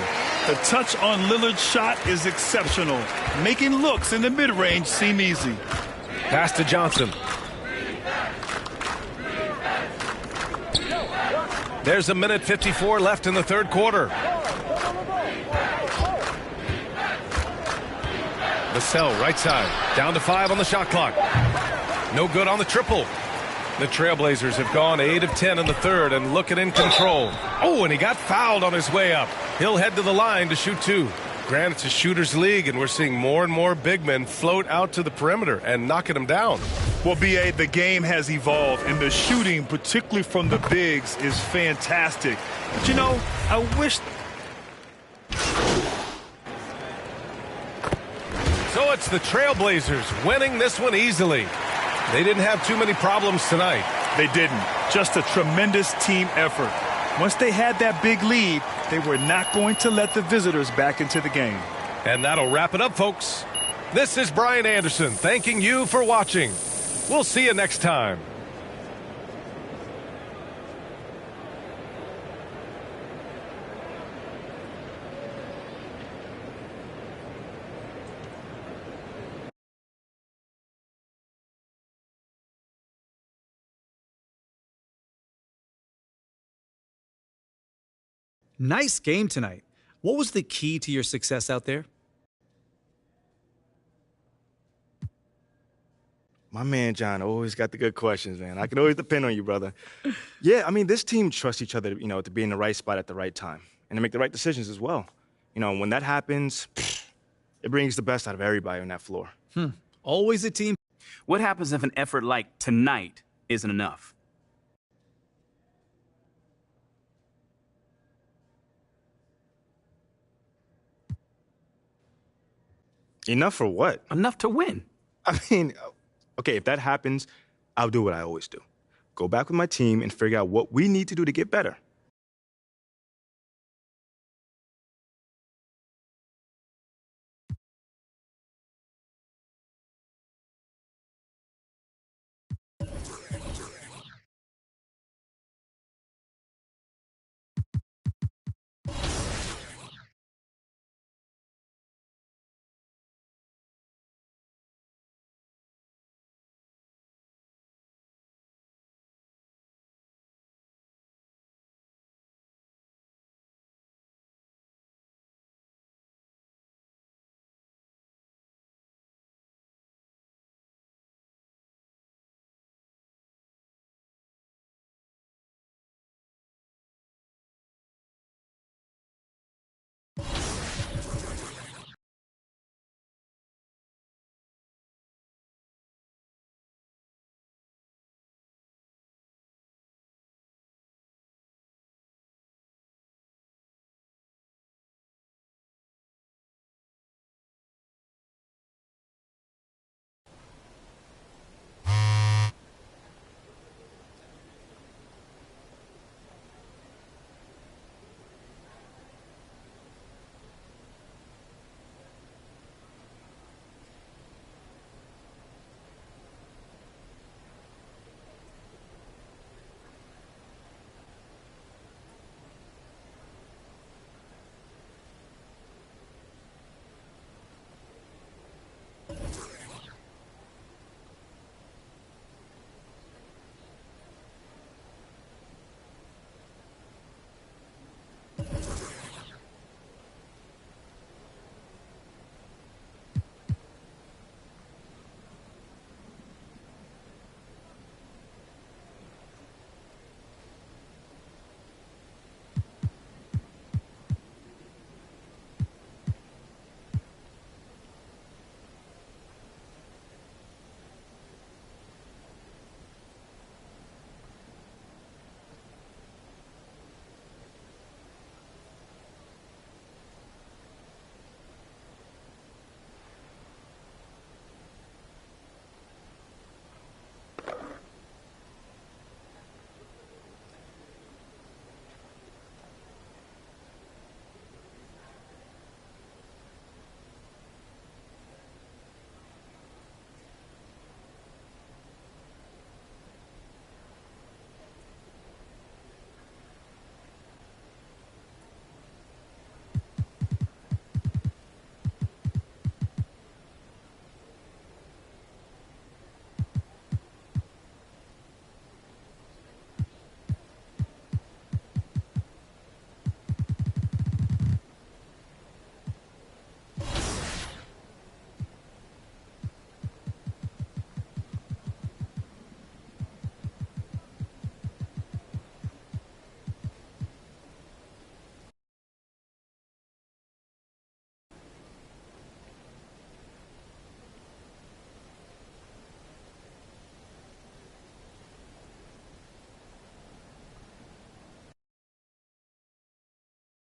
The touch on Lillard's shot is exceptional. Making looks in the mid-range seem easy. Pass to Johnson. There's a minute 54 left in the third quarter. Vassell, right side. Down to 5 on the shot clock. No good on the triple. The Trailblazers have gone 8 of 10 in the third and looking in control. Oh, and he got fouled on his way up. He'll head to the line to shoot 2. Granted, it's a shooter's league, and we're seeing more and more big men float out to the perimeter and knocking them down. Well, B.A., the game has evolved, and the shooting, particularly from the bigs, is fantastic. But, you know, I wish... So it's the Trailblazers winning this one easily. They didn't have too many problems tonight. They didn't. Just a tremendous team effort. Once they had that big lead, they were not going to let the visitors back into the game. And that'll wrap it up, folks. This is Brian Anderson thanking you for watching. We'll see you next time. Nice game tonight. What was the key to your success out there? My man John always got the good questions, man. I can always depend on you, brother. Yeah, I mean, this team trusts each other, you know, to be in the right spot at the right time and to make the right decisions as well. You know, when that happens, it brings the best out of everybody on that floor. Always a team. What happens if an effort like tonight isn't enough? Enough for what? Enough to win. I mean, okay, if that happens, I'll do what I always do. Go back with my team and figure out what we need to do to get better.